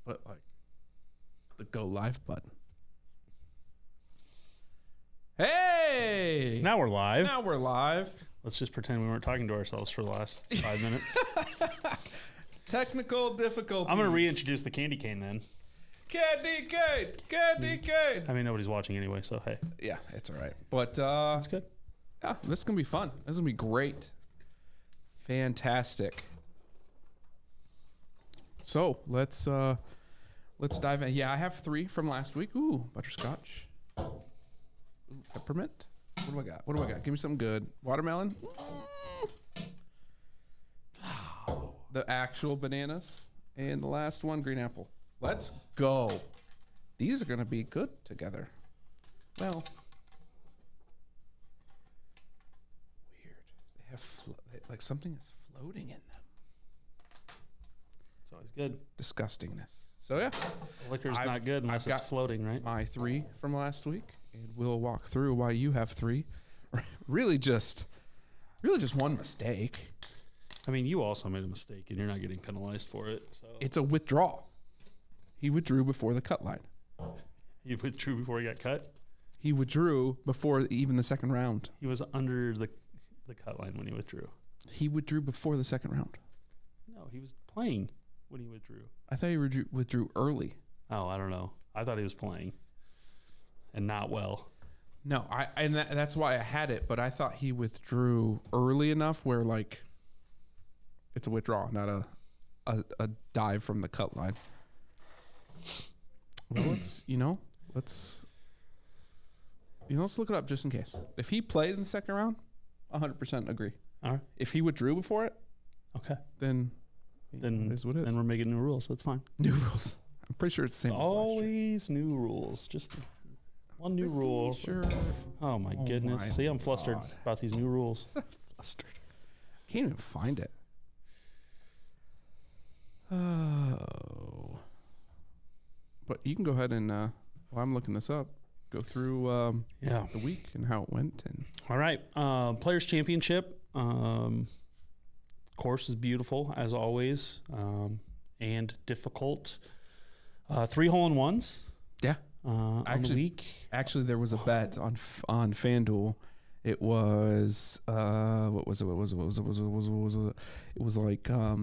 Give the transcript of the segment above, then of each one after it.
but like the go live button. Hey! Now we're live. Now we're live. Let's just pretend we weren't talking to ourselves for the last 5 minutes. Technical difficulties. I'm going to reintroduce the candy cane then. Candy cane! Candy cane! I mean, nobody's watching anyway, so hey. Yeah, it's all right. But That's good. yeah, this is going to be fun. This is going to be great. Fantastic. So let's dive in. Yeah, I have 3 from last week. Ooh, butterscotch. Ooh, peppermint. What do I got? What do I got? Give me something good. Watermelon. The actual bananas. And the last one, green apple. Let's go. These are going to be good together. Well, weird. They have like something is floating in them. It's always good. Disgustingness. So yeah, The liquor's not good unless it's floating, right? My 3 from last week, and we'll walk through why you have 3. really just one mistake. I mean, you also made a mistake, and you're not getting penalized for it. So It's a withdrawal. He withdrew before the cut line. you withdrew before he got cut. He withdrew before even the second round. He was under the cut line when he withdrew. He withdrew before the second round. No, he was playing when he withdrew. I thought he withdrew early. Oh, I don't know. I thought he was playing, and not well. No, that's why I had it, but I thought he withdrew early enough where like it's a withdrawal, not a dive from the cut line. Well, let's look it up just in case. If he played in the second round, 100% agree. All right. If he withdrew before it, Okay. then it is what it is. Then we're making new rules. That's fine. New rules. I'm pretty sure it's the same. Always new rules. Just one new rule. Sure. Oh my goodness. my See, I'm flustered God. about these new rules. Flustered. Can't even find it. Oh. But you can go ahead and while I'm looking this up, go through the week and how it went. And All right. Players Championship. Course is beautiful as always, and difficult. 3 hole-in-ones. yeah. On the week. Actually, there was a bet on FanDuel. It was what was it? It was like a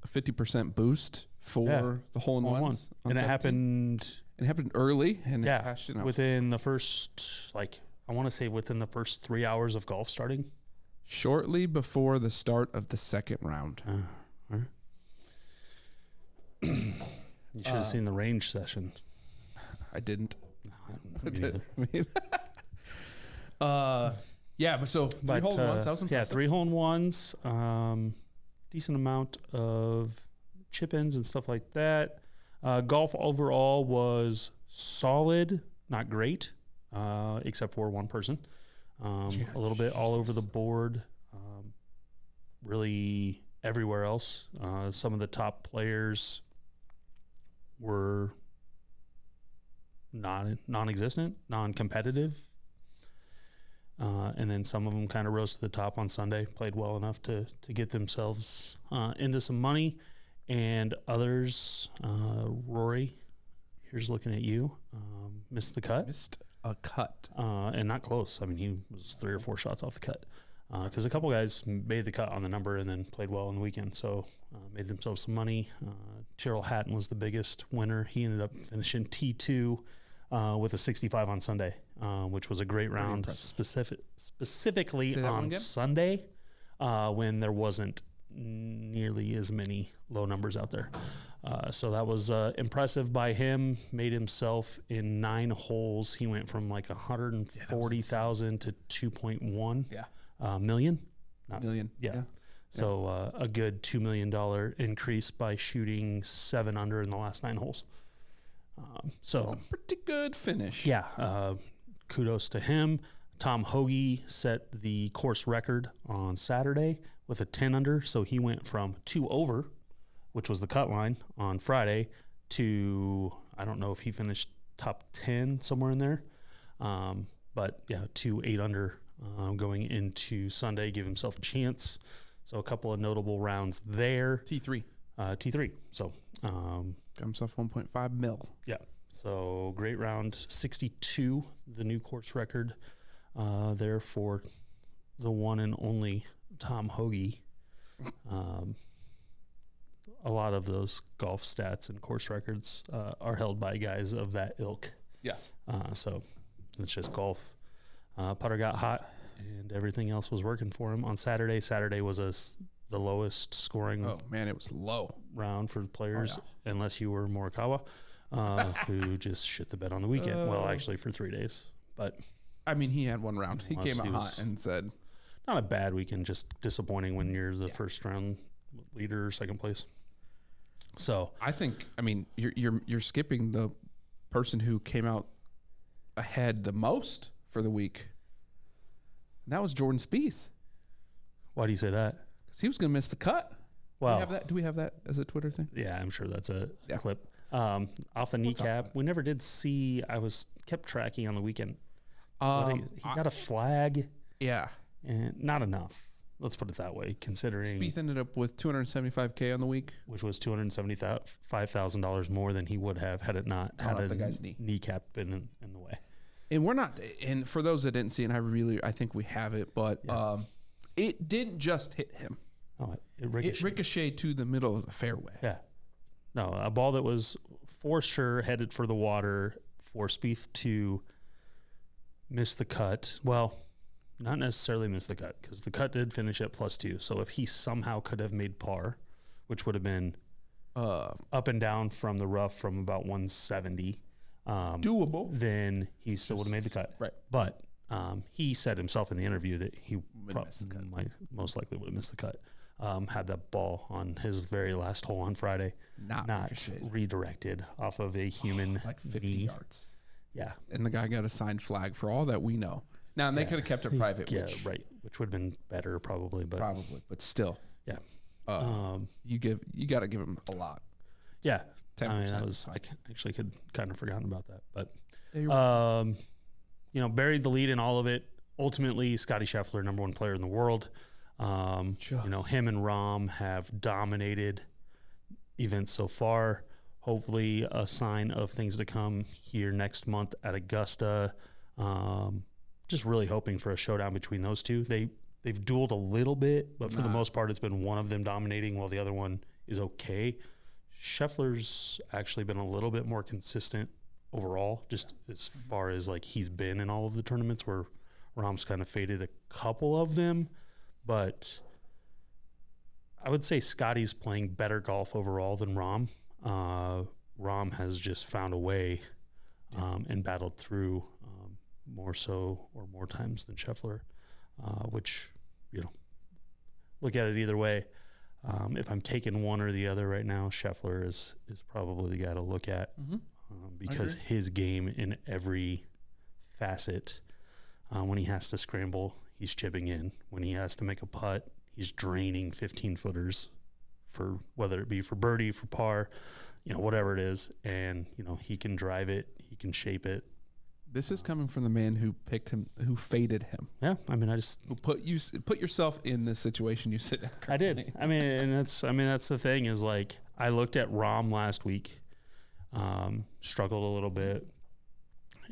50% boost for the hole-in-ones. And it happened. It happened early, and it cashed in. Within the first, I want to say within the first 3 hours of golf starting. Shortly before the start of the second round. You should have seen the range session. I didn't. I didn't either. Yeah, but so 3 hole-in-ones. That was impressive. Yeah, 3 hole-in-ones. Decent amount of chip-ins and stuff like that. Golf overall was solid, not great, except for one person. A little bit all over the board. Really everywhere else. Some of the top players were non-existent, non-competitive. And then some of them kind of rose to the top on Sunday, played well enough to get themselves into some money. And others, Rory, here's looking at you, missed the cut. Missed a cut. And not close. I mean, he was 3 or 4 shots off the cut. Because a couple guys made the cut on the number and then played well on the weekend. So made themselves some money. Tyrrell Hatton was the biggest winner. He ended up finishing T2 with a 65 on Sunday, which was a great round, specifically on Sunday when there wasn't nearly as many low numbers out there. So that was impressive by him. Made himself in 9 holes. He went from like 140,000 to 2.1 million. Million. Yeah. So a good $2 million increase by shooting 7 under in the last 9 holes. So that's a pretty good finish. Yeah. Kudos to him. Tom Hoagie set the course record on Saturday with a 10 under. So he went from 2 over, which was the cut line on Friday, to, I don't know if he finished top 10 somewhere in there. But yeah, 2 8 under going into Sunday, give himself a chance. So a couple of notable rounds there. T3. T3. So Got himself 1.5 mil. Yeah. So great round, 62, the new course record there for the one and only Tom Hoagie. A lot of those golf stats and course records are held by guys of that ilk. Yeah. So it's just golf. Putter got hot, and everything else was working for him. On Saturday, was the lowest scoring. Oh man, it was low round for the players, unless you were Morikawa, who just shit the bed on the weekend. Well, actually for 3 days, but I mean, he had one round. He came out hot and said, "Not a bad weekend, just disappointing when you're the first round leader or second place." So I think, I mean, you're skipping the person who came out ahead the most for the week. And that was Jordan Spieth. Why do you say that? Because he was going to miss the cut. Well, do we have that as a Twitter thing? Yeah, I'm sure that's a clip. Off the kneecap. We never did see. I kept tracking on the weekend. He got a flag. Yeah, and not enough. Let's put it that way. Considering Spieth ended up with $275K on the week, which was $275,000 more than he would have had it not had the guy's kneecap in the way. And we're not. And for those that didn't see, and I think we have it, but it didn't just hit him. Oh, it ricocheted to the middle of the fairway. Yeah. No, a ball that was for sure headed for the water for Spieth to miss the cut. Well, not necessarily miss the cut, because the cut did finish at +2. So if he somehow could have made par, which would have been up and down from the rough from about 170, doable, then he still would have made the cut. Right. But he said himself in the interview that he most likely would have missed the cut. Had that ball on his very last hole on Friday, not redirected off of a human like 50 knee. yards. Yeah. And the guy got a signed flag for all that we know. Now, and they could have kept it private. Which would have been better probably. But still. Yeah. You got to give him a lot. Yeah. 10%. I actually could kind of forgotten about that. But, buried the lead in all of it. Ultimately, Scottie Scheffler, number one player in the world. Him and Rahm have dominated events so far. Hopefully a sign of things to come here next month at Augusta. Just really hoping for a showdown between those two. They've dueled a little bit, but for the most part, it's been one of them dominating while the other one is okay. Scheffler's actually been a little bit more consistent overall, just as far as like he's been in all of the tournaments, where Rahm's kind of faded a couple of them. But I would say Scottie's playing better golf overall than Rahm. Rahm has just found a way and battled through more times than Scheffler, which, look at it either way. If I'm taking one or the other right now, Scheffler is probably the guy to look at because his game in every facet, when he has to scramble, he's chipping in. When he has to make a putt, he's draining 15-footers for whether it be for birdie, for par, whatever it is. And, he can drive it. He can shape it. This is coming from the man who picked him, who faded him. Yeah. Who put yourself in this situation you sit in. I did. That's the thing is, like, I looked at Rahm last week, struggled a little bit.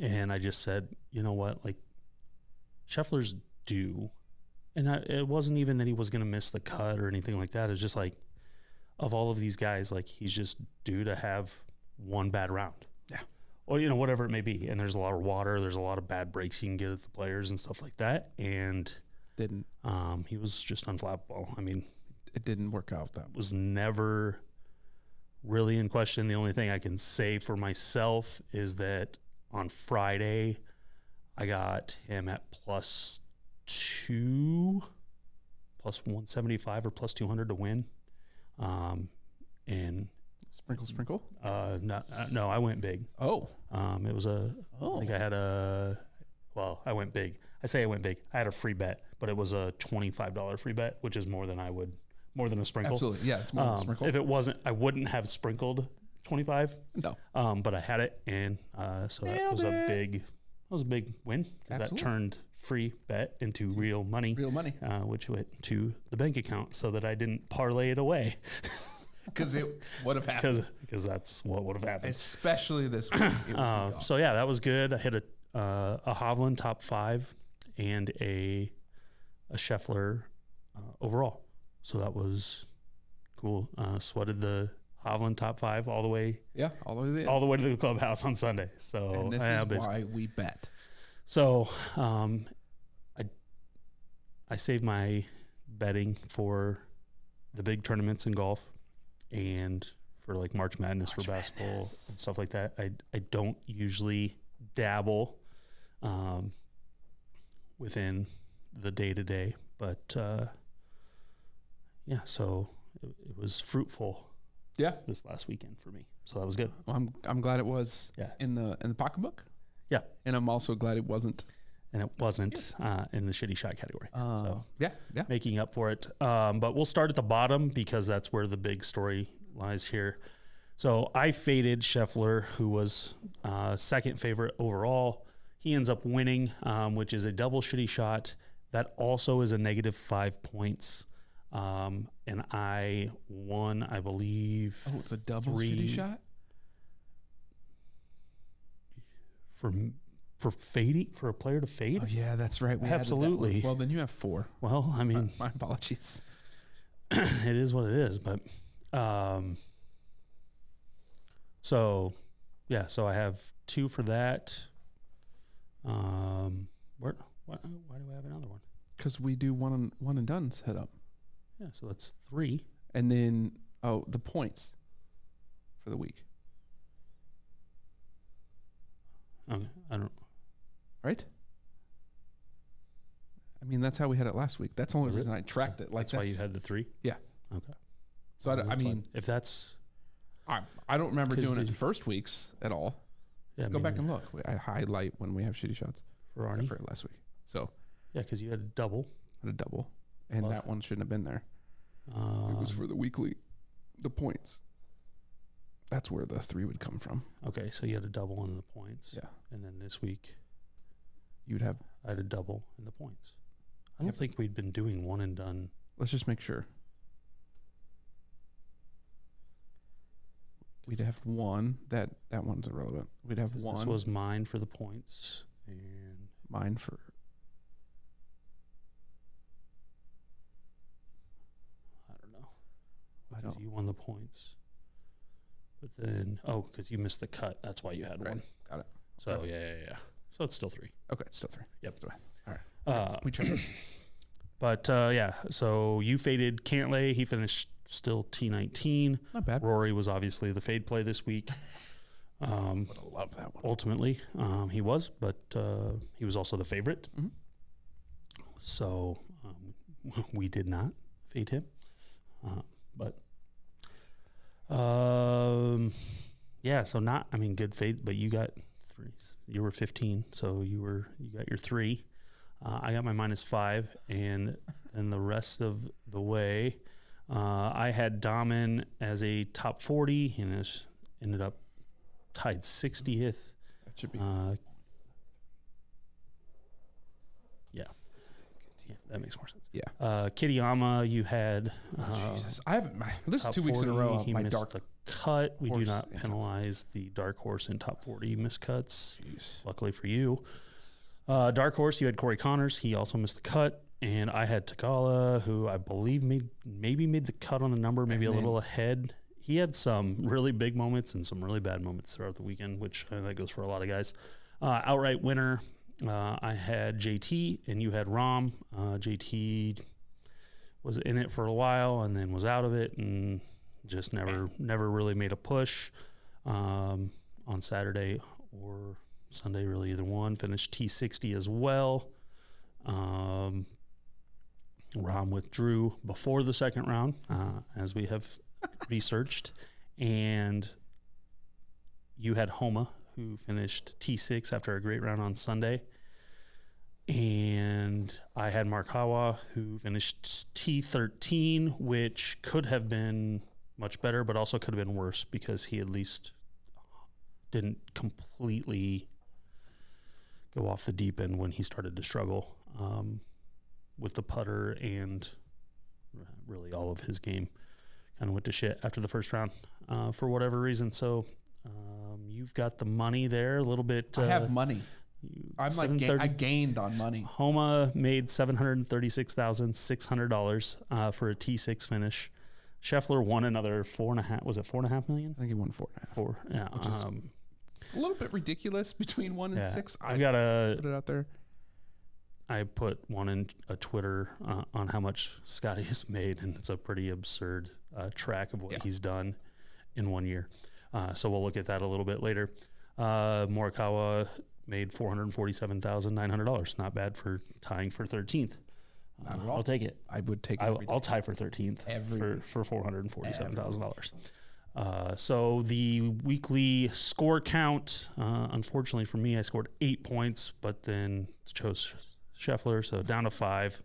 And I just said, you know what, like, Scheffler's due. And it wasn't even that he was going to miss the cut or anything like that. It's just like, of all of these guys, like, he's just due to have one bad round. Yeah. Or, whatever it may be. And there's a lot of water. There's a lot of bad breaks you can get at the players and stuff like that. And didn't. He was just unflappable. I mean, it didn't work out that way. Was never really in question. The only thing I can say for myself is that on Friday, I got him at +2, +175 or +200 to win. And sprinkle. No, I went big. Oh, it was I think I had I went big. I say I went big. I had a free bet, but it was a $25 free bet, which is more than a sprinkle. Absolutely. Yeah. It's more than a sprinkle. If it wasn't, I wouldn't have sprinkled 25. No. But I had it. And, so that was a big win, because that turned free bet into real money, which went to the bank account so that I didn't parlay it away. Because it would have happened. Because that's what would have happened. Especially this week. So yeah, that was good. I hit a Hovland top 5 and a Scheffler overall. So that was cool. Sweated the Hovland top 5 all the way. Yeah, all the way there. All the way to the clubhouse on Sunday. So and this is why we bet. So I saved my betting for the big tournaments in golf and for like March Madness for basketball and stuff like that. I don't usually dabble within the day-to-day, but yeah, so it was fruitful. Yeah, this last weekend for me, so that was good. Well, I'm glad it was. Yeah. in the pocketbook. Yeah, and I'm also glad it wasn't. And it wasn't in the shitty shot category. So yeah, making up for it. But we'll start at the bottom because that's where the big story lies here. So I faded Scheffler, who was second favorite overall. He ends up winning, which is a double shitty shot. That also is a -5 points. And I won, I believe. Oh, it's a double shitty shot? For fading, for a player to fade? Oh, yeah, that's right. We Absolutely. Well, then you have 4. Well, I mean, my apologies. It is what it is, but so yeah, so I have 2 for that. Why do I have another one? Because we do one and done's head up. Yeah, so that's 3. And then the points for the week. Okay, I don't. Right? I mean, that's how we had it last week. That's the only reason I tracked it. Like that's why you had the 3? Yeah. Okay. So I mean, if that's, I don't remember doing it the first weeks at all. Yeah, go back and look. I highlight when we have shitty shots for Arnie for last week. So yeah, because you had a double, and that one shouldn't have been there. It was for the weekly, the points. That's where the 3 would come from. Okay, so you had a double in the points. Yeah. And then this week, I had a double in the points. I don't think we'd been doing one and done. Let's just make sure. We'd have 1. That one's irrelevant. We'd have 1. This was mine for the points and mine for. I don't know. Because you won the points. But then, because you missed the cut. That's why you had 1. Got it. So, okay. Yeah. So it's still 3. Okay, it's still 3. Yep. All right. We checked. But, yeah, so you faded Cantlay. He finished still T19. Not bad. Rory was obviously the fade play this week. Would have loved that one. Ultimately, he was, but he was also the favorite. Mm-hmm. So we did not fade him. But yeah, so good fade, but you got 3s. You were 15, so you got your 3. I got my -5, and then the rest of the way, I had Dahmen as a top 40, and it ended up tied 60th. That should be. Yeah, that makes more sense. Yeah. Kitayama, you had. Jesus, I haven't. This is 2 weeks in a row. He missed the cut. We do not horse penalize the dark horse in top 40 miscuts. Jeez. Luckily for you. Dark horse, you had Corey Connors. He also missed the cut. And I had Tagala, who I believe maybe made the cut on the number, maybe a little ahead. He had some really big moments and some really bad moments throughout the weekend, which that goes for a lot of guys. Outright winner, I had JT and you had Rom. JT was in it for a while and then was out of it and just never really made a push on Saturday or Sunday, really either one. Finished T60 as well. Rom withdrew before the second round, as we have researched, and you had Homa, who finished T6 after a great round on Sunday, and I had Mark Hawa, who finished T13, which could have been much better, but also could have been worse because he at least didn't completely go off the deep end when he started to struggle with the putter and really all of his game kind of went to shit after the first round for whatever reason. So you've got the money there a little bit. I have money. I'm like I gained on money. Homa made $736,600 for a T6 finish. Scheffler won another $4.5. Was it $4.5 million? I think he won 4.5. 4. Yeah. Which is a little bit ridiculous between 1 and 6. I've got to put it out there. I put one in a Twitter on how much Scotty has made, and it's a pretty absurd track of what he's done in 1 year. So we'll look at that a little bit later. Morikawa made $447,900. Not bad for tying for 13th. I'll take it. I would take it. I'll tie for 13th for $447,000. So the weekly score count, unfortunately for me, I scored 8 points, but then chose Scheffler, so down to 5.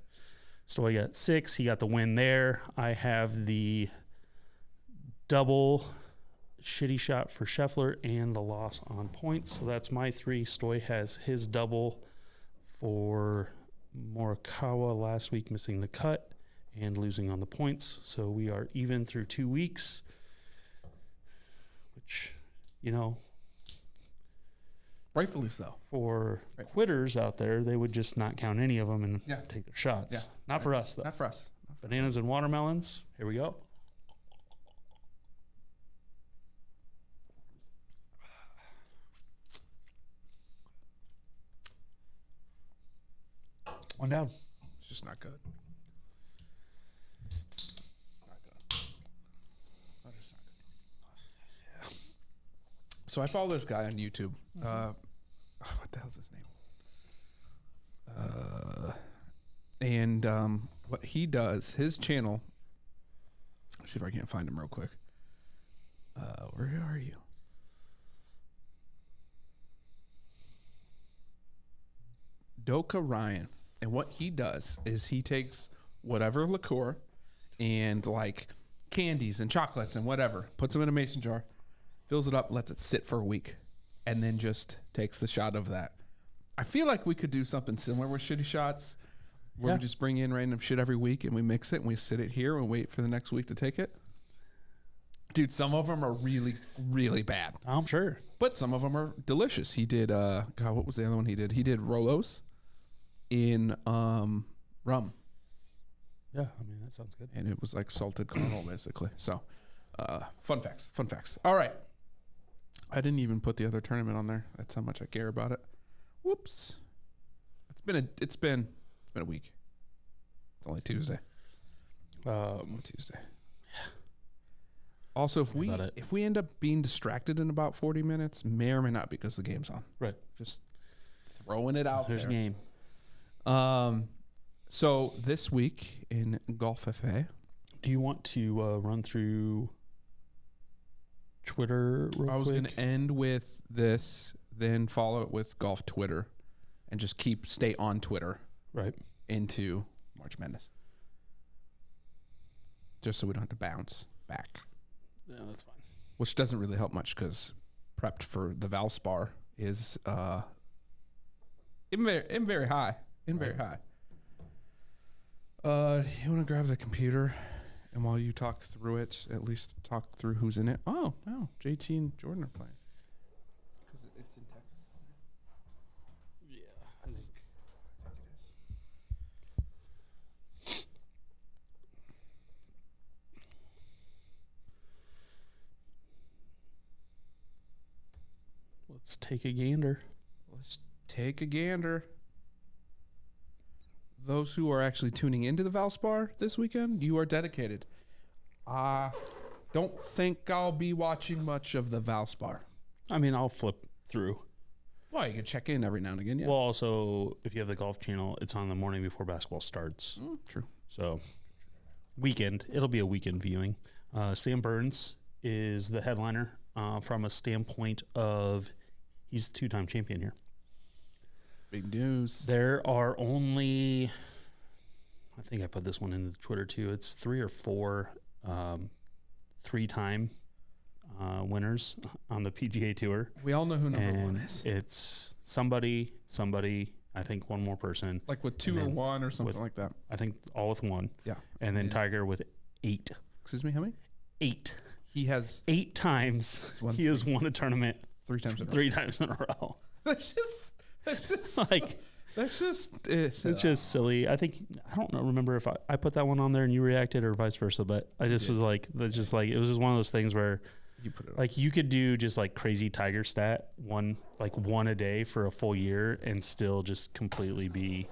So I got 6. He got the win there. I have the double shitty shot for Scheffler and the loss on points. So that's my 3. Stoy has his double for Morikawa last week, missing the cut and losing on the points. So we are even through 2 weeks, which, rightfully so. For quitters out there, they would just not count any of them and take their shots. Yeah. Not for us, though. Not for us. Bananas and watermelons. Here we go. One down. It's just not good. Not good. That is not good. Yeah. So I follow this guy on YouTube. What the hell's his name? And what he does, his channel. Let's see if I can't find him real quick. Where are you? Doka Ryan. And what he does is he takes whatever liqueur and like candies and chocolates and whatever, puts them in a mason jar, fills it up, lets it sit for a week, and then just takes the shot of that. I feel like we could do something similar with shitty shots where we just bring in random shit every week and we mix it and we sit it here and wait for the next week to take it. Dude, some of them are really, really bad. I'm sure. But some of them are delicious. He did, God, what was the other one he did? He did Rolos in rum. Yeah, I mean, that sounds good. And it was like salted caramel, basically. So, fun facts. All right. I didn't even put the other tournament on there. That's how much I care about it. Whoops. It's been a week. It's only Tuesday. Tuesday. Yeah. Also, if we end up being distracted in about 40 minutes, may or may not because the game's on. Right. Just throwing it out there. There's a game. So this week in Golf FA, do you want to run through Twitter real quick? I was going to end with this, then follow it with Golf Twitter, and just stay on Twitter into March Madness. Just so we don't have to bounce back. Yeah, that's fine. Which doesn't really help much because prepped for the Valspar is very high. Very high. You want to grab the computer, and while you talk through it, at least talk through who's in it. Oh, wow. JT and Jordan are playing. Because it's in Texas, isn't it? Yeah. I think it is. Let's take a gander. Those who are actually tuning into the Valspar this weekend, you are dedicated. Don't think I'll be watching much of the Valspar. I mean, I'll flip through. Well, you can check in every now and again, yeah. Well, also, if you have the golf channel, it's on the morning before basketball starts. True. So, weekend. It'll be a weekend viewing. Sam Burns is the headliner from a standpoint of he's a 2-time champion here. Big news. There are only, I think I put this one into Twitter too. It's 3 or 4 3-time winners on the PGA Tour. We all know who number 1 is. It's somebody, I think one more person. Like with 2 or 1 or something like that. I think all with 1. Yeah. And then Tiger with 8. Excuse me, how many? 8. He has 8 times he has won a tournament 3 times in a row. 3 times in a row. That's just Like, that's just it's just silly. I don't remember if I put that one on there and you reacted or vice versa, but I just was like, that's just like, it was just one of those things where you put it like you could do just like crazy tiger stat one a day for a full year and still just completely be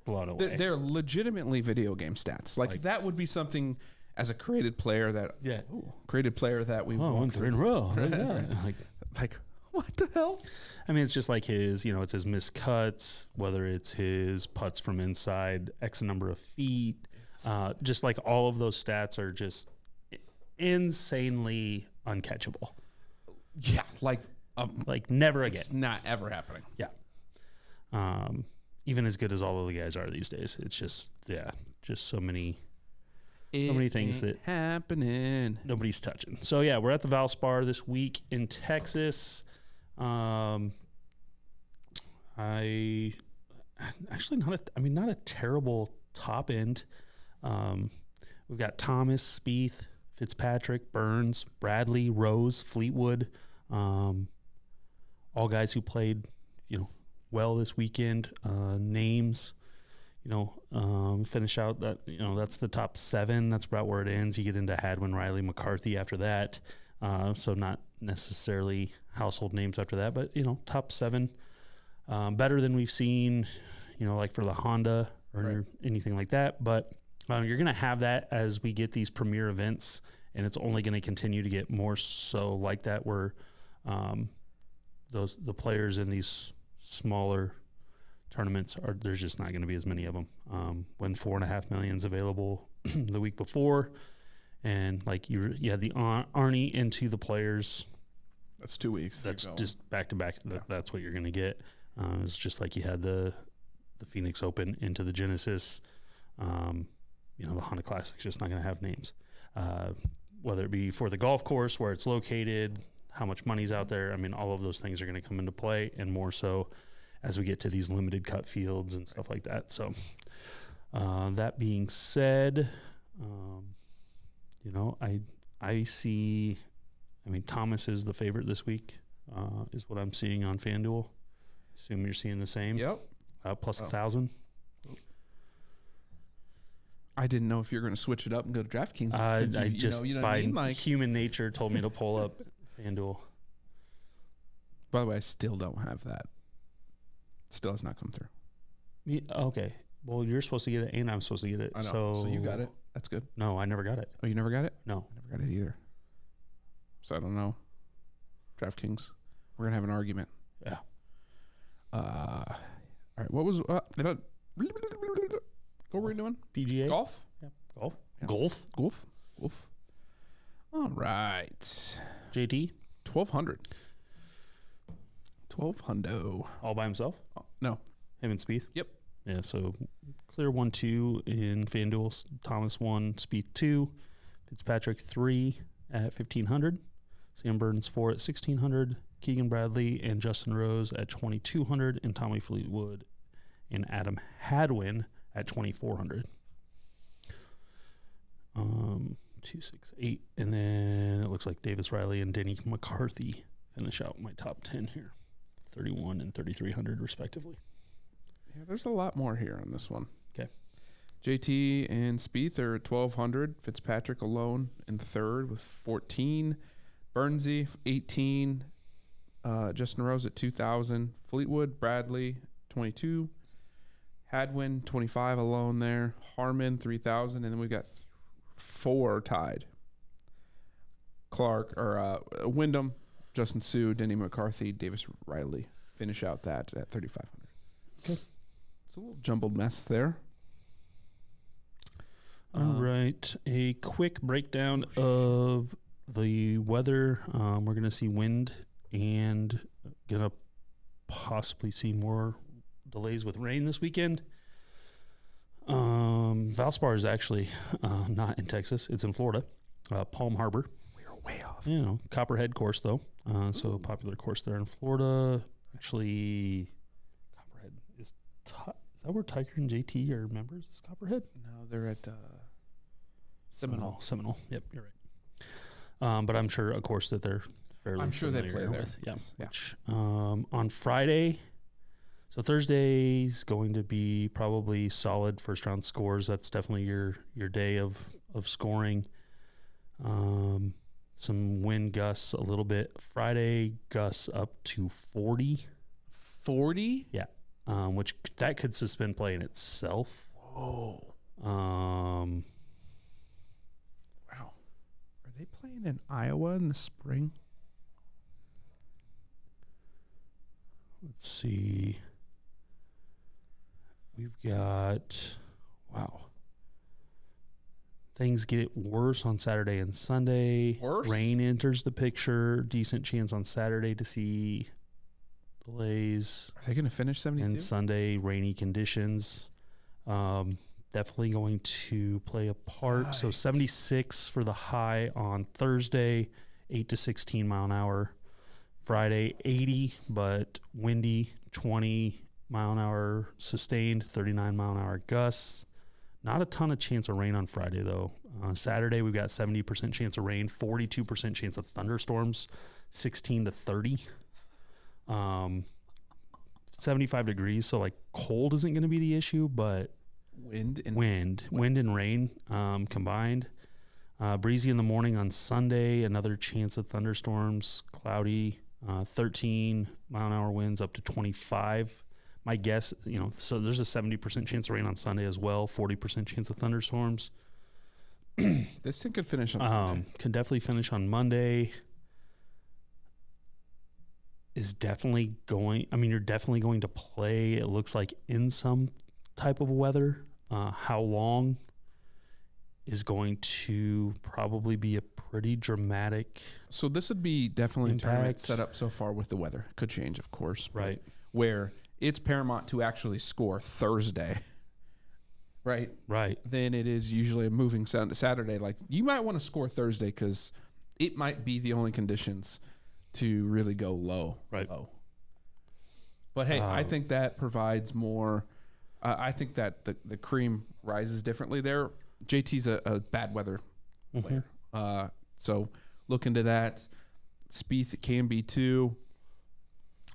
blown away. They're legitimately video game stats. Like that would be something as a created player that we won 3 in a row. like what the hell? I mean, it's just like his, it's his missed cuts, whether it's his putts from inside X number of feet. Just like all of those stats are just insanely uncatchable. Yeah, like never again. It's not ever happening. Yeah. Even as good as all of the guys are these days, it's just so many things that happening. Nobody's touching. So yeah, we're at the Valspar this week in Texas. I actually not a terrible top end. We've got Thomas, Spieth, Fitzpatrick, Burns, Bradley, Rose, Fleetwood, all guys who played, well this weekend. Names, finish out that, that's the top 7. That's about where it ends. You get into Hadwin, Riley, McCarthy after that. So not necessarily household names after that, but, top 7. Better than we've seen, like for the Honda or anything like that. But you're going to have that as we get these premier events, and it's only going to continue to get more so like that where the players in these smaller tournaments there's just not going to be as many of them. When $4.5 million is available the week before, and like you had the Arnie into the players. That's 2 weeks. That's just back to back. That's what you're going to get. It's just like you had the Phoenix Open into the Genesis. The Honda Classic's just not going to have names. Whether it be for the golf course, where it's located, how much money's out there. I mean, all of those things are going to come into play, and more so as we get to these limited cut fields and stuff like that. So that being said, I see, Thomas is the favorite this week, is what I'm seeing on FanDuel. Assume you're seeing the same. Yep. Plus 1,000. I didn't know if you're going to switch it up and go to DraftKings. By human nature told me to pull up FanDuel. By the way, I still don't have that. Still has not come through. Okay. Well, you're supposed to get it, and I'm supposed to get it. I know. So you got it. That's good. No, I never got it. Oh, you never got it? No. I never got it either. So I don't know. DraftKings. We're going to have an argument. Yeah. All right. What was... what were we doing? PGA? Golf? Yeah. Golf? Yeah. Golf? All right. JT? 1,200. 1,200. All by himself? Oh, no. Him and Spieth? Yep. Yeah, so clear 1-2 in FanDuel. Thomas 1, Spieth 2, Fitzpatrick 3 at 1,500, Sam Burns 4 at 1,600, Keegan Bradley and Justin Rose at 2,200, and Tommy Fleetwood and Adam Hadwin at 2,400. 2, 6, 8, and then it looks like Davis Riley and Denny McCarthy finish out my top 10 here, 31 and 3,300 respectively. Yeah, there's a lot more here on this one. Okay. JT and Spieth are at 1,200. Fitzpatrick alone in third with 14. Burnsy 18. Justin Rose at 2,000. Fleetwood, Bradley 22. Hadwin 25 alone there. Harmon 3,000, and then we got 4 tied. Clark or Wyndham, Justin Sue, Denny McCarthy, Davis Riley finish out that at 3,500. Okay. It's a little jumbled mess there. All right. A quick breakdown of the weather. We're going to see wind and going to possibly see more delays with rain this weekend. Valspar is actually not in Texas. It's in Florida, Palm Harbor. We are way off. Copperhead course, though. So a popular course there in Florida. Actually, Copperhead is that where Tiger and JT are members? Is Copperhead? No, they're at Seminole. Seminole. Yep, you're But I'm sure, of course, that they're fairly. I'm sure they familiar play there. with. Yeah. Yeah. Which, on Friday, so Thursday's going to be probably solid first round scores. That's definitely your day of scoring. Some wind gusts a little bit. Friday gusts up to 40. 40? Yeah. Which that could suspend play in itself. Whoa. Wow. Are they playing in Iowa in the spring? Let's see. We've got, wow. Things get worse on Saturday and Sunday. Worse? Rain enters the picture. Decent chance on Saturday to see delays. Are they going to finish 72? And Sunday, rainy conditions. Definitely going to play a part. Yikes. So 76 for the high on Thursday, 8 to 16 mile an hour. Friday, 80, but windy, 20 mile an hour sustained, 39 mile an hour gusts. Not a ton of chance of rain on Friday, though. Saturday, we've got 70% chance of rain, 42% chance of thunderstorms, 16 to 30. 75 degrees, so like cold isn't going to be the issue, but wind and rain combined. Breezy in the morning on Sunday, another chance of thunderstorms, cloudy, 13 mile an hour winds up to 25. My guess, so there's a 70% chance of rain on Sunday as well, 40% chance of thunderstorms. This thing could finish on Monday. Can definitely finish on Monday. Is definitely going, you're definitely going to play, it looks like, in some type of weather. How long is going to probably be a pretty dramatic. So this would be definitely a tournament impact. set up so far with the weather. Could change, of course. but Right. Where it's paramount to actually score Thursday, right? Right. Then it is usually a moving Saturday. Like, you might want to score Thursday because it might be the only conditions to really go low. Right. Low. But hey, I think that provides more. I think that the cream rises differently there. JT's a bad weather player. So look into that. Spieth can be too.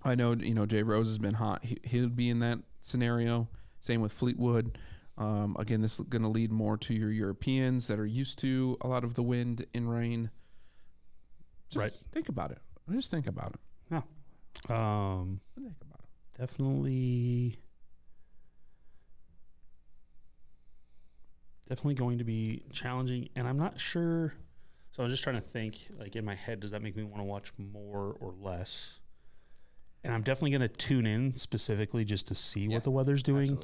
I know, Jay Rose has been hot. He'll be in that scenario. Same with Fleetwood. Again, this is going to lead more to your Europeans that are used to a lot of the wind and rain. Just think about it. Just think about it. Yeah. Think about it. Definitely going to be challenging, and I'm not sure. So I was just trying to think, like, in my head, does that make me want to watch more or less? And I'm definitely going to tune in specifically just to see what the weather's doing.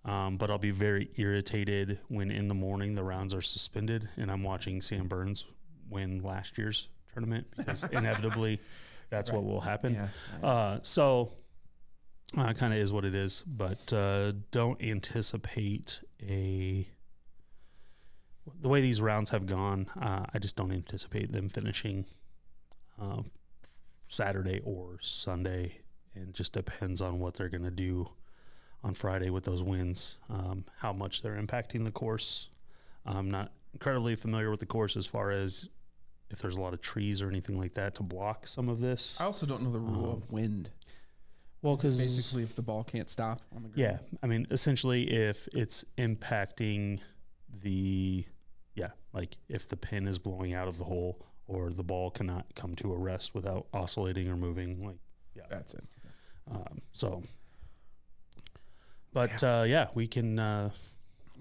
But I'll be very irritated when in the morning the rounds are suspended and I'm watching Sam Burns win last year's tournament, because inevitably that's what will happen. So kind of is what it is, but don't anticipate the way these rounds have gone. I just don't anticipate them finishing Saturday or Sunday, and just depends on what they're going to do on Friday with those winds, how much they're impacting the course. I'm not incredibly familiar with the course as far as if there's a lot of trees or anything like that to block some of this. I also don't know the rule of wind. Well, because basically, if the ball can't stop on the ground. Yeah, essentially, if it's impacting like if the pin is blowing out of the hole or the ball cannot come to a rest without oscillating or moving, That's it. We can. All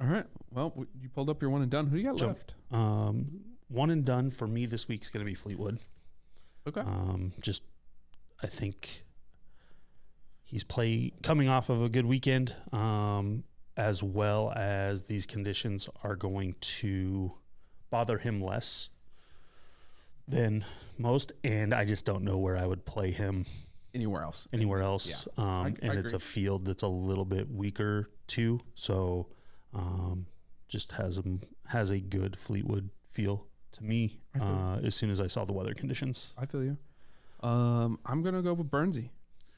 right. Well, you pulled up your one and done. Who do you got left? One and done for me this week's going to be Fleetwood. Okay. I think he's coming off of a good weekend, as well as these conditions are going to bother him less than most, and I just don't know where I would play him anywhere else. And it's a field that's a little bit weaker too, so just has a good Fleetwood feel to me as soon as I saw the weather conditions. I feel you. I'm gonna go with Burnsy.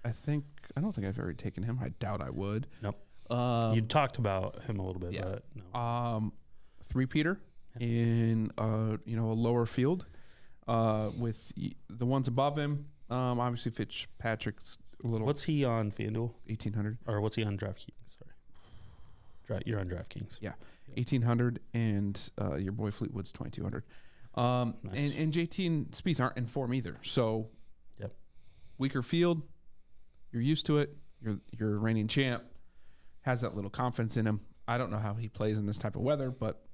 I don't think I've ever taken him. I doubt I would. Nope. You talked about him a little bit, but no. Three-peater in a lower field. With the ones above him, obviously Fitzpatrick's a little. What's he on FanDuel? 1,800. Or what's he on DraftKings? Sorry. You're on DraftKings. Yeah. 1,800, and your boy Fleetwood's 2,200. Nice. And JT and Spieth aren't in form either. So, yep. Weaker field, you're used to it. You're a reigning champ. Has that little confidence in him. I don't know how he plays in this type of weather, but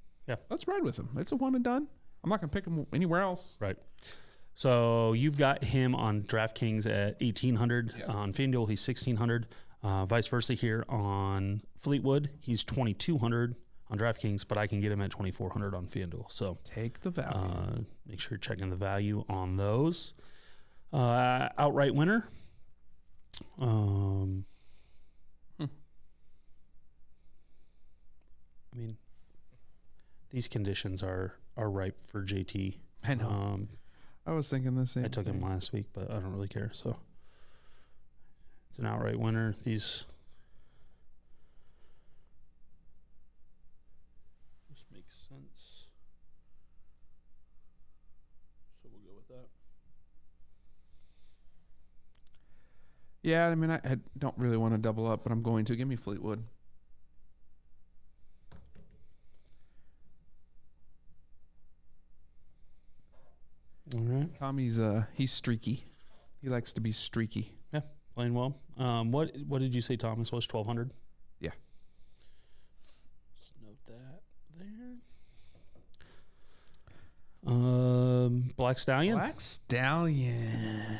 let's ride with him. It's a one and done. I'm not going to pick him anywhere else. Right. So you've got him on DraftKings at 1,800. Yeah. On FanDuel, he's 1,600. Vice versa here on Fleetwood, he's 2,200 on DraftKings, but I can get him at 2,400 on FanDuel. So take the value. Make sure you're checking the value on those. Outright winner. I mean, these conditions are ripe for JT. I know. I was thinking the same. I took him last week, but I don't really care. So it's an outright winner. These this makes sense. So we'll go with that. Yeah, I mean, I don't really want to double up, but I'm going to. Give me Fleetwood. All right. Tommy's he's streaky. He likes to be streaky. Yeah, playing well. What did you say Thomas was? 1,200? Yeah. Just note that there. Black Stallion. Black Stallion.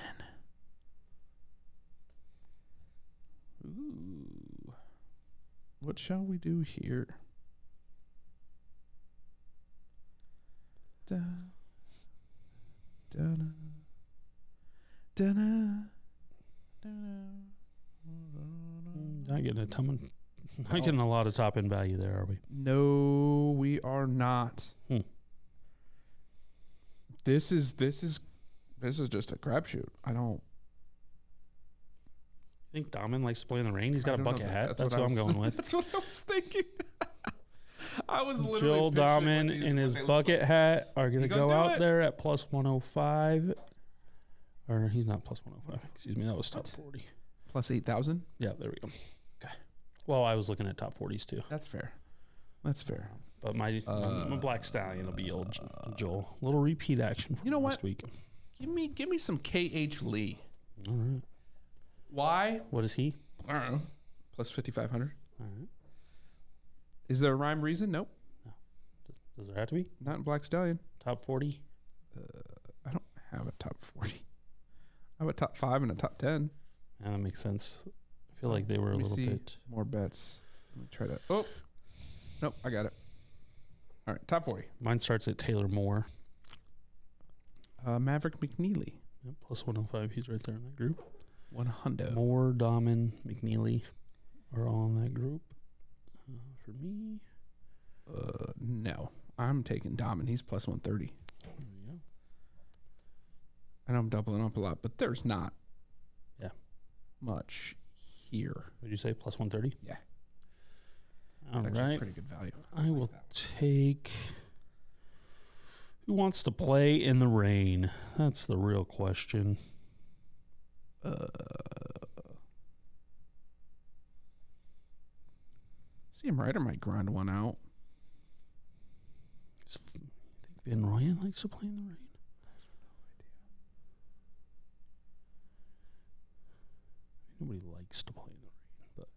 Ooh. What shall we do here? Not getting a lot of top end value there, are we? No, we are not. This is just a crapshoot. I don't think Dahmen likes to play in the rain. He's got a bucket hat. That's what I'm going with. That's what I was thinking. I was literally Joel Dahmen in his bucket hat are going to go out there at plus 105. Or he's not plus 105. Excuse me. That was top 40. Plus 8,000? Yeah, there we go. Okay. Well, I was looking at top 40s too. That's fair. That's fair. But my Black Stallion will be old Joel. A little repeat action from last week. Give me some KH Lee. All right. Why? What is he? I don't know. Plus 5,500. All right. Is there a rhyme reason? Nope. No. Does there have to be? Not in Black Stallion. Top 40? I don't have a top 40. I have a top 5 and a top 10. Yeah, that makes sense. I feel like they were a little bit more bets. Let me try that. Oh, nope, I got it. All right, top 40. Mine starts at Taylor Moore. Maverick McNeely. Yep, plus 105. He's right there in that group. 100. Moore, Dahmen, McNeely are all in that group. For me, no, I'm taking Dahmen. He's plus 130. There you go. I know I'm doubling up a lot, but there's not much here. Would you say plus 130? Yeah. All right. Pretty good value. I will take. Who wants to play in the rain? That's the real question. See him right, or might grind one out. You think Van Rooyen likes to play in the rain? Nobody likes to play in the rain, but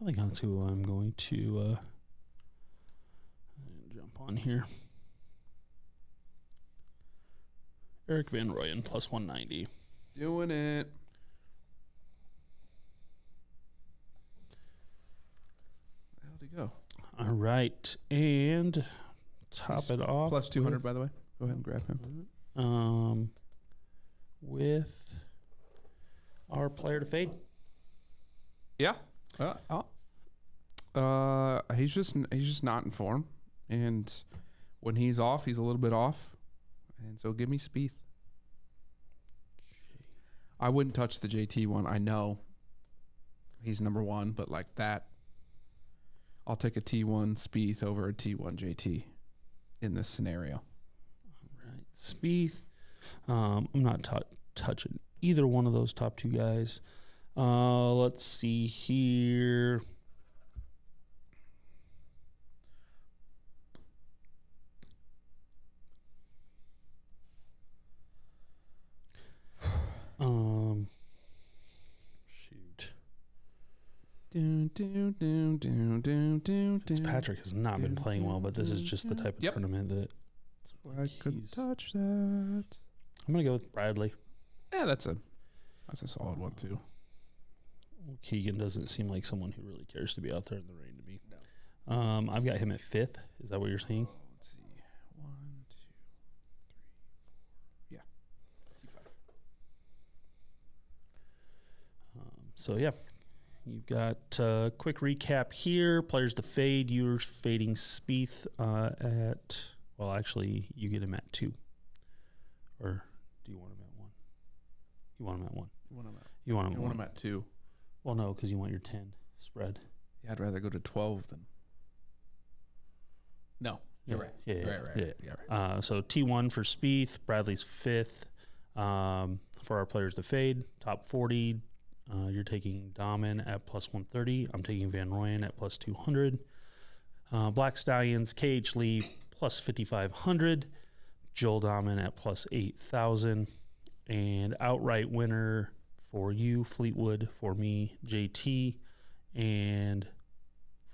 I think that's who I'm going to jump on here. Eric Van Rooyen plus 190. Doing it. How'd he go? All right, and top it off. Plus 200, by the way. Go ahead and grab him. With our player to fade. Yeah. He's just not in form, and when he's off, he's a little bit off, and so give me Spieth. I wouldn't touch the JT one. I know he's number one, but like that, I'll take a T1 Spieth over a T1 JT in this scenario. All right. Spieth. I'm not touching either one of those top two guys. Let's see here. Shoot. Fitzpatrick has not been playing well, but this is just the type of tournament that I couldn't touch that. I'm gonna go with Bradley. Yeah, that's a solid one too. Keegan doesn't seem like someone who really cares to be out there in the rain to me. No. I've got him at 5th. Is that what you're saying? Let's see. 1, 2, 3, 4. Yeah. T5. So yeah, you've got a quick recap here. Players to fade. You're fading Spieth at. Well, actually, you get him at 2. Or do you want him at 1? You want him at 1. You want him at 2. Well, no, because you want your 10 spread. Yeah, I'd rather go to 12 than. No, you're right. Yeah, Right. So T1 for Spieth. Bradley's 5th. For our players to fade, top 40. You're taking Dahmen at plus 130. I'm taking Van Rooyen at plus 200. Black Stallions, KH Lee plus 5,500. Joel Dahmen at plus 8,000. And outright winner for you, Fleetwood. For me, JT. And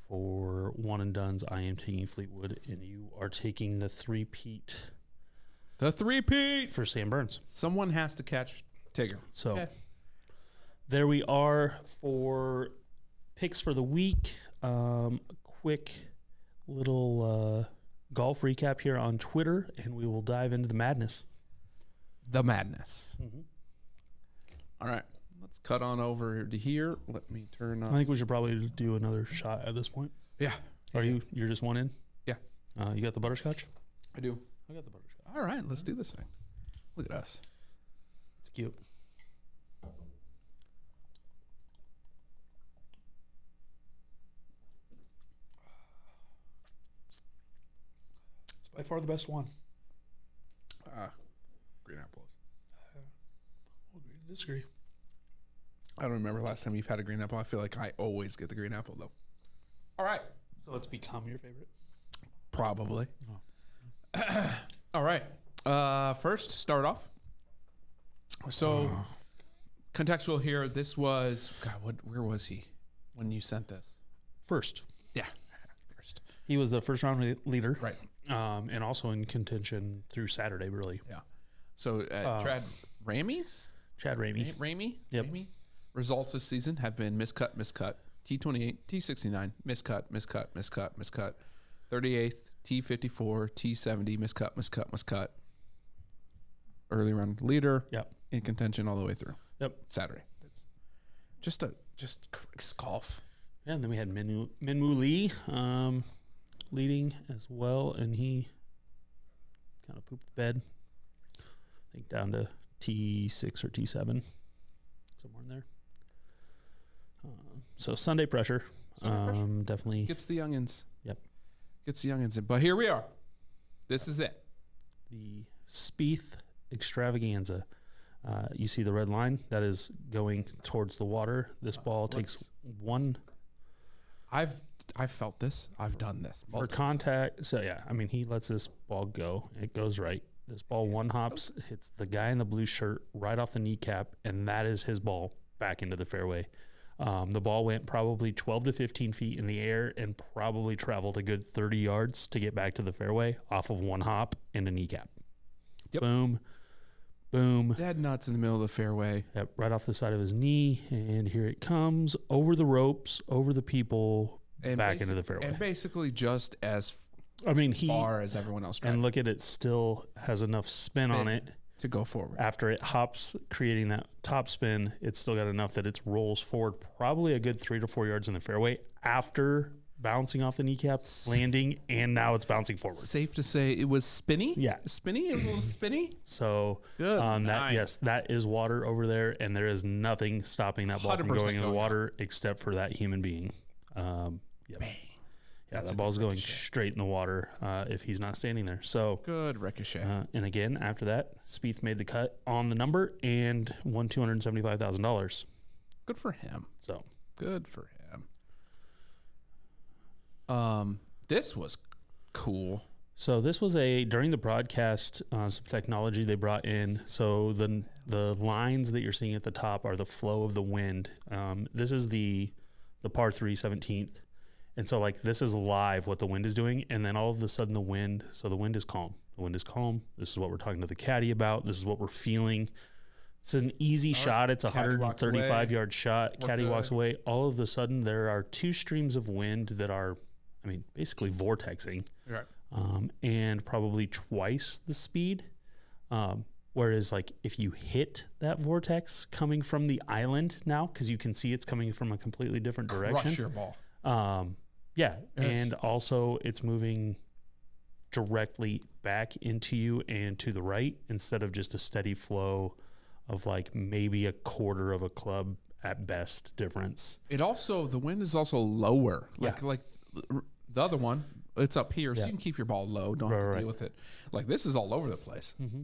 for one and dones, I am taking Fleetwood. And you are taking the three-peat. The three-peat for Sam Burns. Someone has to catch Tigger. So there we are for picks for the week. Quick little golf recap here on Twitter, and we will dive into the madness. The madness. Mm-hmm. All right. Let's cut on over to here. Let me turn on. I think we should probably do another shot at this point. Yeah. You're just one in? Yeah. You got the butterscotch? I do. I got the butterscotch. All right. Let's do this thing. Look at us. It's cute. It's by far the best one. Green apples. We'll agree to disagree. I don't remember last time you've had a green apple. I feel like I always get the green apple, though. All right. So it's become your favorite? Probably. All right. First, start off. So, contextual here. This was, God, where was he when you sent this? First. Yeah. First. He was the first round leader. Right. And also in contention through Saturday, really. Yeah. So, Chad Ramey? Yep. Ramey? Results this season have been miscut. T28, T69, miscut. 38th, T54, T70, miscut. Early round leader. Yep. In contention all the way through. Yep. Saturday. Just golf. Yeah, and then we had Minwoo Lee leading as well, and he kind of pooped the bed. I think down to T6 or T7, somewhere in there. So Sunday pressure. Definitely gets the youngins. Yep. Gets the youngins in. But here we are. This is it. The Spieth extravaganza. You see the red line that is going towards the water. This ball takes one. I've felt this. I've done this for contact. So yeah, I mean, he lets this ball go. It goes right. This ball one hops, hits the guy in the blue shirt right off the kneecap, and that is his ball back into the fairway. The ball went probably 12 to 15 feet in the air and probably traveled a good 30 yards to get back to the fairway off of one hop and a kneecap. Yep. Boom. Dead nuts in the middle of the fairway. Yep, right off the side of his knee, and here it comes over the ropes, over the people, and back into the fairway. And basically just as far as everyone else tried. And look at it, still has enough spin on it to go forward. After it hops, creating that top spin, it's still got enough that it rolls forward probably a good 3 to 4 yards in the fairway after bouncing off the kneecap, landing, and now it's bouncing forward. Safe to say it was spinny? Yeah. Spinny? It was a little spinny? So, that is water over there, and there is nothing stopping that ball from going in the water except for that human being. Yep. Yeah, That's that a ball's good going ricochet. straight in the water if he's not standing there. So Good ricochet. and again, after that, Spieth made the cut on the number and won $275,000. Good for him. So Good for him. This was cool. So this was during the broadcast, some technology they brought in. So the lines that you're seeing at the top are the flow of the wind. This is the par 3 17th. And so like this is live what the wind is doing. And then all of a sudden the wind is calm. The wind is calm. This is what we're talking to the caddy about. This is what we're feeling. It's an easy shot. It's a 135-yard shot. Caddy walks away. All of a sudden there are two streams of wind that are, basically vortexing. Right. And probably twice the speed. Whereas like if you hit that vortex coming from the island now, because you can see it's coming from a completely different direction. Crush your ball. Yeah. And also it's moving directly back into you and to the right instead of just a steady flow of like maybe a quarter of a club at best difference. The wind is also lower. Like the other one, it's up here, so Yeah. you can keep your ball low. Don't have to deal with it. Like this is all over the place. Mm-hmm.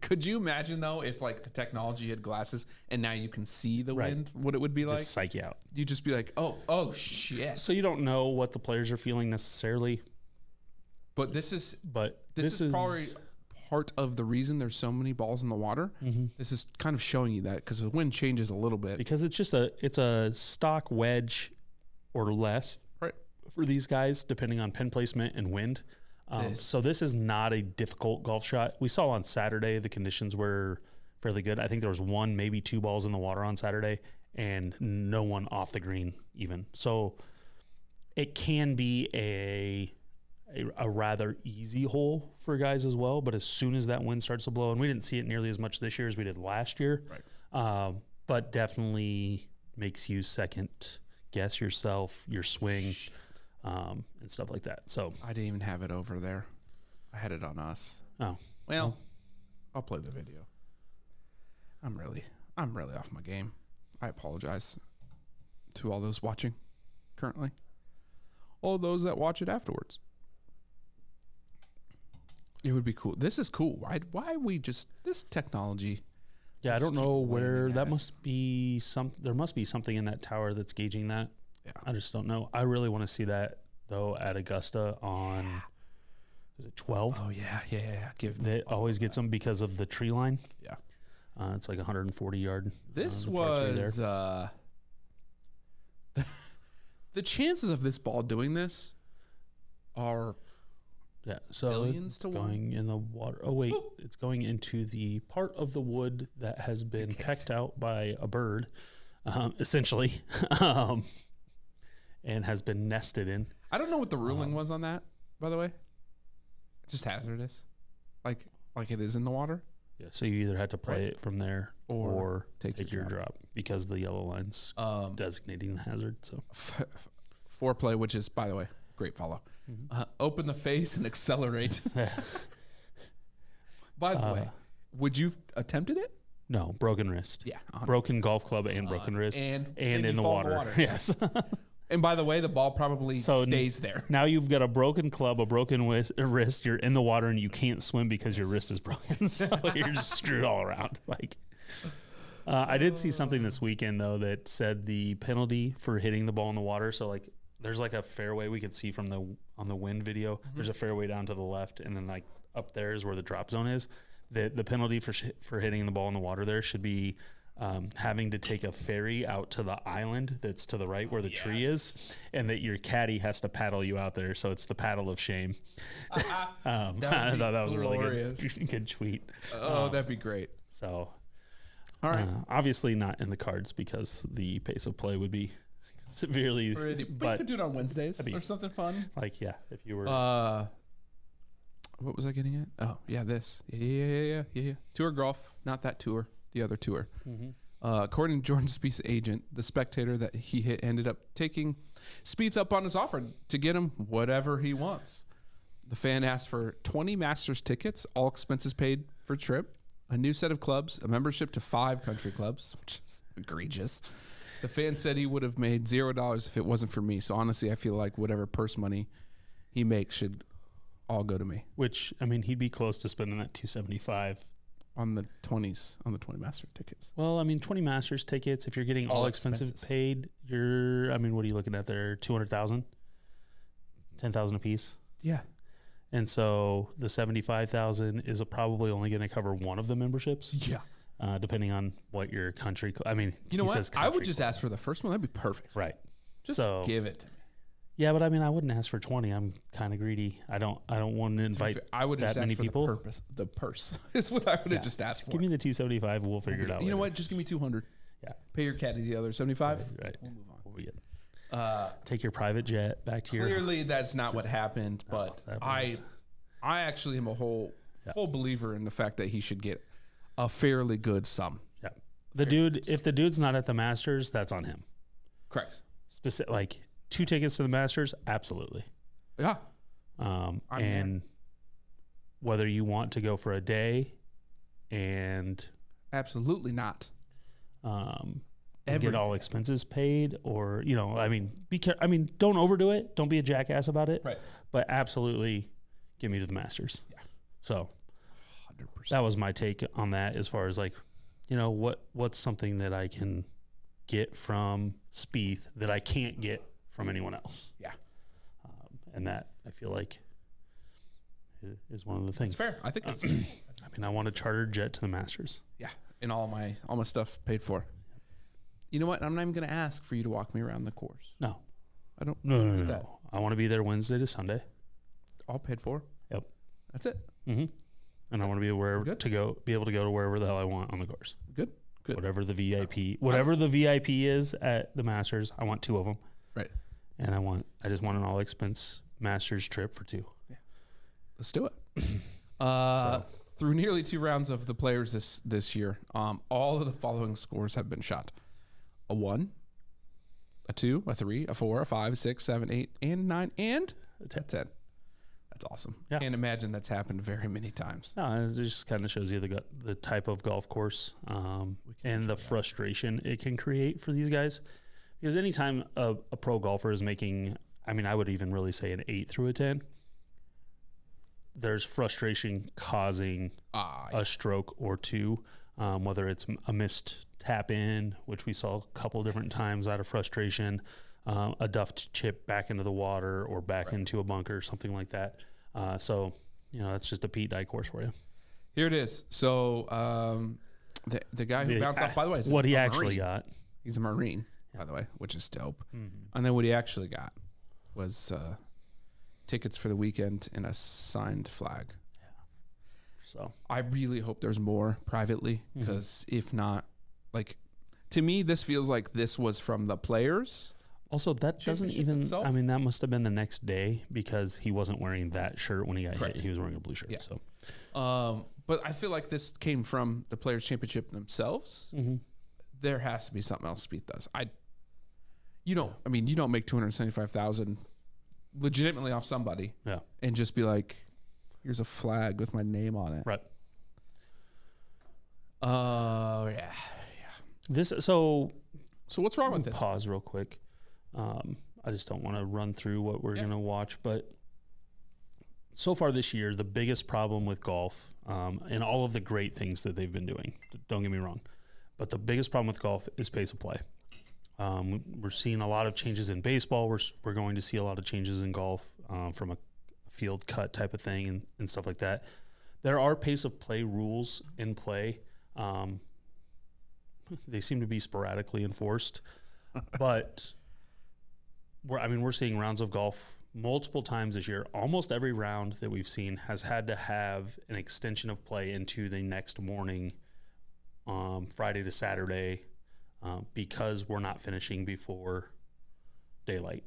Could you imagine though if like the technology had glasses and now you can see the wind, what it would be like? Just psych you out. You'd just be like, oh shit. So you don't know what the players are feeling necessarily. But this is this is probably part of the reason there's so many balls in the water. Mm-hmm. This is kind of showing you that because the wind changes a little bit. Because it's a stock wedge or less for these guys, depending on pin placement and wind. So this is not a difficult golf shot. We saw on Saturday the conditions were fairly good. I think there was one, maybe two balls in the water on Saturday, and no one off the green even. So it can be a rather easy hole for guys as well. But as soon as that wind starts to blow, and we didn't see it nearly as much this year as we did last year, but definitely makes you second guess yourself, your swing. And stuff like that. So I didn't even have it over there. I had it on us. Oh, well, I'll play the video. I'm really off my game. I apologize to all those watching currently. All those that watch it afterwards. It would be cool. This is cool. Why we just this technology? Yeah, I don't know where that must be. There must be something in that tower that's gauging that. Yeah. I just don't know. I really want to see that though at Augusta on is it 12? Oh yeah. It always gets them because of the tree line. Yeah. It's like 140 yard. This was the chances of this ball doing this are so millions to going in the water. Oh wait, it's going into the part of the wood that has been pecked out by a bird, essentially. And has been nested in. I don't know what the ruling was on that, by the way. Just hazardous, like it is in the water. Yeah, so you either had to play it from there or take your drop because the yellow line's designating the hazard. So foreplay, which is, by the way, great follow. Open the face and accelerate. By the way, would you attempted it? No, broken wrist. Yeah, 100%. Broken golf club and broken wrist, and in the water. Yes. And by the way, the ball probably stays there. Now you've got a broken club, a broken wrist. You're in the water and you can't swim because your wrist is broken. So you're just screwed all around. I did see something this weekend though that said the penalty for hitting the ball in the water. So like there's like a fairway we could see from on the wind video. Mm-hmm. There's a fairway down to the left, and then like up there is where the drop zone is. The penalty for hitting the ball in the water there should be having to take a ferry out to the island that's to the right where the tree is, and that your caddy has to paddle you out there. So it's the paddle of shame. I thought that was a really good tweet. That'd be great. So, all right. Obviously not in the cards because the pace of play would be severely. But you could do it on Wednesdays or something fun. Like, yeah, if you were. What was I getting at? Oh, yeah, this. Yeah. Tour golf, not that tour. The other tour. Mm-hmm. According to Jordan Spieth's agent, the spectator that he hit ended up taking Spieth up on his offer to get him whatever he wants. The fan asked for 20 Masters tickets, all expenses paid for trip, a new set of clubs, a membership to 5 country clubs, which is egregious, The fan said he would have made $0 if it wasn't for me. So honestly, I feel like whatever purse money he makes should all go to me. Which, I mean, he'd be close to spending that $275 on the 20s, on the 20 Master tickets. Well, I mean, 20 Masters tickets, if you're getting all expensive paid, you're, I mean, what are you looking at there? 200,000, 10,000 a piece. Yeah. And so the 75,000 is probably only going to cover one of the memberships. Yeah. Depending on what your country, I mean, you know what? I would just ask for the first one. That'd be perfect. Right. Just so, give it to me. Yeah, but I mean, I wouldn't ask for 20. I'm kind of greedy. I don't want to invite I would that just many ask for people. The purse is what I would have just asked for. Give me the 275. We'll figure it out. You know what? Just give me 200. Yeah. Pay your caddy the other 75. Right. We'll move on. We'll be good. Take your private jet back to your. Clearly, that's not what happened, but I actually am a full believer in the fact that he should get a fairly good sum. Yeah. The dude, if the dude's not at the Masters, that's on him. Correct. Specific, like 2 tickets to the Masters, absolutely. Yeah. And whether you want to go for a day and absolutely not. Get all expenses paid, or, you know, I mean, I mean, don't overdo it. Don't be a jackass about it. Right. But absolutely get me to the Masters. Yeah. So 100%. that was my take on that, as far as like, you know, what's something that I can get from Spieth that I can't get from anyone else. Yeah. And that, I feel like, is one of the things. That's fair. I think that's I mean, I want a chartered jet to the Masters. Yeah. And all my stuff paid for. You know what? I'm not even going to ask for you to walk me around the course. No. I don't. No. I want to be there Wednesday to Sunday. All paid for? Yep. That's it. Mm-hmm. And I want to be able to go to wherever the hell I want on the course. Good. Whatever the VIP is at the Masters, I want 2 of them. Right. And I just want an all expense Masters trip for 2. Yeah. Let's do it. Through nearly 2 rounds of the Players this year, all of the following scores have been shot: a 1, a 2, a 3, a 4, a 5, 6, 7, 8, and 9, and a 10. That's awesome. Yeah. Can't imagine that's happened very many times. No, it just kind of shows you the type of golf course and the frustration it can create for these guys. Because anytime a pro golfer is making, I mean, I would even really say an 8 through a 10, there's frustration causing a stroke or 2, whether it's a missed tap in, which we saw a couple different times out of frustration, a duffed chip back into the water or back into a bunker or something like that. So, you know, that's just a Pete Dye course for you. Here it is. So the guy who bounced off, by the way, is what he Marine. Actually got. He's a Marine, by the way, which is dope. Mm-hmm. And then what he actually got was tickets for the weekend and a signed flag. Yeah. So I really hope there's more privately, because if not, like, to me, this feels like this was from the Players. Also, that doesn't even, itself? I mean, that must have been the next day, because he wasn't wearing that shirt when he got hit. He was wearing a blue shirt. Yeah. So, but I feel like this came from the Players Championship themselves. There has to be something else Spieth does. You don't make $275,000 legitimately off somebody. Yeah. And just be like, here's a flag with my name on it. Right. Yeah. So what's wrong with this? Pause real quick. I just don't want to run through what we're going to watch, but so far this year, the biggest problem with golf, and all of the great things that they've been doing, don't get me wrong, but the biggest problem with golf is pace of play. We're seeing a lot of changes in baseball. We're going to see a lot of changes in golf from a field cut type of thing and stuff like that. There are pace of play rules in play. They seem to be sporadically enforced, but we're seeing rounds of golf multiple times this year. Almost every round that we've seen has had to have an extension of play into the next morning, Friday to Saturday, because we're not finishing before daylight.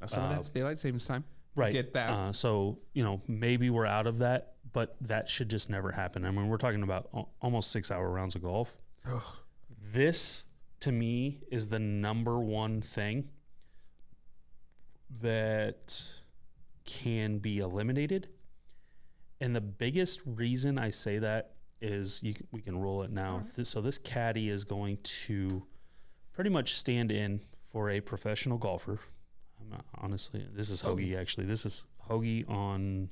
Some of that's daylight savings time. Right. Get that. So, you know, maybe we're out of that, but that should just never happen. I mean, we're talking about almost 6-hour rounds of golf. Ugh. This, to me, is the number one thing that can be eliminated. And the biggest reason I say that is we can roll it now. So this caddy is going to pretty much stand in for a professional golfer. I'm not, honestly, this is Hoagie actually. This is Hoagie on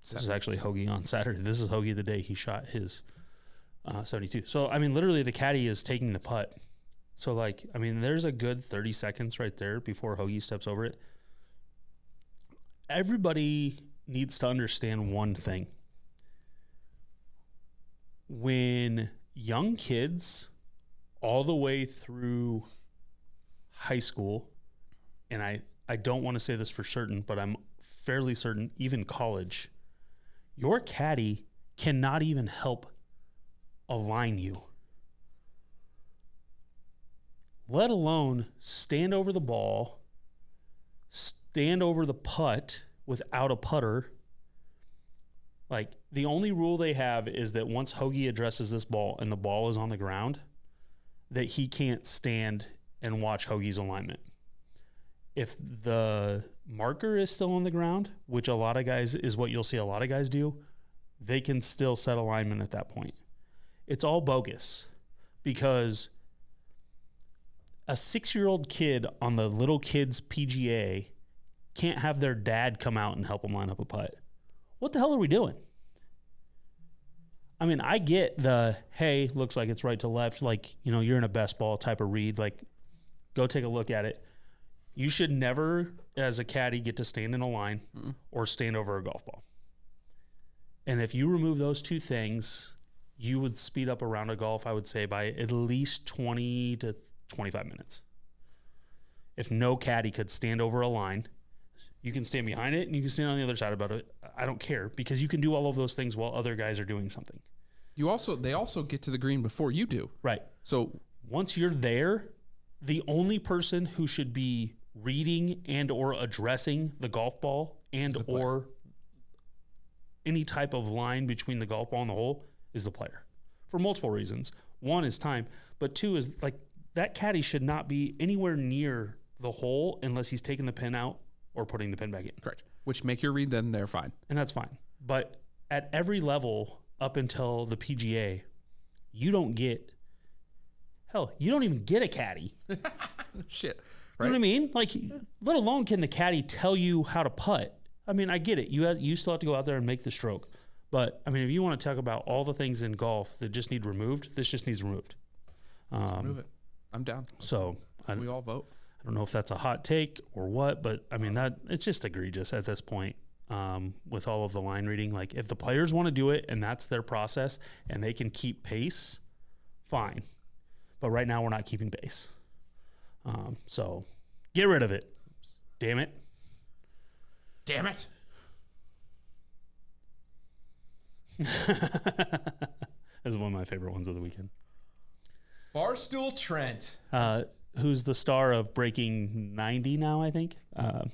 Saturday. This is actually Hoagie on Saturday. This is Hoagie the day he shot his 72. So, I mean, literally the caddy is taking the putt. So, like, I mean, there's a good 30 seconds right there before Hoagie steps over it. Everybody needs to understand one thing. When young kids all the way through high school, and I don't want to say this for certain, but I'm fairly certain, even college, your caddy cannot even help align you, let alone stand over the ball, stand over the putt without a putter. Like, the only rule they have is that once Hoagie addresses this ball and the ball is on the ground, that he can't stand and watch Hoagie's alignment. If the marker is still on the ground, which a lot of guys is what you'll see a lot of guys do, they can still set alignment at that point. It's all bogus, because a 6-year-old kid on the little kids PGA can't have their dad come out and help them line up a putt. What the hell are we doing? I mean, I get the, hey, looks like it's right to left. Like, you know, you're in a best ball type of read. Like, go take a look at it. You should never, as a caddy, get to stand in a line or stand over a golf ball. And if you remove those two things, you would speed up a round of golf, I would say, by at least 20 to 25 minutes. If no caddy could stand over a line, you can stand behind it and you can stand on the other side about it. I don't care, because you can do all of those things while other guys are doing something. They also get to the green before you do. Right. So once you're there, the only person who should be reading and or addressing the golf ball and or any type of line between the golf ball and the hole is the player, for multiple reasons. One is time, but two is, like, that caddy should not be anywhere near the hole unless he's taking the pin out or putting the pin back in. Correct. Which make your read, then they're fine. And that's fine. But at every level up until the PGA, you don't even get a caddy. Shit. Right? You know what I mean? Like, let alone can the caddy tell you how to putt. I mean, I get it. You still have to go out there and make the stroke. But, I mean, if you want to talk about all the things in golf that just need removed, this just needs removed. Let's remove it. I'm down. So we all vote. I don't know if that's a hot take or what, but, I mean, it's just egregious at this point with all of the line reading. Like, if the players want to do it and that's their process and they can keep pace, fine. But right now we're not keeping pace. So get rid of it. Damn it. Damn it. This is one of my favorite ones of the weekend. Barstool Trent. Who's the star of breaking 90 now, I think. I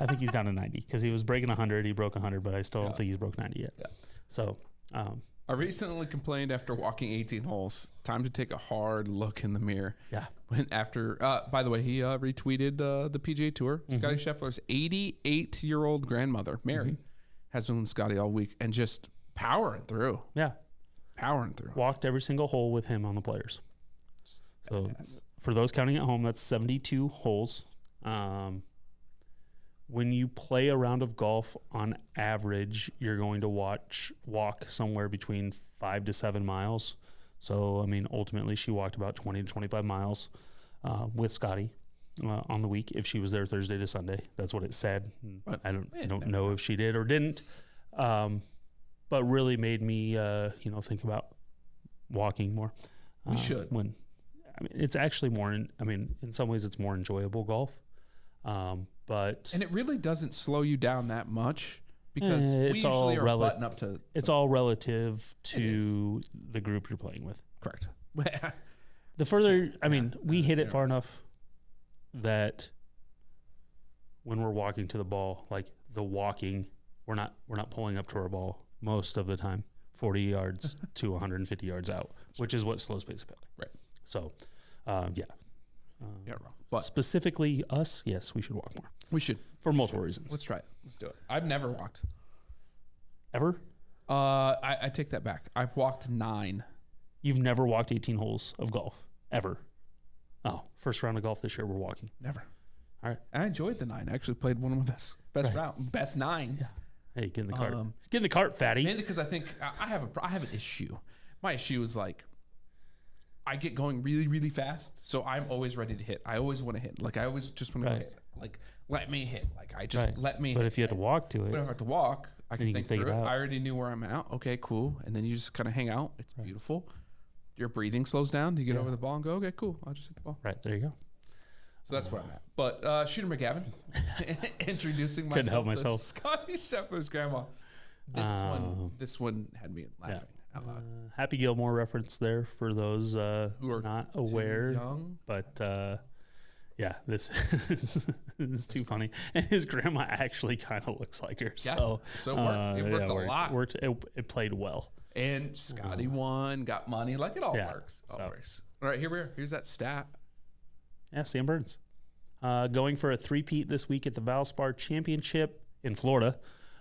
think he's down to 90 because he was breaking 100. He broke 100, but I still don't think he's broke 90 yet. Yeah. So I recently complained after walking 18 holes. Time to take a hard look in the mirror. Yeah. When after, by the way, he retweeted the PGA Tour. Scotty Scheffler's 88-year-old grandmother, Mary, has been with Scotty all week and just powering through. Yeah. Powering through. Walked every single hole with him on the players. So for those counting at home, that's 72 holes. When you play a round of golf, on average, you're going to walk somewhere between 5 to 7 miles. So, I mean, ultimately, she walked about 20 to 25 miles with Scotty on the week if she was there Thursday to Sunday. That's what it said. But I don't know if she did or didn't. But really made me, think about walking more. We should. It's actually more. In some ways, it's more enjoyable golf. And it really doesn't slow you down that much because we usually are button up to. It's all relative to the group you're playing with. Correct. The further, we hit it far enough that when we're walking to the ball, like the walking, we're not pulling up to our ball most of the time, 40 yards to 150 yards out, which is what slows pace about. Right. So, wrong. But specifically us, yes, we should walk more. We should. For multiple reasons. Let's try it. Let's do it. I've never walked. Ever? I take that back. I've walked 9. You've never walked 18 holes of golf? ever. Oh, first round of golf this year, we're walking. Never. All right. I enjoyed the 9. I actually played one of my best 9s. Yeah. Hey, get in the cart. Get in the cart, fatty. Mainly because I think I have an issue. My issue is like I get going really, really fast, so I'm always ready to hit. I always want to hit. Like I always just want to hit. Like let me hit. Like I just let me. But hit. If you had to walk to it, but if I have to walk, I can think through it. Out. I already knew where I'm at. Okay, cool. And then you just kind of hang out. It's beautiful. Your breathing slows down. You get over the ball and go, okay, cool. I'll just hit the ball. Right there, you go. So that's where I'm at. But Shooter McGavin, introducing myself. Couldn't help myself. Scotty Scheffler's grandma. This one had me laughing out loud. Happy Gilmore reference there for those who are not aware. Young. But this is too funny. And his grandma actually kind of looks like her. Yeah. So it worked. It worked a lot. It played well. And Scotty won, got money. Like it all works. All so. works. All right, here's that stat. Yeah, Sam Burns. Going for a three-peat this week at the Valspar Championship in Florida.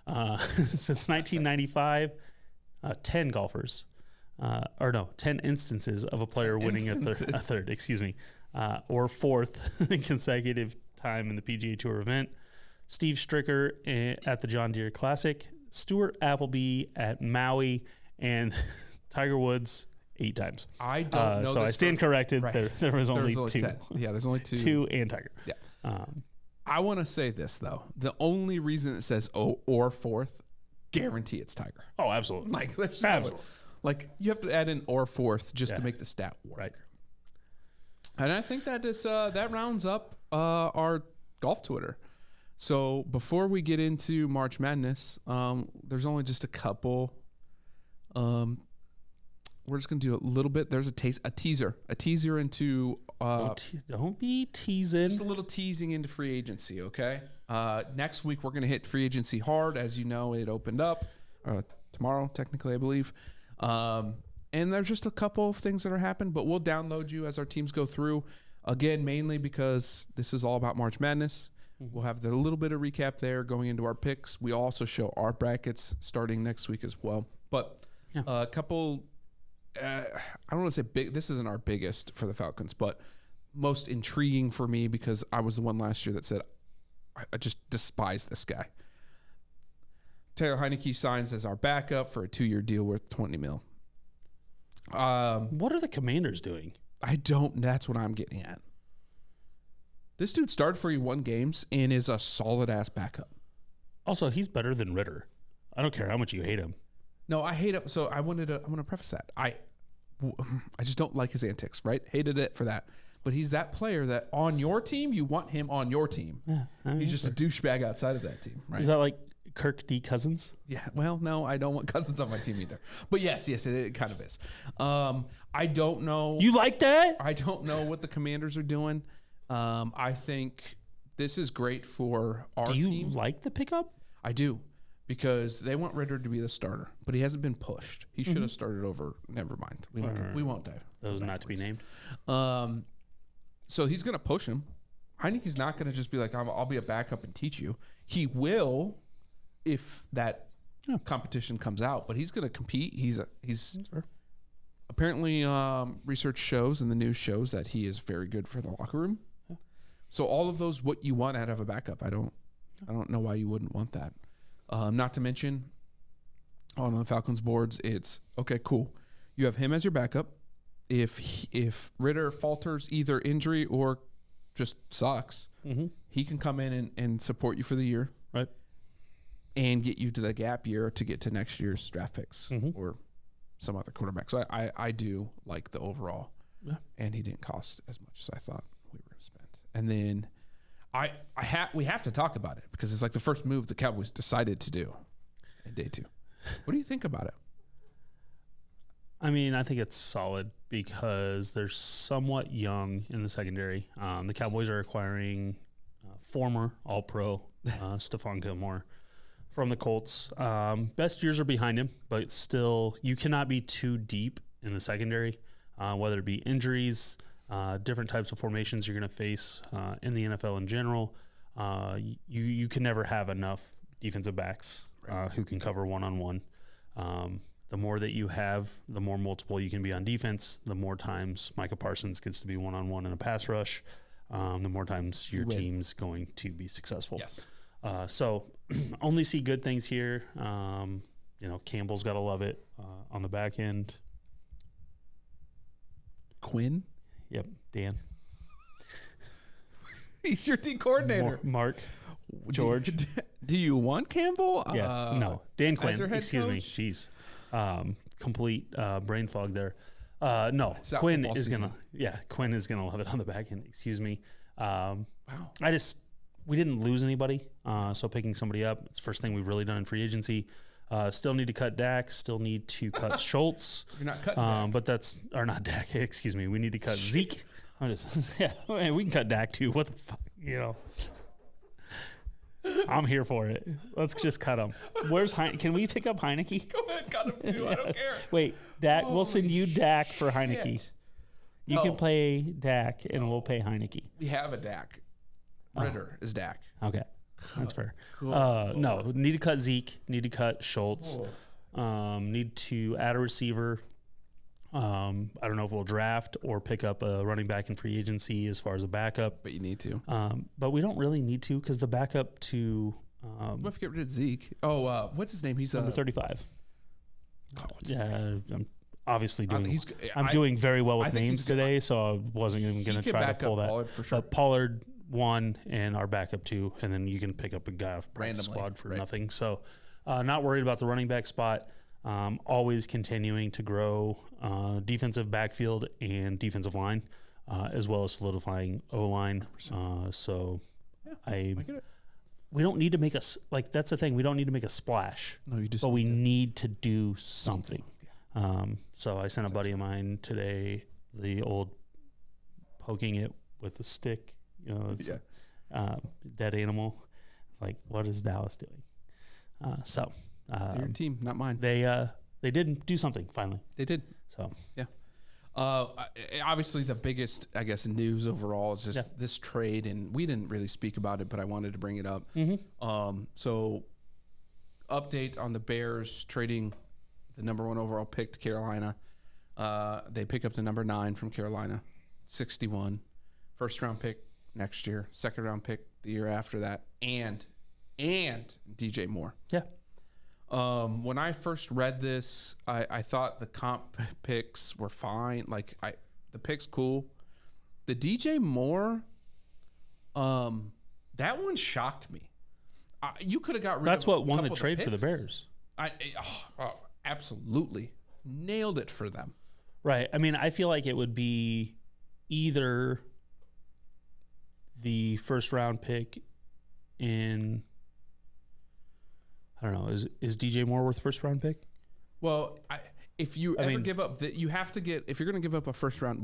Since 1995, 10 golfers, 10 instances of a player winning a third, or fourth consecutive time in the PGA Tour event. Steve Stricker at the John Deere Classic, Stuart Appleby at Maui, and Tiger Woods 8 times. I don't know. So I stand corrected. Right. There was only 2. 10. Yeah, there's only 2. 2 and Tiger. Yeah. I want to say this, though. The only reason it says or fourth, guarantee it's Tiger. Oh, absolutely. Like, there's absolutely. Like, you have to add in or fourth just to make the stat work. Right. And I think that is that rounds up our golf Twitter. So before we get into March Madness, there's only just a couple. We're just gonna do a little bit. There's a teaser into. Don't be teasing. Just a little teasing into free agency, okay? Next week we're gonna hit free agency hard. As you know, it opened up tomorrow, technically, I believe. And there's just a couple of things that are happening, but we'll download you as our teams go through. Again, mainly because this is all about March Madness. Mm-hmm. We'll have a little bit of recap there going into our picks. We also show our brackets starting next week as well. But a couple. I don't want to say big. This isn't our biggest for the Falcons, but most intriguing for me because I was the one last year that said I just despise this guy. Taylor Heineke signs as our backup for a 2-year deal worth $20 million. What are the Commanders doing? I don't. That's what I'm getting at. This dude started for you 1 games and is a solid ass backup. Also, he's better than Ritter. I don't care how much you hate him. No, I hate him. So I want to preface that. I just don't like his antics, right? Hated it for that. But he's that player that on your team, you want him on your team. Yeah, he's just a douchebag outside of that team, right? Is that like Kirk D. Cousins? Yeah. Well, no, I don't want Cousins on my team either. But yes, it kind of is. I don't know. You like that? I don't know what the Commanders are doing. I think this is great for our team. Do you like the pickup? I do. Because they want Ritter to be the starter, but he hasn't been pushed. He should have started over. Never mind. We won't dive. Those not to be named. So he's going to push him. Heineke's not going to just be like, I'll be a backup and teach you. He will if that competition comes out, but he's going to compete. He's apparently research shows and the news shows that he is very good for the locker room. Yeah. So all of those, what you want out of a backup. I don't know why you wouldn't want that. Not to mention, on the Falcons boards, it's okay, cool. You have him as your backup. If Ritter falters either injury or just sucks, he can come in and support you for the year, right? And get you to the gap year to get to next year's draft picks or some other quarterback. So I do like the overall, and he didn't cost as much as I thought we were going to spend. And then we have to talk about it because it's like the first move the Cowboys decided to do in day 2. What do you think about it? I mean, I think it's solid because they're somewhat young in the secondary. The Cowboys are acquiring former All-Pro Stephon Gilmore from the Colts. Best years are behind him, but still, you cannot be too deep in the secondary, whether it be injuries, different types of formations you're going to face in the NFL in general. You can never have enough defensive backs who can cover one-on-one. the more that you have, the more multiple you can be on defense, the more times Micah Parsons gets to be one-on-one in a pass rush, the more times your team's going to be successful. Yes. So only see good things here. Campbell's got to love it on the back end. Quinn? Yep, Dan. He's your D coordinator. Mark. George. Do you want Campbell? Yes. No. Dan Quinn. Excuse me. Jeez. Complete brain fog there. No. Quinn is going to Quinn is going to love it on the back end. Excuse me. Wow. We didn't lose anybody. So picking somebody up, it's the first thing we've really done in free agency. Still need to cut Dak. Still need to cut Schultz. You're not cutting Dak. But or not Dak. Excuse me. We need to cut Zeke. We can cut Dak too. What the fuck, I'm here for it. Let's just cut him. Where's Can we pick up Heineke? Go ahead, cut him too. I don't care. Wait, Dak. We'll send you Dak for Heineke. You can play Dak, and we'll pay Heineke. We have a Dak. Ritter is Dak. Okay, that's fair. Cool. No, need to cut Zeke. Need to cut Schultz. Need to add a receiver. I don't know if we'll draft or pick up a running back in free agency as far as a backup. But you need to. But we don't really need to because the backup to what if we get rid of Zeke? What's his name? He's number 35. What's his name? I'm obviously doing. I'm doing very well with names today, so I wasn't even going to try to pull that. Pollard for sure. But Pollard 1 and our backup 2, and then you can pick up a guy off practice squad for nothing. So not worried about the running back spot. Always continuing to grow defensive backfield and defensive line, as well as solidifying O-line. We don't need to make that's the thing. We don't need to make a splash. No, but we need to do something. So I sent a buddy of mine today the old poking it with a stick. Dead animal. Like, what is Dallas doing? Your team, not mine. They did do something finally. They did. So yeah. Obviously, the biggest, I guess, news overall is just this trade, and we didn't really speak about it, but I wanted to bring it up. So, update on the Bears trading the number 1 overall pick to Carolina. They pick up the number 9 from Carolina, 61, first round pick next year, second round pick the year after that, and DJ Moore. Yeah. When I first read this, I thought the comp picks were fine. The pick's cool. The DJ Moore, that one shocked me. You could have got rid That's of what won the trade for the Bears. Absolutely. Nailed it for them. Right. I mean, I feel like it would be either the first round pick in... I don't know. Is DJ Moore worth first round pick? Well, if you give up that, you have to get. If you're going to give up a first round,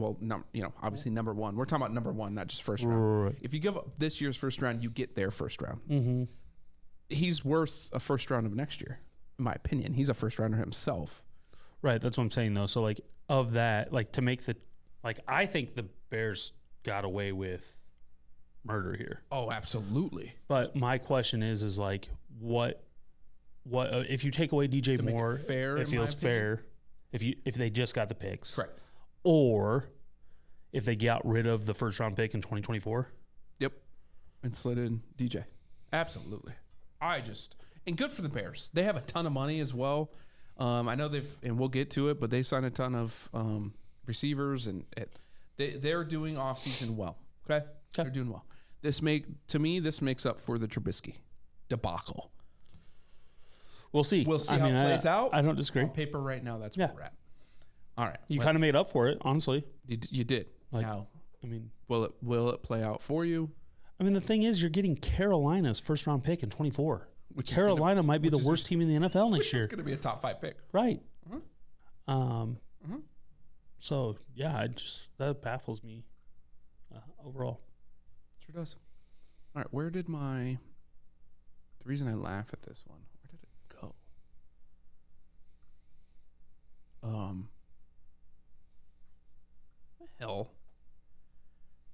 obviously number 1. We're talking about number 1, not just first round. Right. If you give up this year's first round, you get their first round. Mm-hmm. He's worth a first round of next year, in my opinion. He's a first rounder himself. Right. That's what I'm saying though. So of that, to make the I think the Bears got away with murder here. Oh, absolutely. But my question is what if you take away DJ Moore, it feels fair if they just got the picks. Correct. Or if they got rid of the first round pick in 2024. Yep. And slid in DJ. Absolutely. And good for the Bears. They have a ton of money as well. I know and we'll get to it, but they signed a ton of receivers, and they're doing offseason well. Okay? They're doing well. This makes up for the Trubisky debacle. We'll see. We'll see how it plays out. I don't disagree. On paper right now, that's where we're at. All right. You kind of made up for it, honestly. You did. Now, will it play out for you? I mean, the thing is, you're getting Carolina's first round pick in 24. Carolina might be the worst team in the NFL next year. It's going to be a top 5 pick. Right. So, yeah, that baffles me overall. Sure does. All right. The reason I laugh at this one, where did it go?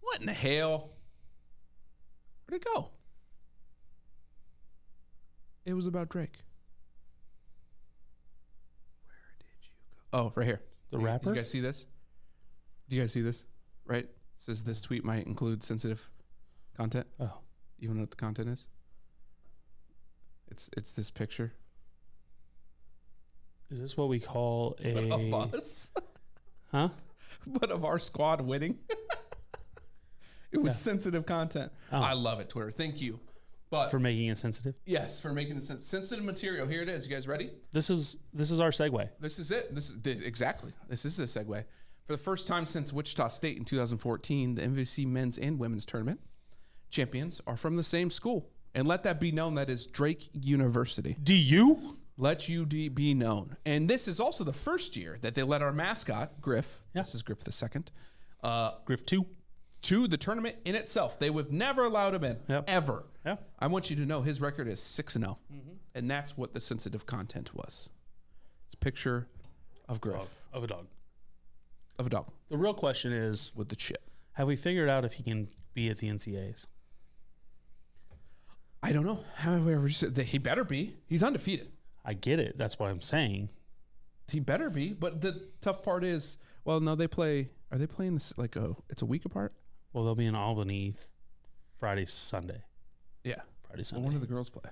What in the hell? Where'd it go? It was about Drake. Where did Oh, right here. The You rapper? guys see this? Do you guys see this? Right? It says this tweet might include sensitive content. Oh. You know what the content is? It's this picture. Is this what we call Of us. Huh? But of our squad winning. It was sensitive content. Oh. I love it, Twitter. Thank you. But For making it sensitive? yes, for making it sensitive material. Here it is. You guys ready? This is our segue. This is it. This is exactly. This is a segue. For the first time since Wichita State in 2014, the MVC men's and women's tournament champions are from the same school. And let that be known, that is Drake University. Do you? Let you be known. And this is also the first year that they let our mascot, Griff, this is Griff the second, Griff 2. to the tournament in itself. They would never allowed him in, ever. Yeah. I want you to know his record is 6-0. And that's what the sensitive content was. It's a picture of Griff. Of a dog. Of a dog. The real question is, With the chip. have we figured out if he can be at the NCAAs? I don't know. However, he better be. He's undefeated. I get it. That's what I'm saying. He better be. But the tough part is, well, no, they play. Are they playing this it's a week apart? Well, they'll be in Albany Friday, Sunday. Yeah. Friday, Well, Sunday. when do the girls play?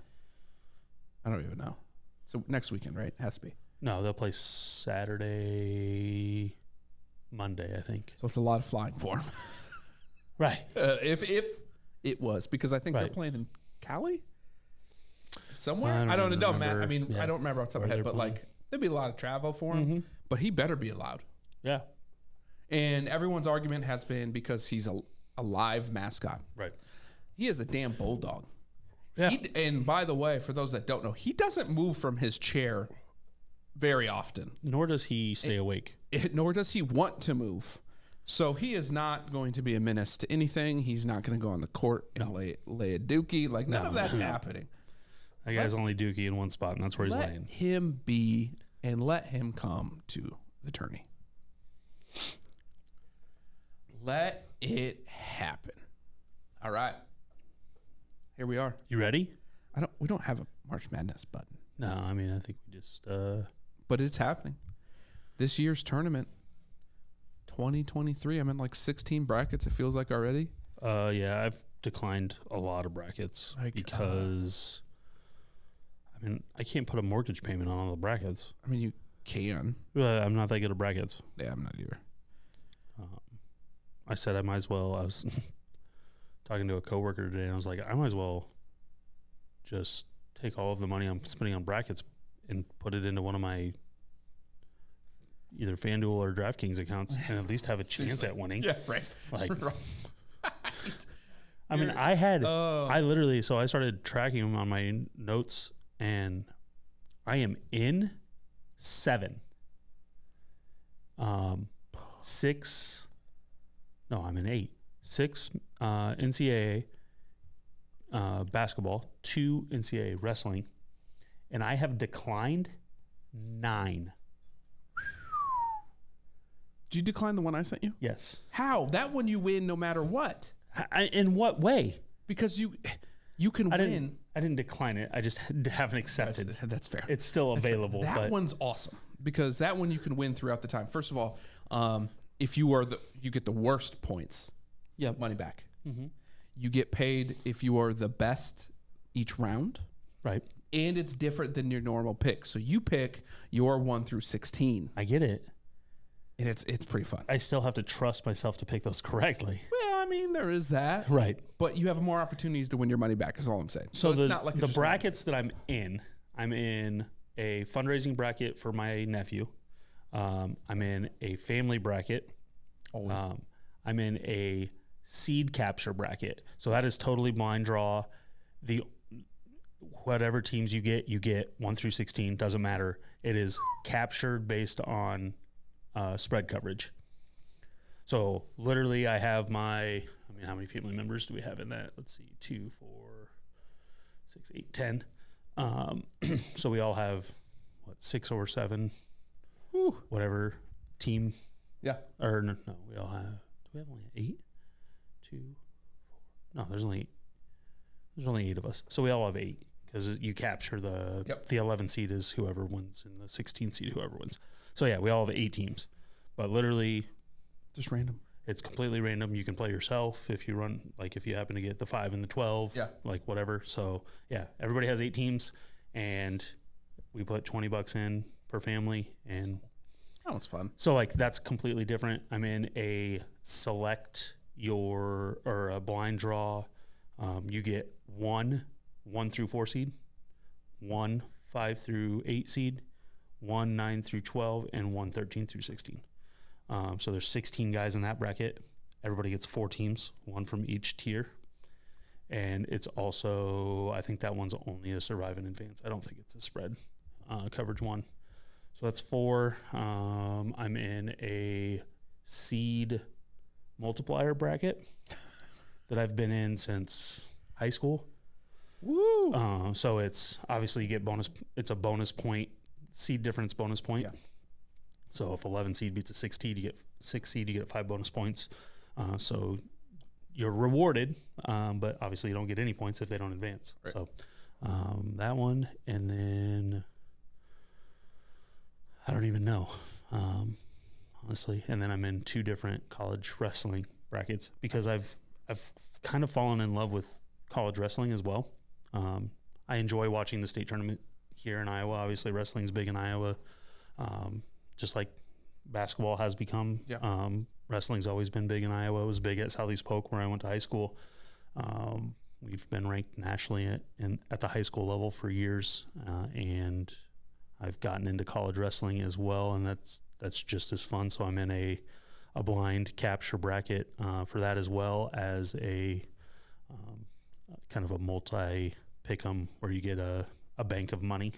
I don't even know. So next weekend, right? Has to be. No, they'll play Saturday, Monday, I think. So it's a lot of flying for him. Right. If it was, because I think they're Right. playing in Cali somewhere. I I don't don't know, remember. Matt. I mean, Yeah. I don't remember off the top of my Where head, they're but playing. like there'd be a lot of travel for him. But he better be allowed. Yeah. And everyone's argument has been because he's a live mascot. Right. He is a damn bulldog. Yeah. And by the way, for those that don't know, he doesn't move from his chair very often. Nor does he stay awake. Nor does he want to move. So he is not going to be a menace to anything. He's not going to go on the court and lay a dookie. Like, none of that's happening. That guy's only dookie in one spot, and that's where he's Let laying. him be and let him come to the tourney. Let it happen. All right. Here we are. You ready? We don't have a March Madness button, No, I mean, I think we just... but it's happening. This year's tournament, 2023. I'm in like 16 brackets, it feels like already. Yeah, I've declined a lot of brackets because... I mean, I can't put a mortgage payment on all the brackets. I mean, you can. I'm not that good at brackets. Yeah, I'm not either. I said I might as well. I was talking to a coworker today, and I was like, I might as well just take all of the money I'm spending on brackets and put it into one of my either FanDuel or DraftKings accounts, and at least have a chance at winning. Yeah, right. Like, Right. I mean, I literally, so I started tracking them on my notes, and I am in 7. 6. No, I'm in 8. 6 NCAA basketball, 2 NCAA wrestling, and I have declined 9. Did you decline the one I sent you? Yes. How? That one you win no matter what. In what way? Because you can win. I didn't decline it. I just haven't accepted. That's fair. It's still available. That but one's awesome because that one you can win throughout the time. First of all, if you get the worst points, money back. Mm-hmm. You get paid if you are the best each round. Right. And it's different than your normal pick. So you pick your 1 through 16. I get it. And it's pretty fun. I still have to trust myself to pick those correctly. Well, I mean, there is that. Right. But you have more opportunities to win your money back is all I'm saying. So it's not like the brackets that I'm in a fundraising bracket for my nephew. I'm in a family bracket. Always. I'm in a seed capture bracket. So that is totally blind draw. Whatever teams you get 1 through 16, doesn't matter. It is captured based on spread coverage. So literally I have how many family members do we have in that? Let's see, 2, 4, 6, 8, 10. So we all have 6 or 7, whatever team. Yeah. Or no, we all have, do we have only 8? 2, 4. No, there's only 8 of us. So we all have 8 because you capture the 11 seed is whoever wins and the 16 seed whoever wins. So yeah, we all have 8 teams, but literally Just random. it's completely random. You can play yourself if you run, like if you happen to get the 5 and the 12, like whatever. So yeah, everybody has 8 teams, and we put $20 in per family, and that one's fun. so like that's completely different. I'm in a select or a blind draw. You get 1 through 4 seed, 1 5 through 8 seed, 1 9 through 12, and 1 13 through 16. So there's 16 guys in that bracket. Everybody gets 4 teams, 1 from each tier. And it's also, I think that one's only a survive and advance. I don't think it's a spread coverage one. So that's 4. I'm in a seed multiplier bracket that I've been in since high school. Woo! So it's obviously you get bonus. It's a bonus point, seed difference bonus point. Yeah. So if 11 seed beats a 6 seed, you get 6 seed, you get 5 bonus points. So you're rewarded, but obviously you don't get any points if they don't advance. Right. So that one, and then I don't even know, honestly. And then I'm in 2 different college wrestling brackets because I've kind of fallen in love with college wrestling as well. I enjoy watching the state tournament here in Iowa. Obviously, wrestling's big in Iowa. Just like basketball has become. Yeah. Wrestling's always been big in Iowa. It was big at Southeast Polk where I went to high school. We've been ranked nationally at the high school level for years, and I've gotten into college wrestling as well, and that's just as fun. So I'm in a blind capture bracket for that, as well as a kind of a multi pick'em where you get a bank of money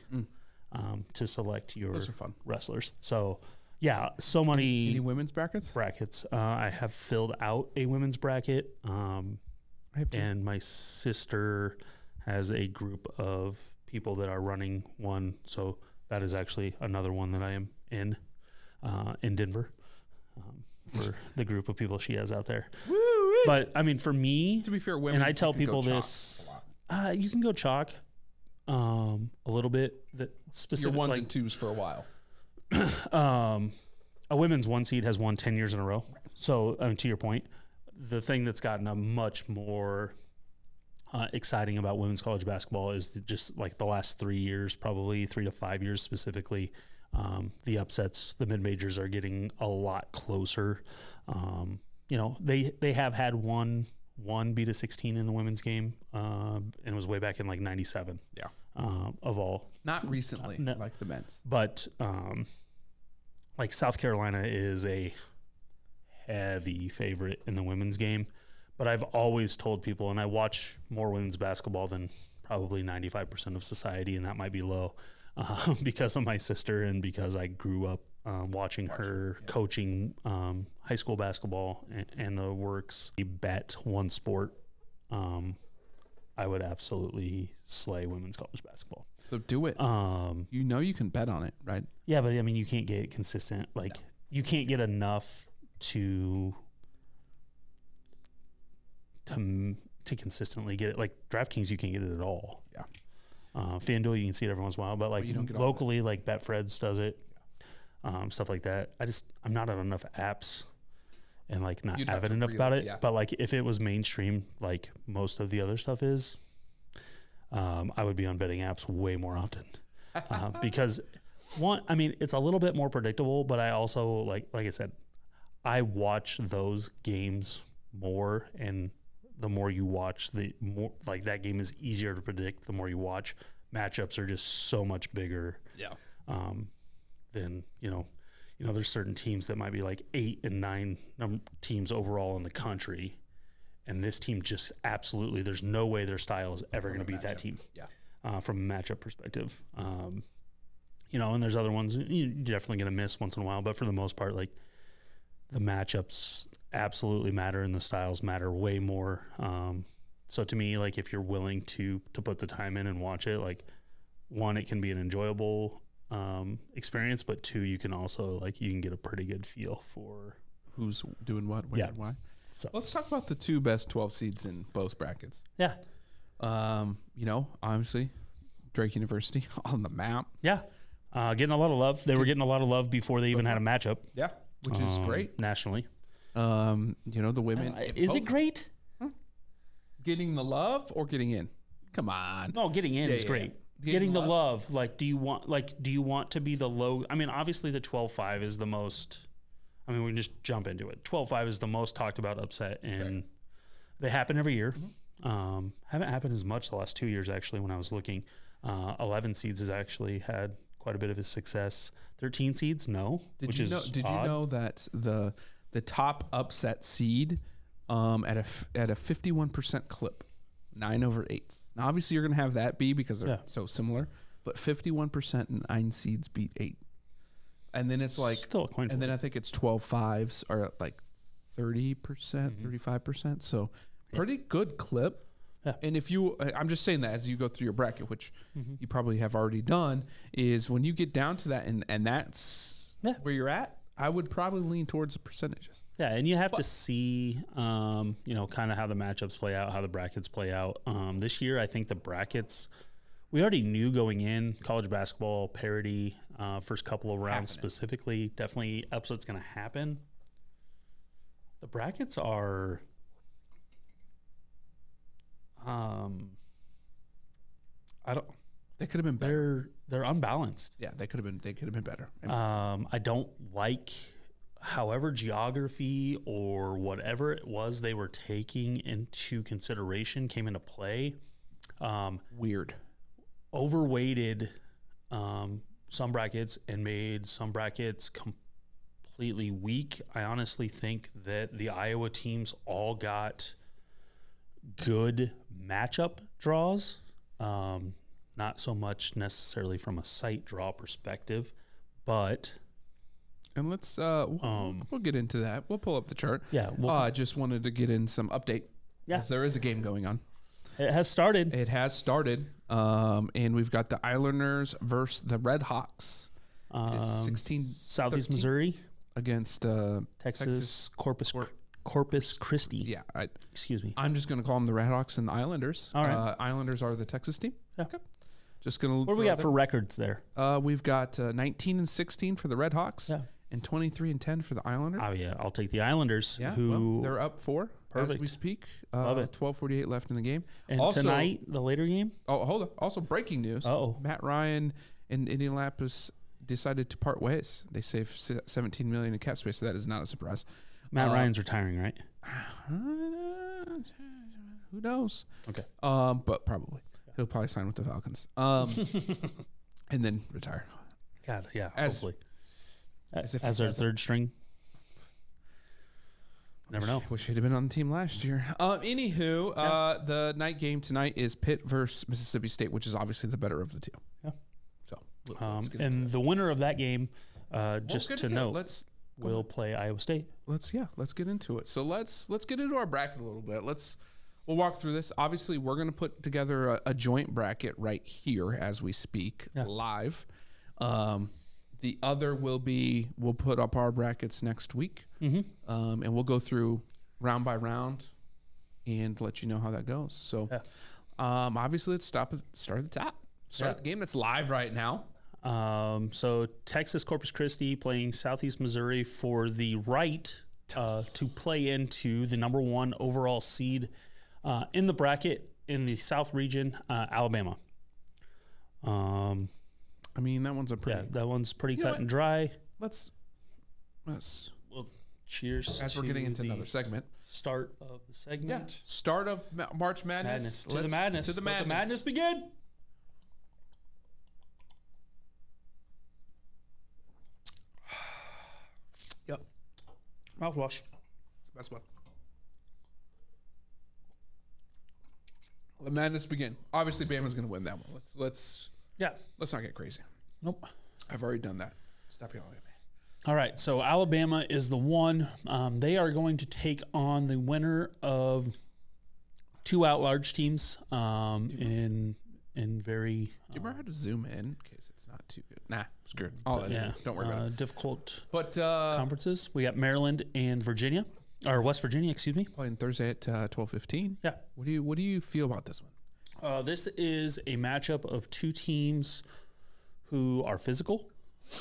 to select your Those are fun. wrestlers. So yeah, so many Any women's brackets? I have filled out a women's bracket, I have 2. and my sister has a group of people that are running one. So that is actually another one that I am in Denver, for the group of people she has out there. Woo-wee. But I mean, for me, To be fair, women. and I tell people this, you can go chalk a little bit. That Your specific, 1s like, and 2s for a while. a women's 1 seed has won 10 years in a row. So I mean, to your point, the thing that's gotten a much more exciting about women's college basketball is just like the last 3 years, probably 3 to 5 years specifically. The upsets, the mid majors are getting a lot closer. They have had one beat a 16 in the women's game, and it was way back in like 97. Yeah. Of all. Not recently, No. like the men's. But like South Carolina is a heavy favorite in the women's game. But I've always told people, and I watch more women's basketball than probably 95% of society, and that might be low because of my sister and because I grew up watching her coaching high school basketball and the works. Bet one sport, I would absolutely slay women's college basketball. So do it. You can bet on it, right? Yeah, but I mean, you can't get it consistent. Like, you can't get enough to consistently get it. Like DraftKings, you can't get it at all. Yeah. FanDuel, you can see it every once in a while, but like you don't get all locally, like Betfred's does it, stuff like that. I'm not on enough apps and like not You'd have avid to enough really- about it. yeah. But like if it was mainstream, like most of the other stuff is, I would be on betting apps way more often because it's a little bit more predictable, but I also like I said, I watch those games more, and the more you watch, the more like that game is easier to predict. The more you watch, matchups are just so much bigger. Yeah. Than there's certain teams that might be like 8 and 9 teams overall in the country, and this team just absolutely, there's no way their style is ever going to beat that team. Yeah. From a matchup perspective, and there's other ones you're definitely going to miss once in a while, but for the most part, like the matchups absolutely matter and the styles matter way more. So to me, like if you're willing to put the time in and watch it, like one, it can be an enjoyable experience, but 2, you can also you can get a pretty good feel for Who's doing what, when, and why. So Let's talk about the 2 best 12 seeds in both brackets. yeah. Obviously, Drake University on the map. Yeah. Getting a lot of love. They were getting a lot of love before they even had a matchup. Yeah, which is great. Nationally. The women. Is it great? Getting the love or getting in? Come on. No, getting in is great. Getting the love. Like, do you want to be the low? I mean, obviously the 12-5 is the most. I mean, we can just jump into it. 12-5 is the most talked about upset, and they happen every year. Haven't happened as much the last 2 years, actually, when I was looking. 11 seeds has actually had quite a bit of a success. 13 seeds, no. Did you know that the top upset seed at a 51% clip, 9/8? Now, obviously, you're going to have that be because they're so similar, but 51% and 9 seeds beat 8. And then it's like, still a coin flip. And then I think it's 12-5s are at like 30%, 35%. So pretty good clip. Yeah. And if I'm just saying that as you go through your bracket, which you probably have already done, is when you get down to that and that's where you're at, I would probably lean towards the percentages. Yeah, and you have to see, kind of how the matchups play out, how the brackets play out. This year, I think the brackets, we already knew going in, college basketball parity, first couple of rounds specifically, definitely upset's going to happen. The brackets are, they could have been better. They're unbalanced. Yeah, they could have been better. I don't like, however, geography or whatever it was they were taking into consideration came into play. Weird. Overweighted some brackets and made some brackets completely weak. I honestly think that the Iowa teams all got good matchup draws. Not so much necessarily from a site draw perspective, but and let's we'll get into that. We'll pull up the chart. Yeah, I just wanted to get in some update. Yeah, there is a game going on. It has started. And we've got the Islanders versus the Red Hawks. 16 Southeast Missouri against Texas Corpus Christi. Yeah, excuse me. I'm just going to call them the Red Hawks and the Islanders. All right. Islanders are the Texas team. Yeah. Okay. Just going to. What do we got for records there? We've got 19-16 for the Red Hawks. Yeah. And 23-10 for the Islanders. Oh yeah, I'll take the Islanders. Yeah, who they're up 4 as we speak. Love it. 12:48 left in the game. And also, tonight, the later game. Oh, hold on. Also, breaking news. Matt Ryan and Indianapolis decided to part ways. They saved $17 million in cap space, so that is not a surprise. Matt Ryan's retiring, right? Who knows? Okay. But probably he'll probably sign with the Falcons. And then retire. God, yeah. Hopefully. As our third string. Never know. Wish he'd have been on the team last year. Anywho, the night game tonight is Pitt versus Mississippi State, which is obviously the better of the two. Yeah. So, and the winner of that game, just to note, will play Iowa State. Let's get into it. So let's get into our bracket a little bit. We'll walk through this. Obviously, we're going to put together a joint bracket right here as we speak live. The other we'll put up our brackets next week, and we'll go through round by round and let you know how that goes. So, obviously, let's start at the top. Start the game that's live right now. So Texas Corpus Christi playing Southeast Missouri for the right to play into the number 1 overall seed in the bracket in the South region, Alabama. I mean, that one's pretty cut and dry. Let's well, cheers. As we're getting into another segment. Start of the segment. Yeah. Start of March Madness. To the madness. Let the madness begin. Yep. Mouthwash. It's the best one. Let madness begin. Obviously, Bama's going to win that one. Let's not get crazy. Nope. I've already done that. Stop yelling at me. All right. So Alabama is the one. They are going to take on the winner of 2 at-large teams in very. Do you remember how to zoom in case it's not too good? Nah, screw it. Don't worry about it. Difficult conferences. We got Maryland and Virginia, or West Virginia, excuse me. Playing Thursday at 12:15. Yeah. What do you feel about this one? This is a matchup of 2 teams who are physical,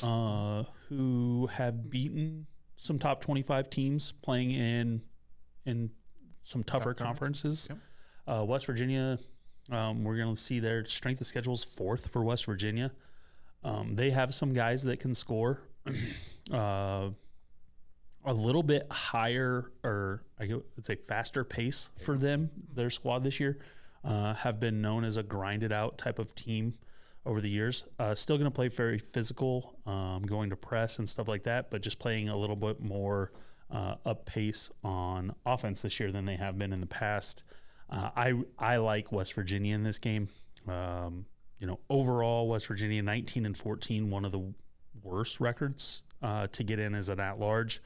who have beaten some top 25 teams playing in some tougher conferences. Yep. West Virginia, we're going to see their strength of schedule is 4th for West Virginia. They have some guys that can score a little bit higher, or I would say faster pace for them. Their squad this year have been known as a grinded out type of team over the years. Still going to play very physical, going to press and stuff like that, but just playing a little bit more up pace on offense this year than they have been in the past. I like West Virginia in this game. Overall, West Virginia 19-14, one of the worst records to get in as an at-large,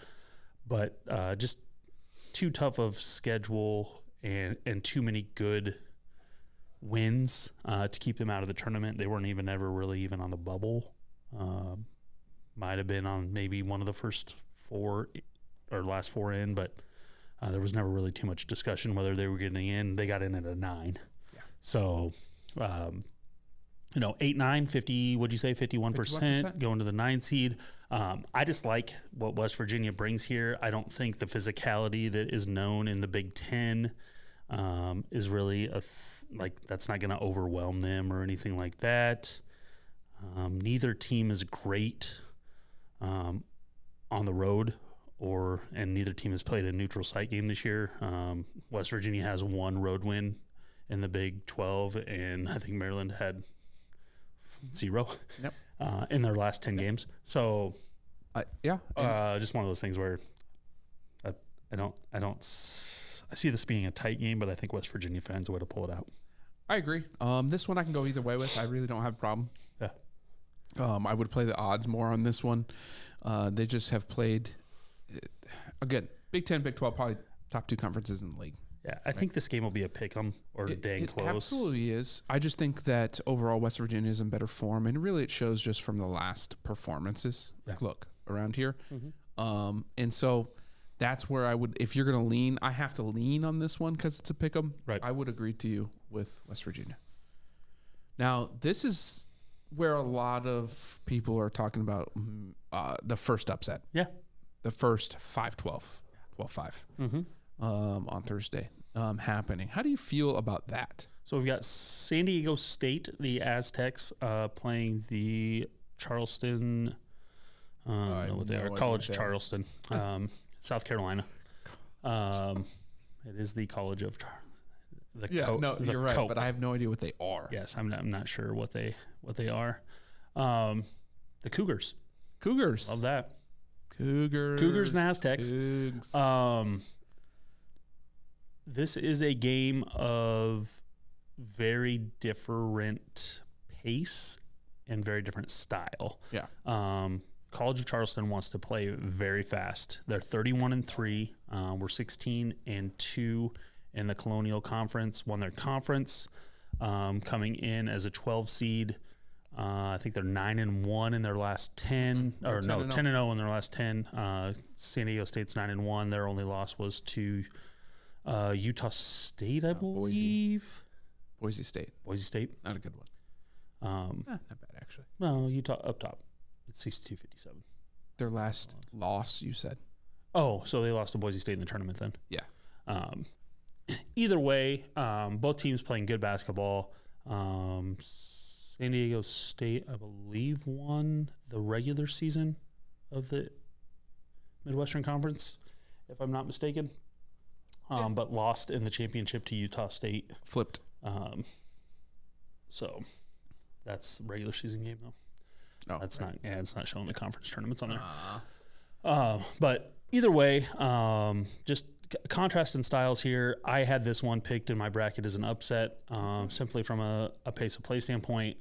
but just too tough of schedule and too many good wins to keep them out of the tournament. They weren't even ever really even on the bubble. Might have been on maybe one of the first 4 or last 4 in, but there was never really too much discussion whether they were getting in. They got in at a 9. Yeah. So, 8-9, 50, what'd you say, 51%, going to the 9 seed. I just like what West Virginia brings here. I don't think the physicality that is known in the Big Ten is really that's not going to overwhelm them or anything like that. Neither team is great on the road, and neither team has played a neutral site game this year. West Virginia has 1 road win in the Big 12, and I think Maryland had 0 in their last 10 games. So, just one of those things where I see this being a tight game, but I think West Virginia finds a way to pull it out. I agree. This one I can go either way with. I really don't have a problem. Yeah. I would play the odds more on this one. They just have played, again, Big 10, Big 12, probably top 2 conferences in the league. Yeah, I think this game will be a pick-em or dang close. It absolutely is. I just think that overall West Virginia is in better form, and really it shows just from the last performances. Yeah. Like, look, around here. Mm-hmm. And so that's where I would, if you're going to lean, I have to lean on this one because it's a pick-em. Right. I would agree to you with West Virginia. Now, this is where a lot of people are talking about the first upset. Yeah. The first 5-12, 12-5 on Thursday happening. How do you feel about that? So we've got San Diego State, the Aztecs, playing the Charleston, I don't know what they are, College Charleston, South Carolina. It is the College of you're right, but I have no idea what they are. Yes, I'm not sure what they are. The Cougars. Love that. Cougars and Aztecs. This is a game of very different pace and very different style. Yeah. College of Charleston wants to play very fast. They're 31-3. We're 16-2 in the Colonial Conference. Won their conference, coming in as a 12 seed. I think they're 9-1 in their last 10, or no, 10-0 in their last 10. San Diego State's 9-1. Their only loss was to Utah State, I believe. Boise State. Not a good one. Not bad, actually. No, Utah up top. It's 62-57. Their last loss, you said. Oh, so they lost to Boise State in the tournament then? Yeah. Either way, both teams playing good basketball. San Diego State, I believe, won the regular season of the Midwestern Conference, if I'm not mistaken. But lost in the championship to Utah State. Flipped. So that's regular season game though. Oh, that's right. It's not showing the conference tournaments on there. But either way, just contrast in styles here. I had this one picked in my bracket as an upset, simply from a pace of play standpoint.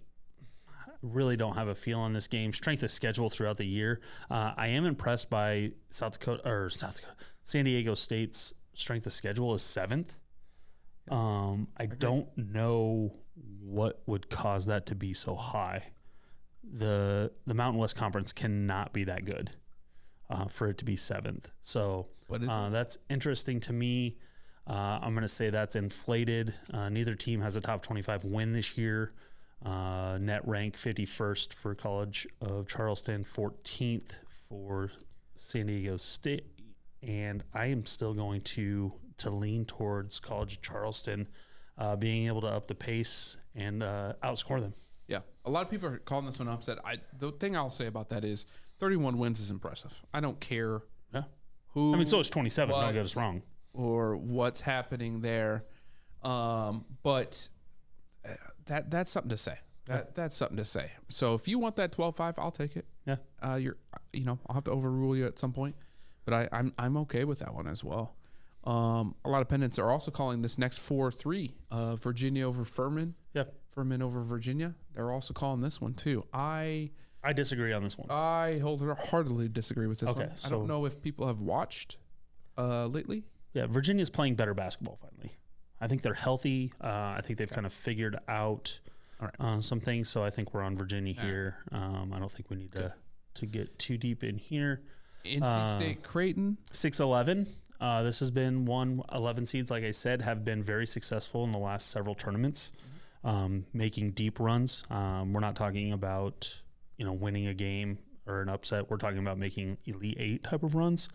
Really don't have a feel on this game. Strength of schedule throughout the year. I am impressed by San Diego State's strength of schedule is 7th. I don't know what would cause that to be so high. The Mountain West Conference cannot be that good for it to be 7th. So that's interesting to me. I'm going to say that's inflated. Neither team has a top 25 win this year. Net rank 51st for College of Charleston, 14th for San Diego State, and I am still going to lean towards College of Charleston being able to up the pace and outscore them. Yeah, a lot of people are calling this one upset. The thing I'll say about that is 31 wins is impressive. I don't care who. I mean, so is 27. Don't get us wrong. Or what's happening there, but that's something to say. That's something to say. So if you want that 12-5, I'll take it. Yeah. I'll have to overrule you at some point, but I'm okay with that one as well. A lot of pundits are also calling this next 4-3, Virginia over Furman. Yeah. Furman over Virginia. They're also calling this one too. I disagree on this one. I wholeheartedly disagree with this one. So I don't know if people have watched lately. Yeah, Virginia's playing better basketball finally. I think they're healthy. I think they've kind of figured out some things. So I think we're on Virginia here. I don't think we need to get too deep in here. NC State Creighton 6-11. This has been 11 seeds, like I said, have been very successful in the last several tournaments, making deep runs. We're not talking about winning a game or an upset. We're talking about making Elite Eight type of runs.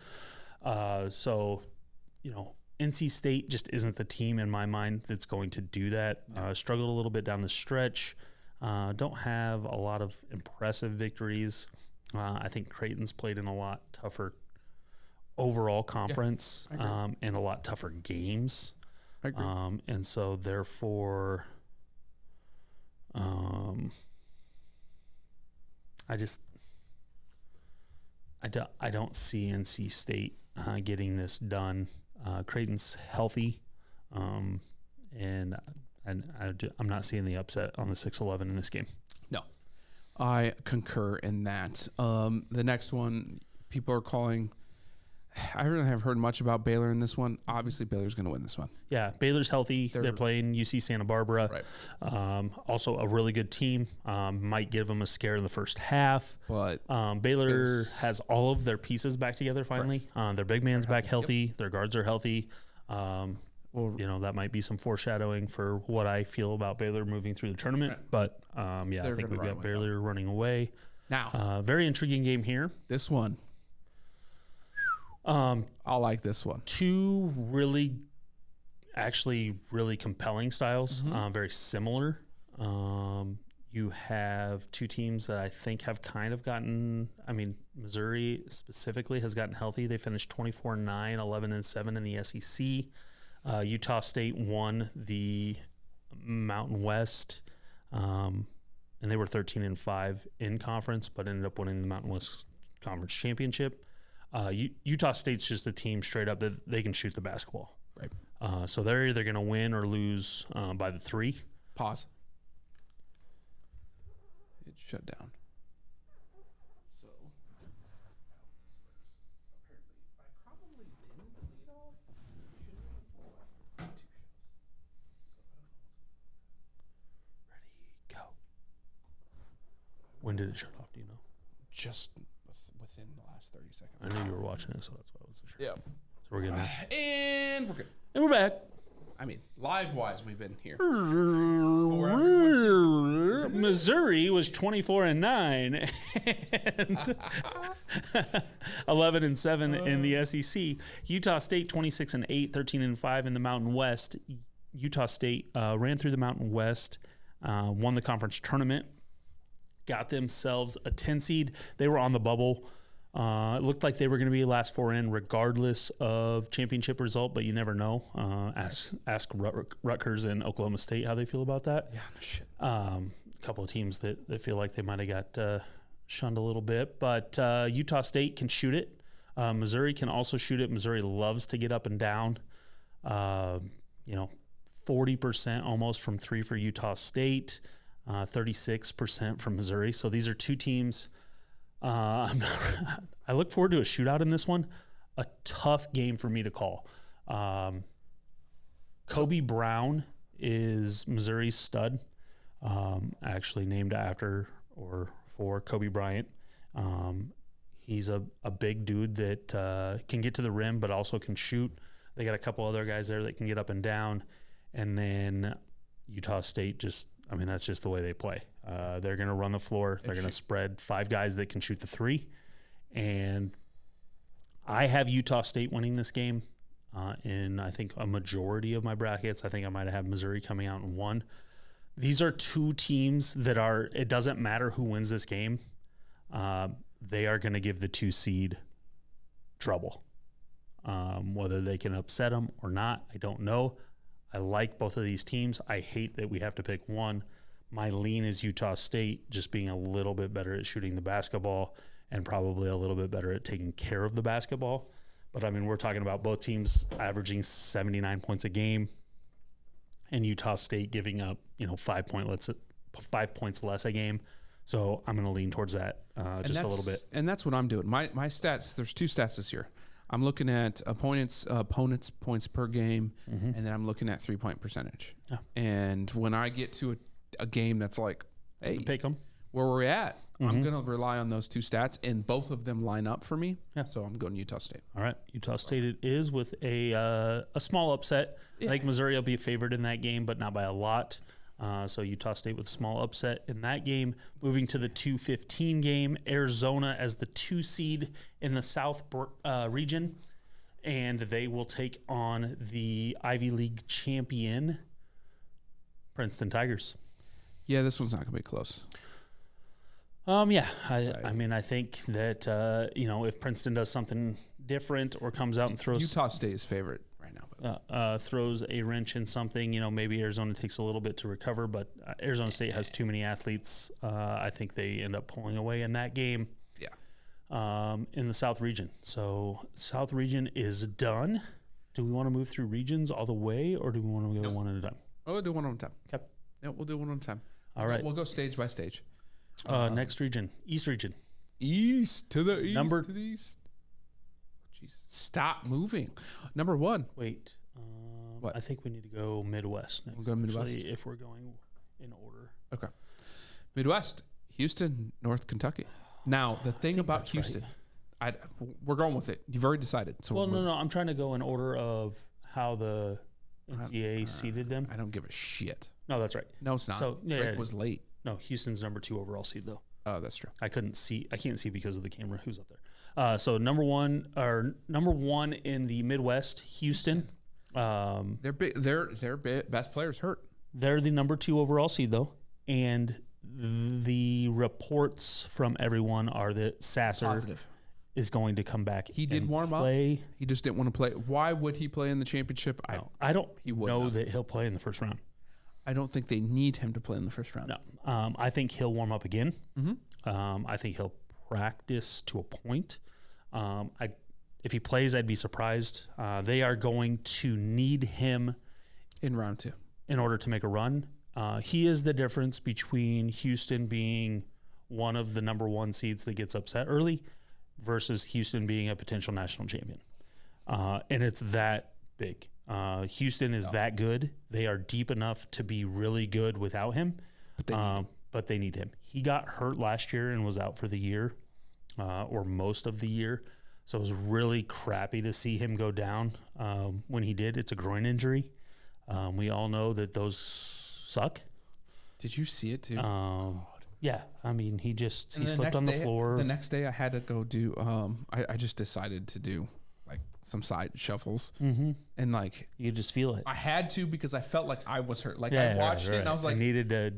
NC State just isn't the team in my mind that's going to do that. Struggled a little bit down the stretch. Don't have a lot of impressive victories. I think Creighton's played in a lot tougher overall conference and a lot tougher games. I agree. And so therefore, I don't see NC State getting this done. Creighton's healthy, and I'm not seeing the upset on the 6-11 in this game. No, I concur in that. The next one, people are calling. I really haven't heard much about Baylor in this one. Obviously, Baylor's going to win this one. Yeah, Baylor's healthy. They're playing UC Santa Barbara. Right. Also, a really good team. Might give them a scare in the first half. But Baylor has all of their pieces back together finally. Their big man's back healthy. Their guards are healthy. That might be some foreshadowing for what I feel about Baylor moving through the tournament. Right. But, I think we've got Baylor running away. Now, very intriguing game here. This one. I like this one. Two really compelling styles, very similar. You have two teams that I think have kind of gotten, Missouri specifically has gotten healthy. They finished 24-9, 11-7 in the SEC. Utah State won the Mountain West, and they were 13-5 in conference, but ended up winning the Mountain West Conference Championship. Utah State's just a team straight up that they can shoot the basketball. Right. So they're either going to win or lose by the 3. Pause. It shut down. So apparently I probably didn't lead off. Should we before after 2 shows? So I don't know. Ready, go. When did it shut off? Do you know? Just within the last 30 seconds. I knew you were watching it, so that's why I wasn't sure. Yeah. So we're good now. And we're good. And we're back. Live-wise, we've been here. Missouri was 24-9 and 11-7 in the SEC. Utah State 26-8, 13-5 in the Mountain West. Utah State ran through the Mountain West, won the conference tournament, got themselves a 10 seed. They were on the bubble. It looked like they were going to be last 4 in regardless of championship result, but you never know. Ask Rutgers and Oklahoma State how they feel about that. Yeah, shit. A couple of teams that feel like they might have got shunned a little bit, but Utah State can shoot it. Missouri can also shoot it. Missouri loves to get up and down. 40% almost from 3 for Utah State, 36% from Missouri. So these are two teams. I look forward to a shootout in this one. A tough game for me to call. Kobe Brown is Missouri's stud, actually named after or for Kobe Bryant. He's a big dude that can get to the rim but also can shoot. They got a couple other guys there that can get up and down. And then Utah State just I mean, that's just the way they play. They're going to run the floor. They're going to spread 5 guys that can shoot the 3. And I have Utah State winning this game in, I think, a majority of my brackets. I think I might have Missouri coming out in 1. These are 2 teams that are, it doesn't matter who wins this game. They are going to give the 2 seed trouble. Whether they can upset them or not, I don't know. I like both of these teams. I hate that we have to pick one. My lean is Utah State, just being a little bit better at shooting the basketball and probably a little bit better at taking care of the basketball. But, I mean, we're talking about both teams averaging 79 points a game and Utah State giving up, 5 points less a game. So I'm going to lean towards that just a little bit. And that's what I'm doing. My stats, there's 2 stats this year. I'm looking at opponents' points per game, and then I'm looking at 3-point percentage. Yeah. And when I get to a game that's like, hey, pick them where we're at, I'm going to rely on those 2 stats, and both of them line up for me. Yeah. So I'm going Utah State. All right. Utah State it is with a small upset. Yeah. I think Missouri will be favored in that game, but not by a lot. So Utah State with a small upset in that game. Moving to the 2:15 game, Arizona as the 2 seed in the South region, and they will take on the Ivy League champion, Princeton Tigers. Yeah, this one's not going to be close. Yeah, I mean, I think that, if Princeton does something different or comes out and throws... Utah State is favorite right now. Throws a wrench in something, maybe Arizona takes a little bit to recover, but Arizona State has too many athletes. I think they end up pulling away in that game. Yeah. In the South region. So South region is done. Do we want to move through regions all the way, or do we want to go one at a time? We'll do one at a time. Okay. Yeah, we'll do one at a time. All right. We'll go stage by stage. Next region, East region. East to the east. To the east. Jeez, stop moving. Number 1. Wait. What? I think we need to go Midwest next. We'll go Midwest actually, if we're going in order. Okay. Midwest, Houston, North Kentucky. Now the thing about Houston, right. We're going with it. You've already decided. So no. I'm trying to go in order of how the NCAA seeded them. I don't give a shit. No, that's right. No, it's not. So Drake was late. No, Houston's number 2 overall seed though. Oh, that's true. I can't see because of the camera. Who's up there? So number one in the Midwest, Houston. Their best players hurt. They're the number 2 overall seed though, and the reports from everyone are that Sasser is going to come back. He did warm up. He just didn't want to play. Why would he play in the championship? I don't know that he'll play in the first round. I don't think they need him to play in the first round. No. I think he'll warm up again. Mm-hmm. I think he'll practice to a point. If he plays, I'd be surprised. They are going to need him in round 2 in order to make a run. He is the difference between Houston being one of the number 1 seeds that gets upset early versus Houston being a potential national champion. And it's that big. Houston is that good. They are deep enough to be really good without him, but they need him. He got hurt last year and was out for the year or most of the year. So it was really crappy to see him go down when he did. It's a groin injury. We all know that those suck. Did you see it too? Yeah. I mean, he slipped on the floor. The next day I had to go do, I just decided to do like some side shuffles, and like you just feel it. I had to because I felt like I was hurt. Like I watched it and I was like, I needed to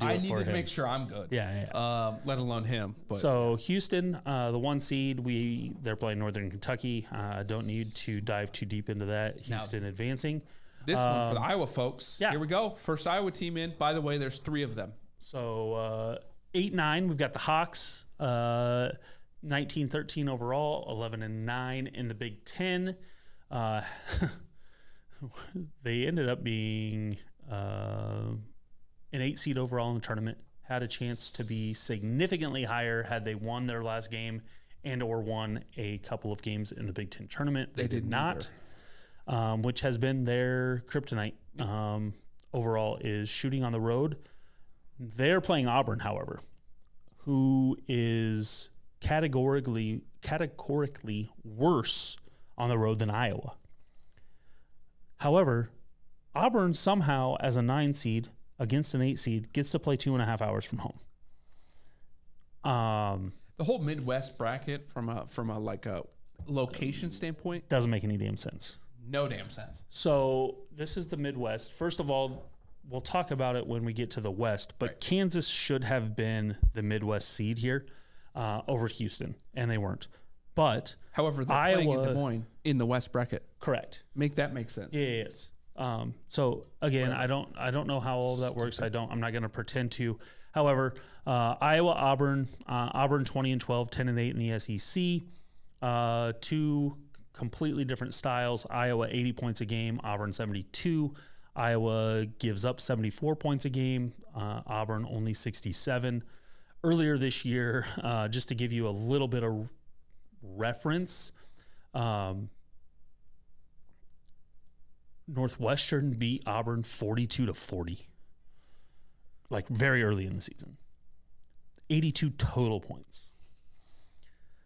make sure I'm good. Yeah. Let alone him. But so Houston, the 1 seed, they're playing Northern Kentucky. Don't need to dive too deep into that. Houston advancing. This one for the Iowa folks. Yeah. Here we go. First Iowa team in. By the way, there's 3 of them. So 8-9, we've got the Hawks. 19-13 overall, 11-9 in the Big Ten. They ended up being an 8 seed overall in the tournament. Had a chance to be significantly higher had they won their last game and or won a couple of games in the Big Ten tournament. They did not, which has been their kryptonite overall is shooting on the road. They're playing Auburn, however, who is categorically worse on the road than Iowa. However, Auburn somehow, as a 9 seed, against an 8 seed gets to play 2.5 hours from home. The whole Midwest bracket from a like a location standpoint doesn't make any damn sense. No damn sense. So this is the Midwest. First of all, we'll talk about it when we get to the West, but right. Kansas should have been the Midwest seed here over Houston, and they weren't. But however, they're playing in Des Moines in the West bracket. Correct. Make that make sense. Yes. So again, right. I don't know how all of that works. I'm not going to pretend to. However, Iowa, Auburn 20-12, 10-8 in the SEC. Two completely different styles. Iowa 80 points a game, Auburn 72. Iowa gives up 74 points a game, Auburn only 67. Earlier this year, just to give you a little bit of reference, Northwestern beat Auburn 42-40, like very early in the season. 82 total points.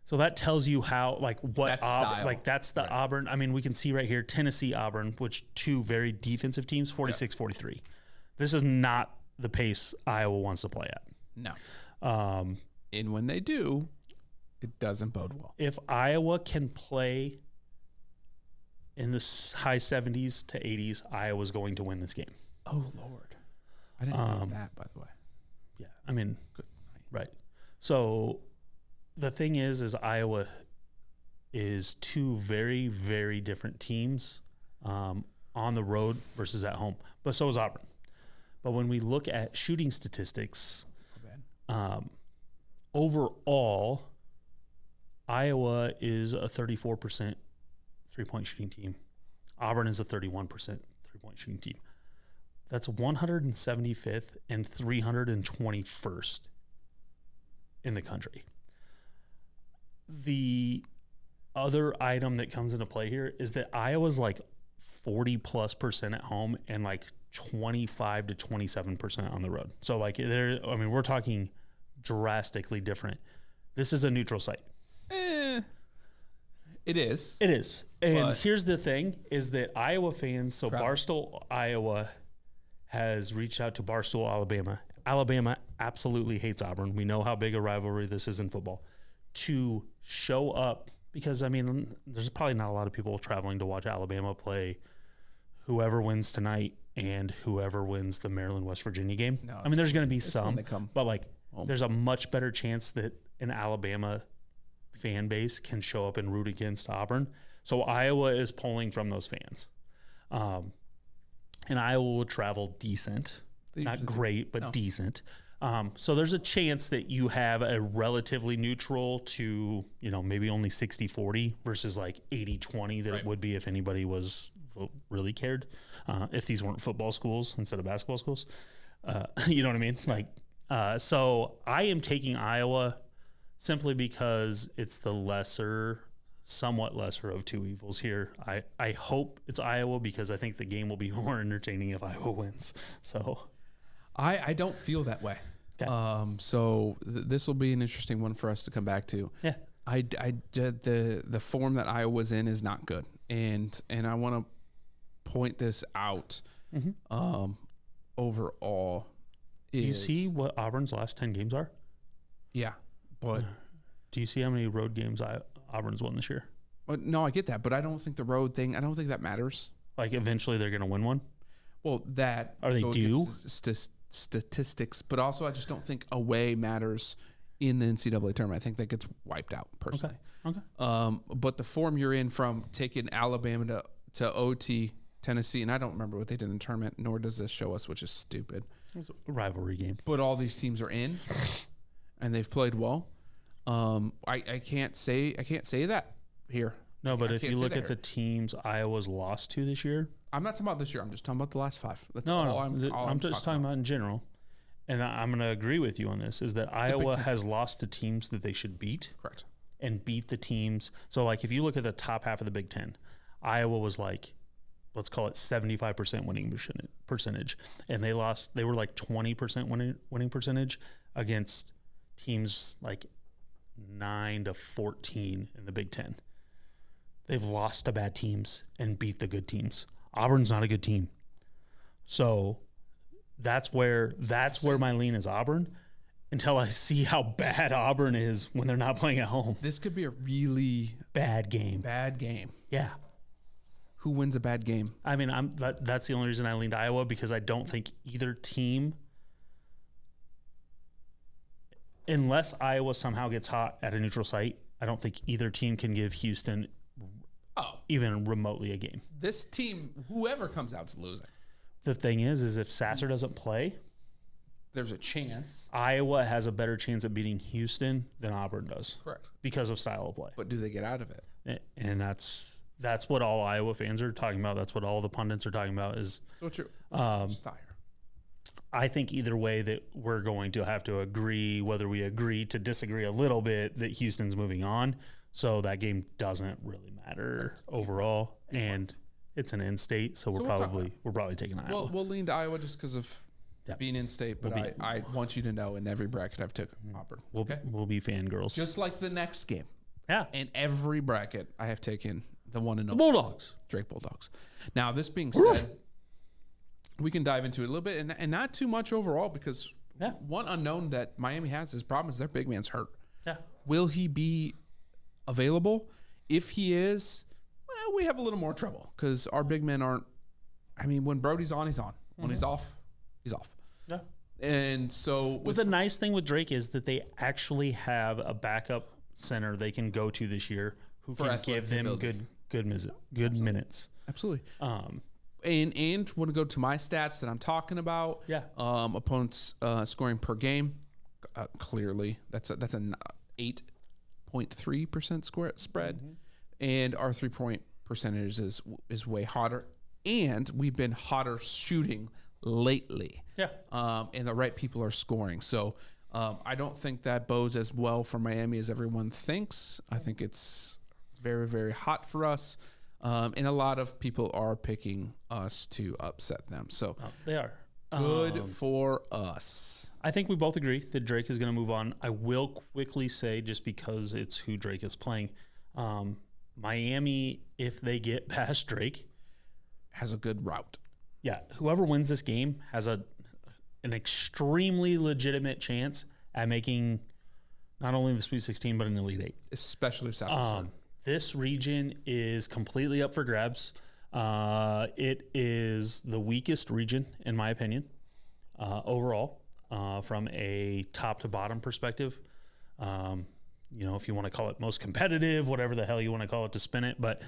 So that tells you how, like, what that's Auburn, like that's the right. Auburn. I mean, we can see right here, Tennessee, Auburn, which two very defensive teams, 46-43. This is not the pace Iowa wants to play at. No. And when they do, it doesn't bode well. If Iowa can play in the high 70s to 80s, Iowa's going to win this game. Oh, Lord. I didn't know that, by the way. Yeah, I mean, good. Right. So the thing is Iowa is two very, very different teams on the road versus at home. But so is Auburn. But when we look at shooting statistics, overall, Iowa is a 34% three-point shooting team. Auburn is a 31% three-point shooting team. That's 175th and 321st in the country. The other item that comes into play here is that Iowa's like 40+% at home and like 25 to 27% on the road. So like we're talking drastically different. This is a neutral site. It is. It is. And here's the thing is that Iowa fans, Barstool, Iowa has reached out to Barstool, Alabama. Alabama absolutely hates Auburn. We know how big a rivalry this is in football. To show up, because, I mean, there's probably not a lot of people traveling to watch Alabama play whoever wins tonight and whoever wins the Maryland-West Virginia game. No, I mean, there's going to be some, but, like, there's a much better chance that an Alabama fan base can show up and root against Auburn. So Iowa is pulling from those fans. And Iowa will travel decent. Not great, but decent. So there's a chance that you have a relatively neutral to, maybe only 60-40 versus like 80-20 that it would be if anybody really cared. If these weren't football schools instead of basketball schools. You know what I mean? So I am taking Iowa simply because it's the somewhat lesser of two evils here. I hope it's Iowa because I think the game will be more entertaining if Iowa wins. So I don't feel that way. Okay. So this will be an interesting one for us to come back to. Yeah. The form that Iowa's in is not good. And I want to point this out. Mm-hmm. Overall, do you see what Auburn's last 10 games are? Yeah. But do you see how many road games Auburn's won this year? No, I get that, but I don't think the road thing, I don't think that matters. Like eventually they're going to win one? Well, that are they due? Statistics, but also I just don't think away matters in the NCAA tournament. I think that gets wiped out personally. Okay. But the form you're in from taking Alabama to OT, Tennessee, and I don't remember what they did in the tournament, nor does this show us, which is stupid. It was a rivalry game. But all these teams are in, and they've played well. I can't say that here. No, but if you look at the teams Iowa's lost to this year, I'm not talking about this year. I'm just talking about the last 5. That's I'm just talking about in general. And I'm going to agree with you on this, is that Iowa has lost to teams that they should beat. Correct. And beat the teams. So, like, if you look at the top half of the Big Ten, Iowa was like, let's call it 75% winning percentage. And they were like 20% winning percentage against teams like 9-14 in the Big Ten. They've lost to bad teams and beat the good teams. Auburn's not a good team. So That's where my lean is Auburn, until I see how bad Auburn is when they're not playing at home. This could be a really Bad game. bad game. Yeah. Who wins a bad game? I mean, that's the only reason I leaned Iowa, because I don't think either team, unless Iowa somehow gets hot at a neutral site, I don't think either team can give Houston even remotely a game. This team, whoever comes out's losing. The thing is if Sasser doesn't play, There's a chance. Iowa has a better chance of beating Houston than Auburn does. Correct. Because of style of play. But do they get out of it? And that's what all Iowa fans are talking about. That's what all the pundits are talking about is So what's your style? I think either way that we're going to have to agree, whether we agree to disagree a little bit, that Houston's moving on. So that game doesn't really matter overall. And it's an in-state, so we're probably taking Iowa. We'll lean to Iowa just because of being in-state, but I want you to know in every bracket I've taken Auburn. We'll be fangirls. Just like the next game. Yeah. In every bracket, I have taken the one and only Bulldogs. Drake Bulldogs. Now, this being said, we can dive into it a little bit, and not too much overall, because one unknown that Miami has is problem is their big man's hurt. Yeah. Will he be available? If he is, well, we have a little more trouble because our big men aren't. I mean, when Brody's on, he's on. When he's off, he's off. Yeah. And so, the nice thing with Drake is that they actually have a backup center they can go to this year who can give them good minutes. Absolutely. And want to go to my stats that I'm talking about. Yeah. Opponents scoring per game. Clearly, that's an 8.3% spread, and our 3-point percentage is way hotter. And we've been hotter shooting lately. Yeah. And the right people are scoring. So I don't think that bodes as well for Miami as everyone thinks. I think it's very, very hot for us. And a lot of people are picking us to upset them. So they are. Good for us. I think we both agree that Drake is going to move on. I will quickly say, just because it's who Drake is playing, Miami, if they get past Drake, has a good route. Yeah, whoever wins this game has an extremely legitimate chance at making not only the Sweet 16 but an Elite 8. Especially South. This region is completely up for grabs. It is the weakest region, in my opinion, overall, from a top to bottom perspective. If you want to call it most competitive, whatever the hell you want to call it to spin it. But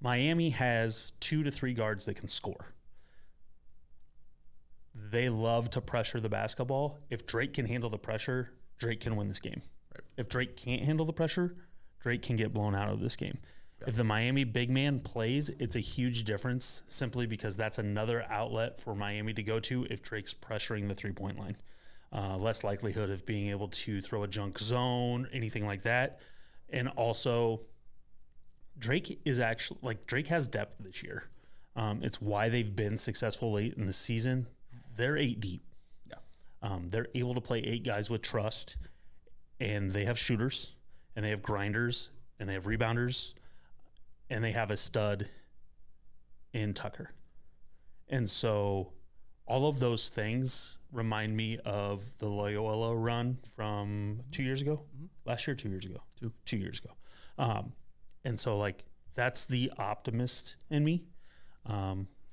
Miami has 2 to 3 guards that can score. They love to pressure the basketball. If Drake can handle the pressure, Drake can win this game. Right. If Drake can't handle the pressure, Drake can get blown out of this game. Yeah. If the Miami big man plays, it's a huge difference simply because that's another outlet for Miami to go to if Drake's pressuring the 3-point line. Less likelihood of being able to throw a junk zone, anything like that. And also, Drake has depth this year. It's why they've been successful late in the season. They're 8 deep. Yeah. They're able to play 8 guys with trust, and they have shooters, and they have grinders, and they have rebounders, and they have a stud in Tucker. And so all of those things remind me of the Loyola run from 2 years ago. Mm-hmm. Last year, 2 years ago. 2 years ago. And so, that's the optimist in me.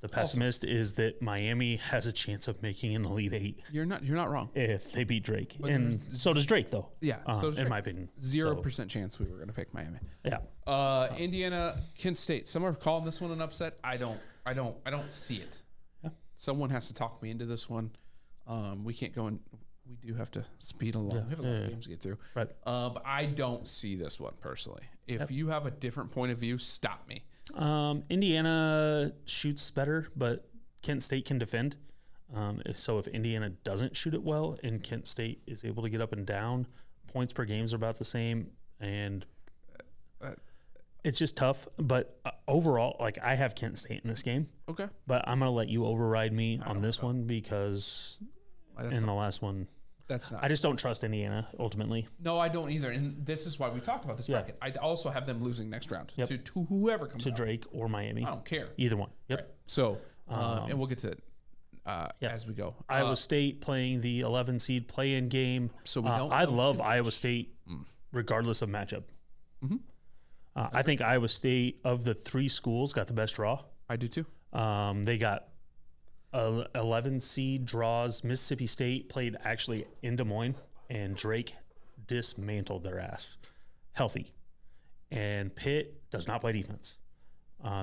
The pessimist is that Miami has a chance of making an Elite 8. You're not wrong. If they beat Drake. And so does Drake, though. Yeah, so does Drake. In my opinion. 0% chance we were going to pick Miami. Yeah. Indiana, Kent State. Some are calling this one an upset. I don't see it. Yeah. Someone has to talk me into this one. We can't go in. We do have to speed along. Yeah. We have a lot of games to get through. Right. But I don't see this one personally. If you have a different point of view, stop me. Indiana shoots better, but Kent State can defend. So if Indiana doesn't shoot it well and Kent State is able to get up and down, points per game are about the same. And it's just tough. But overall, I have Kent State in this game. Okay. But I'm going to let you override me on this one because in the last one, I just don't trust Indiana ultimately. No, I don't either. And this is why we talked about this bracket. I also have them losing next round to whoever comes to Drake or Miami. I don't care. Either one. Yep. Right. So, and we'll get to as we go. Iowa State playing the 11 seed play-in game. So we don't. I love Iowa State, regardless of matchup. Mm-hmm. I think Iowa State of the 3 schools got the best draw. I do too. They got 11 seed draws. Mississippi State played actually in Des Moines, and Drake dismantled their ass. Healthy. And Pitt does not play defense.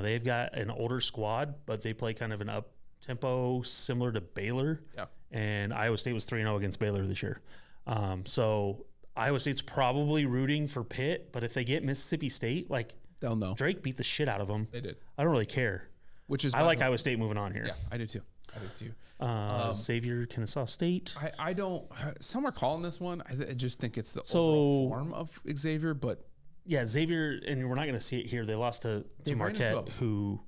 They've got an older squad, but they play kind of an up-tempo similar to Baylor. Yeah. And Iowa State was 3-0 against Baylor this year. So Iowa State's probably rooting for Pitt, but if they get Mississippi State, like, they'll know. Drake beat the shit out of them. They did. I don't really care. I like Iowa State moving on here. Yeah, I do too. Xavier, Kennesaw State. I don't. Some are calling this one. I just think it's the overall form of Xavier, but yeah, Xavier, and we're not going to see it here. They lost to Marquette, who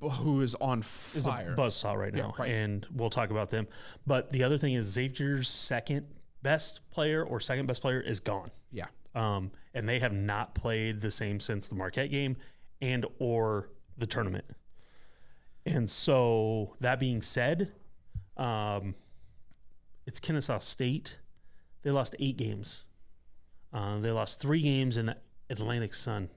is on fire, is a buzzsaw right now, right. And we'll talk about them. But the other thing is Xavier's second best player is gone. Yeah, and they have not played the same since the Marquette game and or the tournament. And so that being said, it's Kennesaw State. They lost 8 games. They lost 3 games in Atlantic Sun.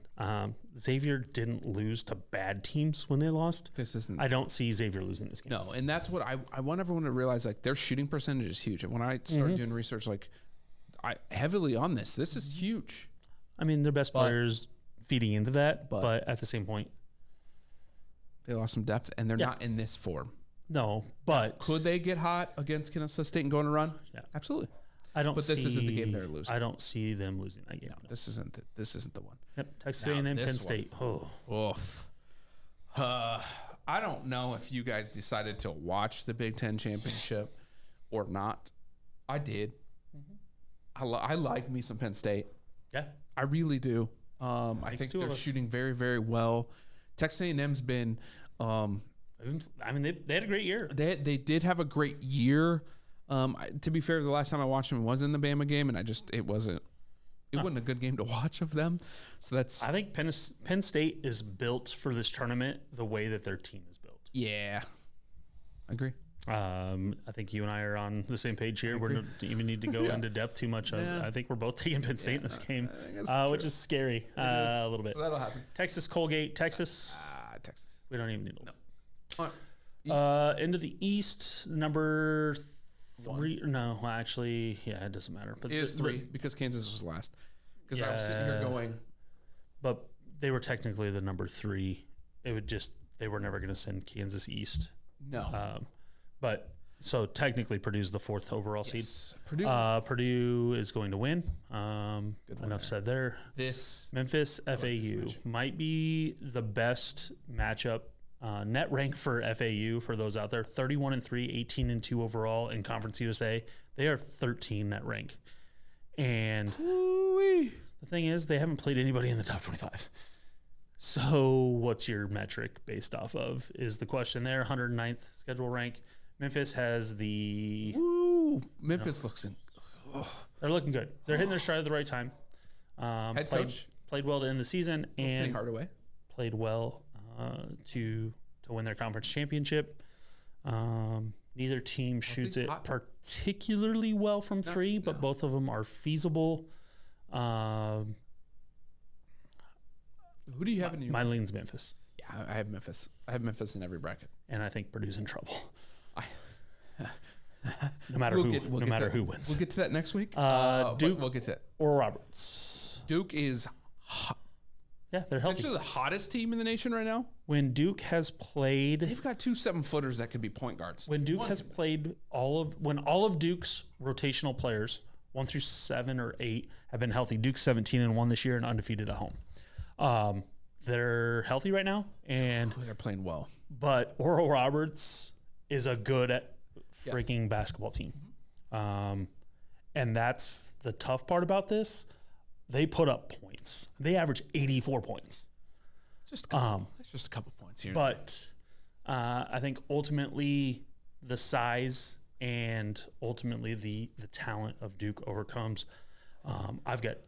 Xavier didn't lose to bad teams when they lost. I don't see Xavier losing this game. No, and that's what I want everyone to realize. Like, their shooting percentage is huge. And when I started doing research, like, I heavily on this is huge. I mean, their best players feeding into that, but at the same point, they lost some depth, and they're not in this form. No, but could they get hot against Kennesaw State and go on a run? Yeah, absolutely. But this isn't the game they're losing. I don't see them losing that game. No, this isn't the one. Yep, Texas A&M, Penn State. Oof. I don't know if you guys decided to watch the Big Ten championship or not. I did. I like me some Penn State. Yeah, I really do. I think they're shooting very, very well. Texas A&M's been. I mean, they had a great year. They did have a great year. To be fair, the last time I watched them was in the Bama game, and it wasn't a good game to watch of them. So that's. I think Penn State is built for this tournament the way that their team is built. Yeah, I agree. I think you and I are on the same page here. We don't even need to go into depth too much. I think we're both taking Penn State in this game, which is scary a little bit. So that'll happen. Texas, Colgate, Texas. Texas. We don't even need to. No. Into the East, number 3. No, actually, it doesn't matter. But it is 3 because Kansas was last. Because I was sitting here going, but they were technically the number 3. They were never going to send Kansas East. No. But so technically, Purdue's the 4th overall seed. Purdue is going to win. Enough said there. Memphis FAU might be the best matchup. Net rank for FAU for those out there: 31-3, 18-2 overall in Conference USA. They are 13 net rank, and the thing is, they haven't played anybody in the top 25. So, what's your metric based off of? Is the question there? 109th schedule rank. Memphis has the. Memphis looks in. They're looking good. They're hitting their stride at the right time. Head coach played well to end the season and Hardaway played well to win their conference championship. Neither team shoots it particularly well from 3, but both of them are feasible. Who do you have in your? My lean's Memphis. Yeah, I have Memphis. I have Memphis in every bracket, and I think Purdue's in trouble. No matter who wins. We'll get to that next week. Duke. We'll get to it. Or Roberts. Duke is hot. Yeah, they're healthy. Potentially the hottest team in the nation right now. When Duke has played, they've got 2 7-footers that could be point guards. When Duke has played all of Duke's rotational players, 1 through 7 or 8, have been healthy. Duke's 17-1 this year and undefeated at home. They're healthy right now, and they're playing well. But Oral Roberts is a good freaking basketball team, and that's the tough part about this. They put up points. They average 84 points. That's just a couple points here. But I think ultimately the size and ultimately the talent of Duke overcomes. I've got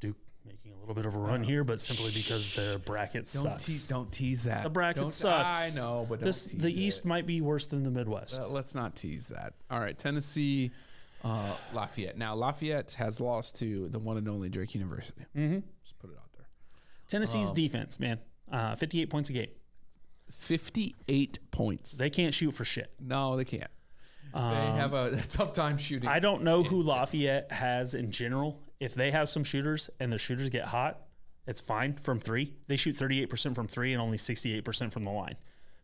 Duke making a little bit of a run here, but simply because the bracket sucks. Don't tease that. The bracket sucks. I know, but the East might be worse than the Midwest. Let's not tease that. All right, Tennessee, Lafayette. Now, Lafayette has lost to the one and only Drake University. Mm-hmm. Just put it out there. Tennessee's defense, man, 58 points a game. 58 points. They can't shoot for shit. No, they can't. They have a tough time shooting. I don't know who Lafayette has in general. If they have some shooters and the shooters get hot, it's fine from three. They shoot 38% from three and only 68% from the line.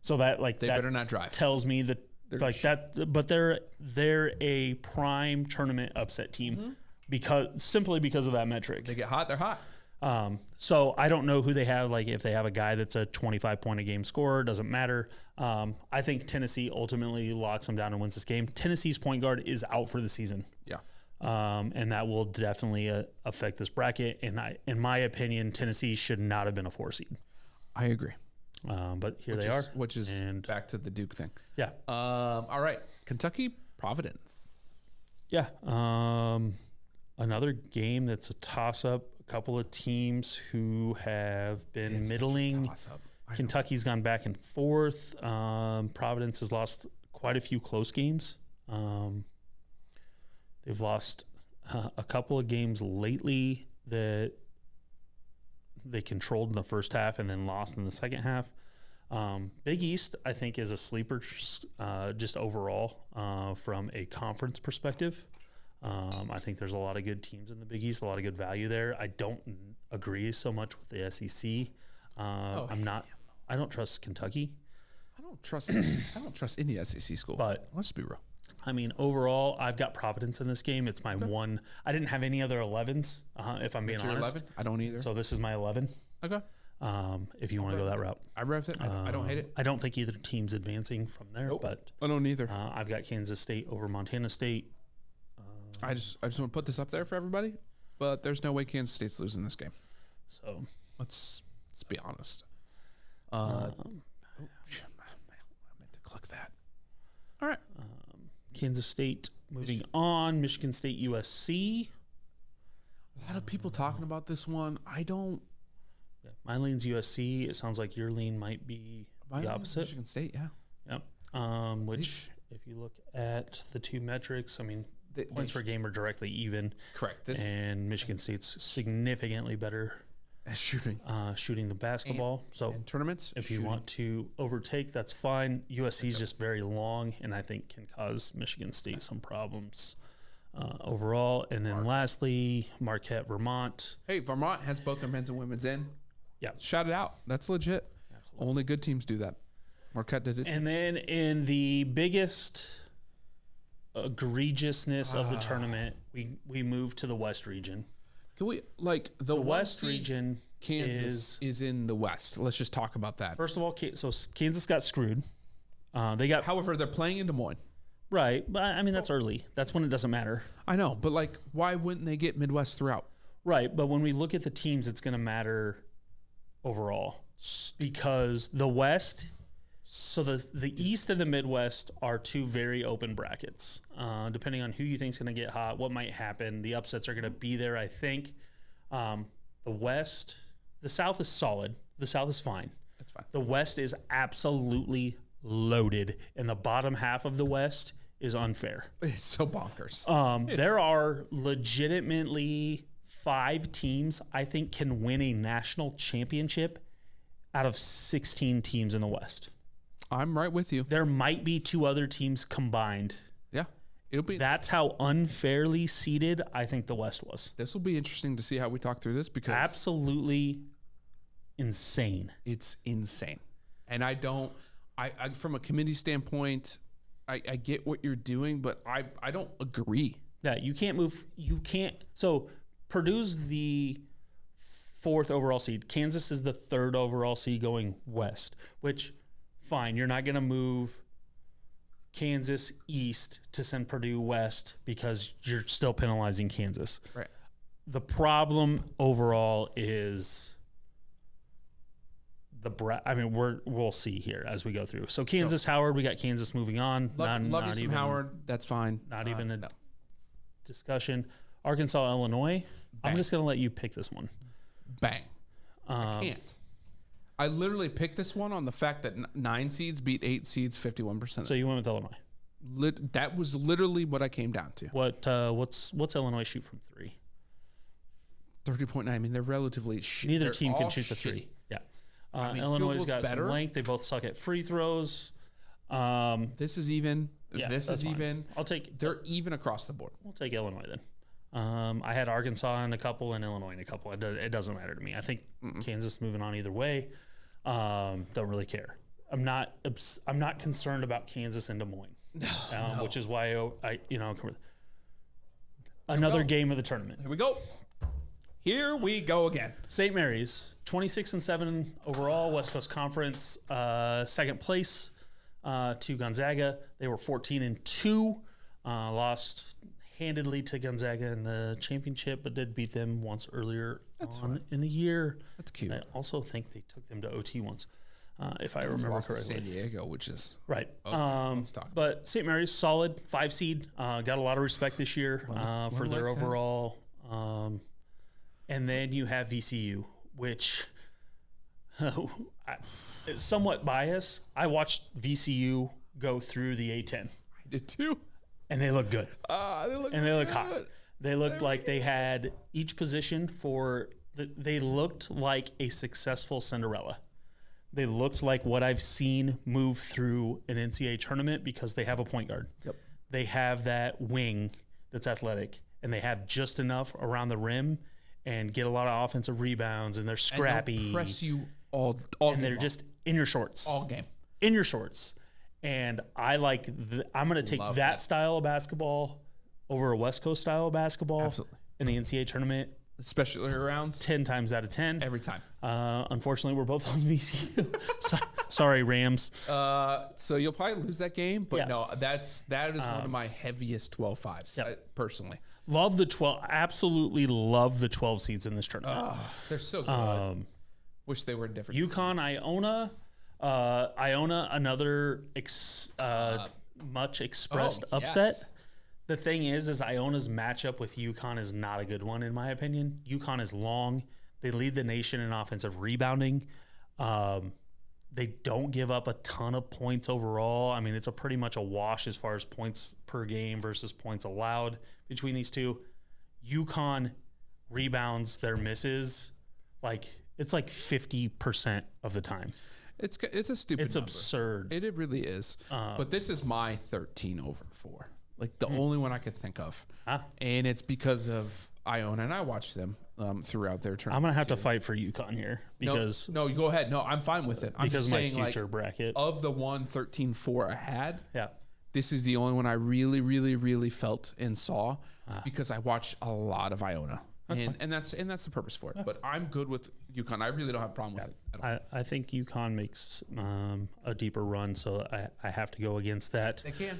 So that they better not drive. Tells me that but they're a prime tournament upset team simply because of that metric. They get hot, they're hot. So I don't know who they have. Like if they have a guy that's a 25 point a game scorer, doesn't matter. I think Tennessee ultimately locks them down and wins this game. Tennessee's point guard is out for the season. Yeah. And that will definitely affect this bracket. And in my opinion, Tennessee should not have been a 4 seed. I agree. But here they are. Which is back to the Duke thing. Yeah. All right. Kentucky, Providence. Yeah. Another game that's a toss-up. A couple of teams who have been middling. Kentucky's gone back and forth. Providence has lost quite a few close games. They've lost a couple of games lately that they controlled in the first half and then lost in the second half. Big East, I think, is a sleeper just overall from a conference perspective. I think there's a lot of good teams in the Big East, a lot of good value there. I don't agree so much with the SEC. I don't trust Kentucky. I don't trust any SEC school. But let's be real. I mean, overall, I've got Providence in this game. It's my one. I didn't have any other 11s, if I'm being honest. 11? I don't either. So this is my 11. Okay. If you want to go that route. I revved it. I don't hate it. I don't think either team's advancing from there. Nope. But I don't either. I've got Kansas State over Montana State. I just want to put this up there for everybody, but there's no way Kansas State's losing this game. So let's be honest. I meant to click that. All right. Kansas State moving on. Michigan State USC. A lot of people talking about this one. I don't. Yeah. My lean's USC. It sounds like your lean might be the opposite. Michigan State, yeah. Yep. Which, if you look at the two metrics, I mean, points per game are directly even. Correct. And Michigan State's significantly better at shooting the basketball. And tournaments. If you want to overtake, that's fine. USC is just very long, and I think can cause Michigan State some problems overall. And then lastly, Marquette, Vermont. Hey, Vermont has both their men's and women's in. Yeah. Shout it out. That's legit. Absolutely. Only good teams do that. Marquette did it. And then in the biggest egregiousness of the tournament, we moved to the West region. Can we the West region? Kansas is in the West. Let's just talk about that. First of all, so Kansas got screwed. However, they're playing in Des Moines. Right, but I mean that's early. That's when it doesn't matter. I know, but why wouldn't they get Midwest throughout? Right, but when we look at the teams, it's going to matter overall because the West. So the East and the Midwest are two very open brackets. Depending on who you think is going to get hot, what might happen, the upsets are going to be there, I think. The West, the South is solid. The South is fine. That's fine. The West is absolutely loaded, and the bottom half of the West is unfair. It's so bonkers. There are legitimately 5 teams I think can win a national championship out of 16 teams in the West. I'm right with you. There might be 2 other teams combined. Yeah. That's how unfairly seeded I think the West was. This will be interesting to see how we talk through this because absolutely insane. It's insane. And I from a committee standpoint, I get what you're doing, but I don't agree. Yeah, you can't. So Purdue's the 4th overall seed. Kansas is the 3rd overall seed going west, which fine, you're not going to move Kansas east to send Purdue west because you're still penalizing Kansas. Right. The problem overall is we'll see here as we go through. So Kansas, Howard, we got Kansas moving on. Love you some Howard. That's fine. Not even a discussion. Arkansas, Illinois. I'm just going to let you pick this one. bang. I can't. I literally picked this one on the fact that 9 seeds beat 8 seeds 51%. So you went with Illinois. That was literally what I came down to. What's Illinois shoot from 3? 30.9. I mean, they're relatively shit. Neither team can shoot the 3. Yeah. I mean, Illinois got better. some length. They both suck at free throws. This is even. Yeah, this is fine. even. They're even across the board. We'll take Illinois then. I had Arkansas in a couple and Illinois in a couple. It doesn't matter to me. I think Kansas moving on either way. Don't really care. I'm not concerned about Kansas and Des Moines, No. which is why another game of the tournament. Here we go. Here we go again. St. Mary's 26-7 overall, West Coast Conference, second place to Gonzaga. They were 14-2, lost handedly to Gonzaga in the championship, but did beat them once earlier in the year. That's cute. I also think they took them to OT once, if I remember correctly. San Diego, which is right. Okay, let's talk. But St. Mary's solid 5 seed, got a lot of respect this year for their overall. And then you have VCU, which is somewhat biased. I watched VCU go through the A-10. I did too. And they look good. They look hot. They looked like they had each position they looked like a successful Cinderella. They looked like what I've seen move through an NCAA tournament because they have a point guard. Yep. They have that wing that's athletic, and they have just enough around the rim and get a lot of offensive rebounds, and they're scrappy. And they'll press you all and they're just in your shorts. All game. In your shorts. And I'm going to take that style of basketball over a West Coast style of basketball. Absolutely. In the NCAA tournament. Especially rounds. 10 times out of 10. Every time. Unfortunately, we're both on VCU. Sorry, Rams. So you'll probably lose that game, but Yeah. no, that is one of my heaviest 12-5s, personally. Love the 12. Absolutely love the 12 seeds in this tournament. They're so good. Wish they were different. UConn, Iona. Iona, another much expressed upset. Yes. The thing is Iona's matchup with UConn is not a good one, in my opinion. UConn is long. They lead the nation in offensive rebounding. They don't give up a ton of points overall. I mean, it's pretty much a wash as far as points per game versus points allowed between these two. UConn rebounds their misses it's like 50% of the time. It's a stupid It's number. absurd. It really is. But this is my 13 over 4. Like the only one I could think of. And it's because of Iona, and I watched them throughout their tournament. I'm going to have to fight for UConn here because No, you go ahead. No, I'm fine with it. I'm because just my saying, future bracket. Of the 13-4 I had, Yeah. this is the only one I really, really, really felt and saw because I watched a lot of Iona. And that's the purpose for it. But I'm good with UConn. I really don't have a problem with it at all. I think UConn makes a deeper run, so I have to go against that. They can.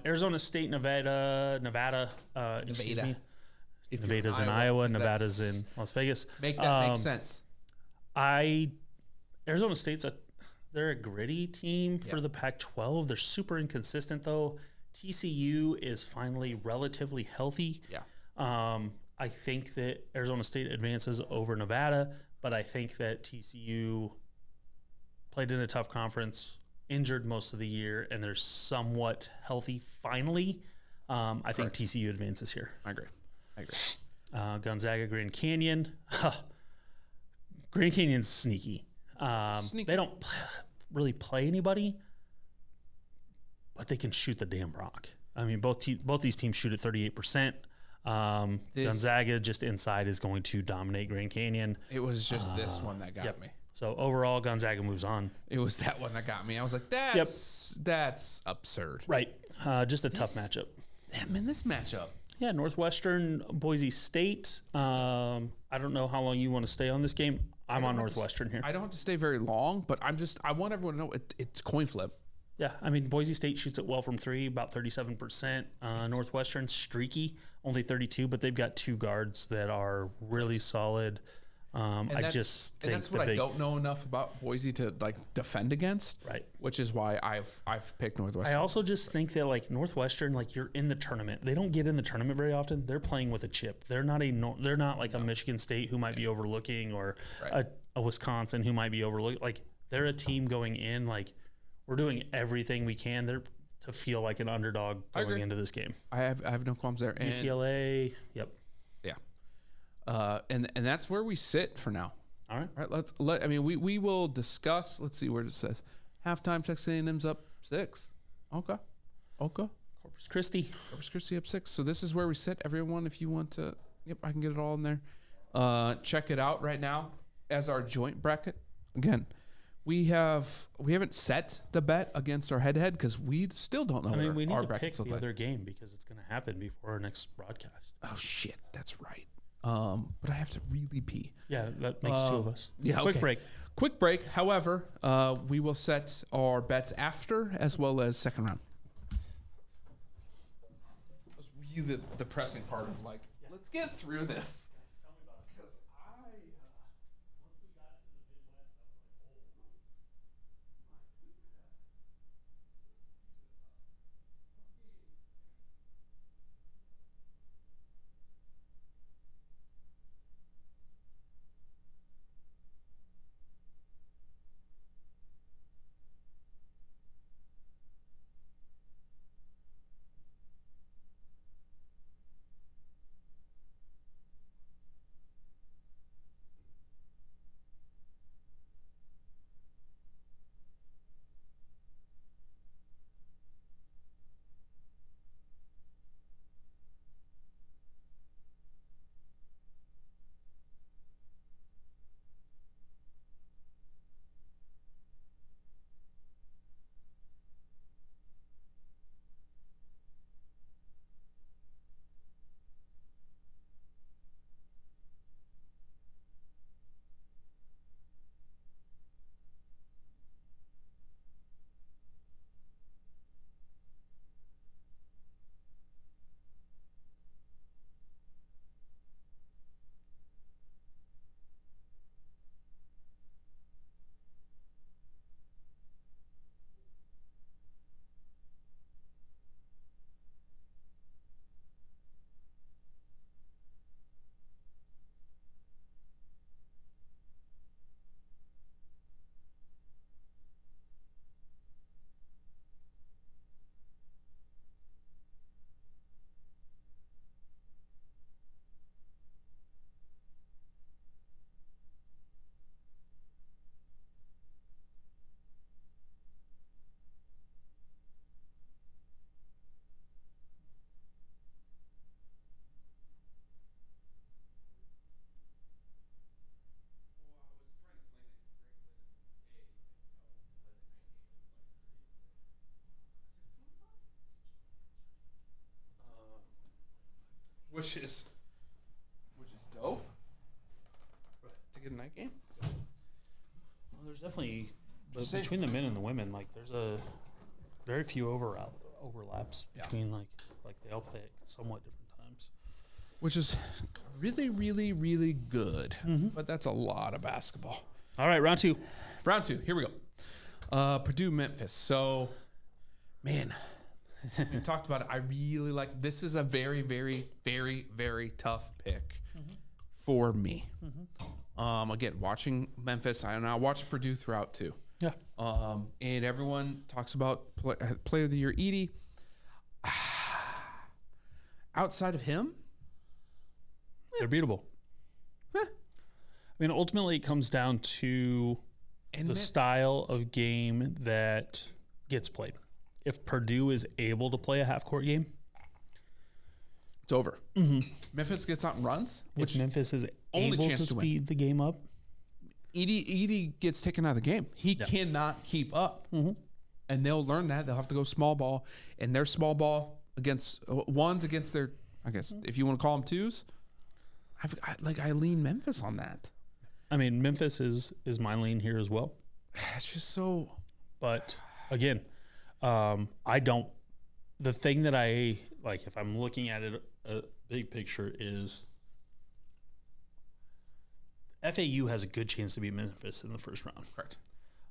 Arizona State, Nevada. Excuse me. If you're Nevada's in Iowa. Nevada's in Las Vegas. Make that make sense. Arizona State's they're a gritty team for the Pac-12. They're super inconsistent though. TCU is finally relatively healthy. Yeah. I think that Arizona State advances over Nevada, but I think that TCU played in a tough conference, injured most of the year, and they're somewhat healthy finally. I think TCU advances here. I agree. Gonzaga, Grand Canyon. Grand Canyon's sneaky. They don't really play anybody, but they can shoot the damn rock. I mean, both these teams shoot at 38%. Gonzaga just inside is going to dominate Grand Canyon. It was just this one that got me. So overall, Gonzaga moves on. It was that one that got me. I was like, that's absurd. Right. Just a tough matchup. Man, this matchup. Yeah, Northwestern, Boise State. I don't know how long you want to stay on this game. I'm on Northwestern here. I don't have to stay very long, but I want everyone to know it's coin flip. Yeah, I mean, Boise State shoots it well from 3, about 37%. Northwestern's streaky, only 32, but they've got 2 guards that are really solid. I just think that's what I don't know enough about Boise to like defend against. Right. Which is why I've picked Northwestern. I also just think that like Northwestern, like you're in the tournament. They don't get in the tournament very often. They're playing with a chip. They're not like a Michigan State who might be overlooking, or a Wisconsin who might be overlooking. Like they're a team going in. Like we're doing everything we can there to feel like an underdog going into this game. I have no qualms there. And UCLA. Yep. And that's where we sit for now. All right. We will discuss. Let's see where it says halftime. Texas A&M's up 6. Okay. Corpus Christi up 6. So this is where we sit. Everyone, if you want to, I can get it all in there. Check it out right now as our joint bracket. Again, we haven't set the bet against our head-to-head because we still don't know. I mean, we need our to pick brackets the look other game because it's going to happen before our next broadcast. Oh shit, that's right. But I have to really pee. Yeah, that makes 2 of us. Yeah, Quick break. However, we will set our bets after as well as second round. That was really the depressing part of like, let's get through this. Which is dope. To get a night game. Well, there's definitely between the men and the women. Like there's a very few overlaps between like they all play at somewhat different times, which is really, really, really good. Mm-hmm. But that's a lot of basketball. All right, round two. Here we go. Purdue, Memphis. So, man. We talked about it. I really like this. Is a very, very, very, very tough pick for me. Mm-hmm. Again, watching Memphis, I watched Purdue throughout too. Yeah. And everyone talks about Player of the Year, Edie. Outside of him, they're beatable. I mean, ultimately, it comes down to the style of game that gets played. If Purdue is able to play a half-court game, it's over. Mm-hmm. Memphis gets out and runs. If Memphis is able to speed the game up, Edie gets taken out of the game. He cannot keep up. Mm-hmm. And they'll learn that. They'll have to go small ball. And their small ball against ones against their, I guess, if you want to call them twos, I lean Memphis on that. I mean, Memphis is my lean here as well. It's just so. But, again, I don't. The thing that I like, if I'm looking at it, a big picture is FAU has a good chance to beat Memphis in the first round. Correct.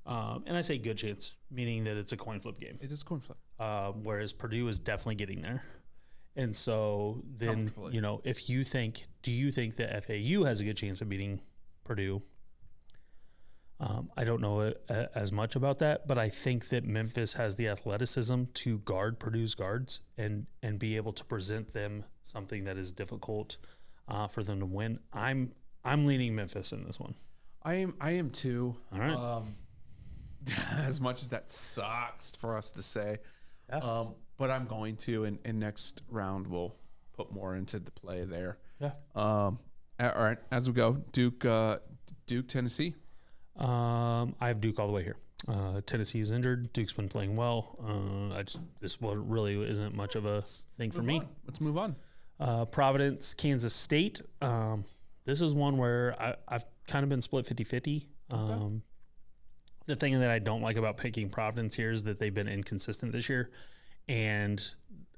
And I say good chance, meaning that it's a coin flip game. It is a coin flip. Whereas Purdue is definitely getting there. And so then, do you think that FAU has a good chance of beating Purdue? I don't know as much about that, but I think that Memphis has the athleticism to guard Purdue's guards and be able to present them something that is difficult for them to win. I'm leaning Memphis in this one. I am too. All right. As much as that sucks for us to say, Yeah. but I'm going to, and next round we'll put more into the play there. Yeah. All right, as we go, Duke, Tennessee. I have Duke all the way here. Tennessee is injured. Duke's been playing well. This one really isn't much of a thing for me. Let's move on. Providence, Kansas State. This is one where I've kind of been split 50-50. Okay. The thing that I don't like about picking Providence here is that they've been inconsistent this year, and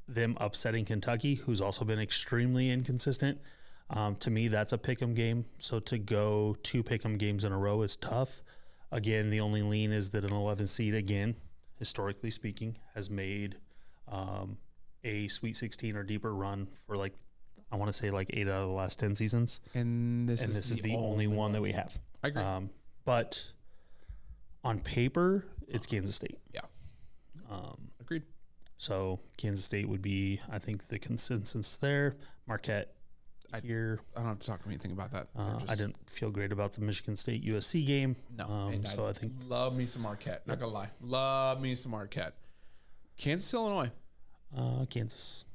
them upsetting Kentucky, who's also been extremely inconsistent. To me, that's a pick'em game. So to go 2 pick'em games in a row is tough. Again, the only lean is that an 11 seed, again, historically speaking, has made a Sweet 16 or deeper run for I want to say 8 out of the last 10 seasons. And this is the only one that we have. I agree. But on paper, it's Kansas State. Yeah. Agreed. So Kansas State would be, I think, the consensus there. Marquette here. I don't have to talk anything about that. I didn't feel great about the Michigan State USC game. No. So I think love me some Marquette. Not gonna lie. Love me some Marquette. Kansas, Illinois. Kansas.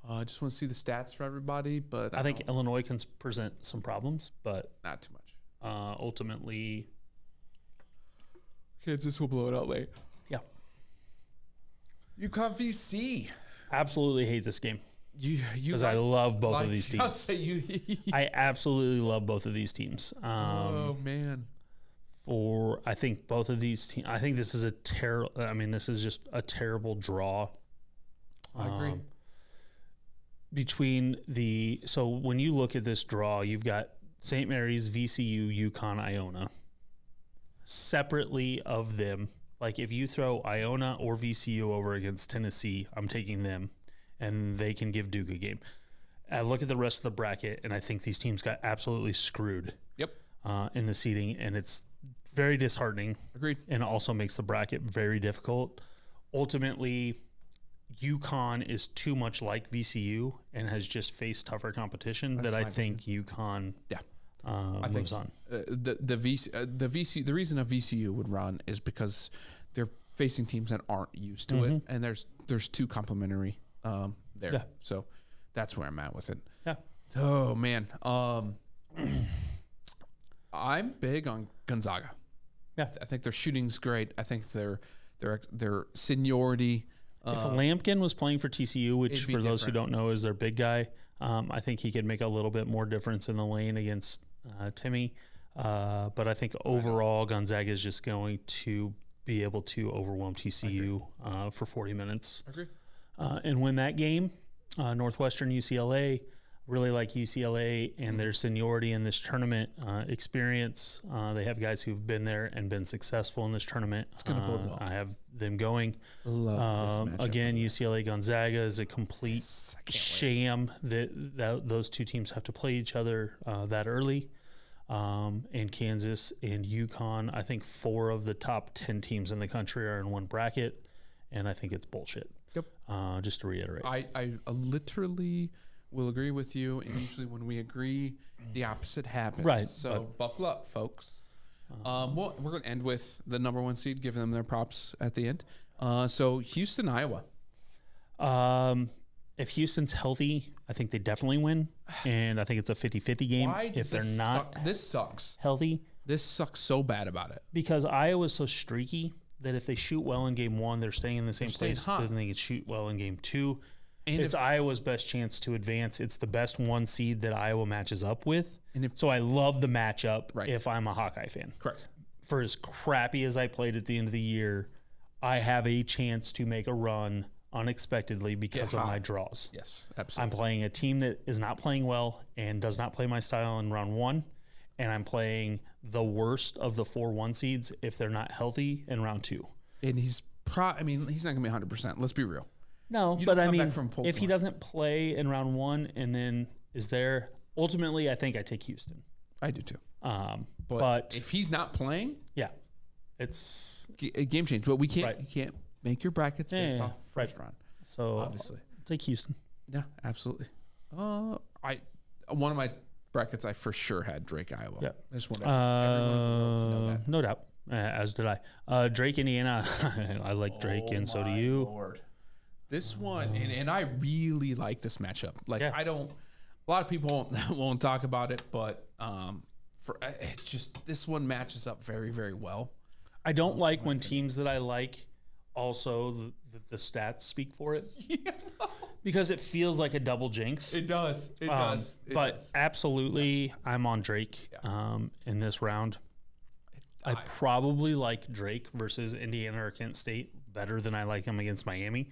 I just want to see the stats for everybody, but I think Illinois can present some problems, but not too much. Ultimately, Kansas will blow it out late. Yeah. UConn VC. Absolutely hate this game. Because I love both of these teams. I'll say you. I absolutely love both of these teams. Oh man. I think both of these teams. I think this is this is just a terrible draw. I agree. So when you look at this draw, you've got St. Mary's, VCU, UConn, Iona. Separately of them, if you throw Iona or VCU over against Tennessee, I'm taking them, and they can give Duke a game. I look at the rest of the bracket, and I think these teams got absolutely screwed. Yep. In the seeding, and it's very disheartening. Agreed. And also makes the bracket very difficult. Ultimately, UConn is too much like VCU and has just faced tougher competition that I think UConn moves on. The reason a VCU would run is because they're facing teams that aren't used to it, and there's 2 complementary there. Yeah. So that's where I'm at with it. Yeah. Oh man. I'm big on Gonzaga. Yeah. I think their shooting's great. I think their seniority. If Lampkin was playing for TCU, which for those who don't know is their big guy, I think he could make a little bit more difference in the lane against Timmy. But I think overall Gonzaga is just going to be able to overwhelm TCU for 40 minutes. I agree. And win that game. Northwestern, UCLA, really like UCLA and their seniority in this tournament experience. They have guys who've been there and been successful in this tournament. It's going to bode well. I have them going. Love this matchup. Again, UCLA Gonzaga is a complete sham that those 2 teams have to play each other that early. And Kansas and UConn, I think 4 of the top 10 teams in the country are in one bracket, and I think it's bullshit. Yep. Just to reiterate. I literally will agree with you, and usually when we agree, the opposite happens. Right. So buckle up, folks. We're going to end with the number 1 seed, giving them their props at the end. So Houston, Iowa. If Houston's healthy, I think they definitely win, and I think it's a 50-50 game. Why does if they're not this sucks. Healthy. This sucks so bad about it. Because Iowa's so streaky that if they shoot well in game 1, they're staying in the same place. Then they can shoot well in game 2. And it's Iowa's best chance to advance. It's the best 1 seed that Iowa matches up with. So I love the matchup if I'm a Hawkeye fan. Correct. For as crappy as I played at the end of the year, I have a chance to make a run unexpectedly because of my draws. Yes, absolutely. I'm playing a team that is not playing well and does not play my style in round 1. and I'm playing the worst of the 4 1 seeds if they're not healthy in round 2. And he's I mean, he's not gonna be 100%. Let's be real. No, You but don't I come back mean, from pull if he one. doesn't play in round 1 and then is there, ultimately, I think I take Houston. I do too. But if he's not playing, yeah, it's a game change. But we can't. Right. You can't make your brackets based off first round. so Obviously. I'll take Houston. Yeah, absolutely. One of my brackets, I for sure had Drake, Iowa. Yeah. I just want everyone in the world to know that. No doubt, as did I. Drake, Indiana. I like Drake, and so do you. Lord. This one, and I really like this matchup. Like Yeah. I don't. A lot of people won't talk about it, but it just this one matches up very, very well. I don't like when teams that I like also the stats speak for it. Yeah. Because it feels like a double jinx. It does. It does. It but does. absolutely, I'm on Drake in this round. I probably like Drake versus Indiana or Kent State better than I like him against Miami.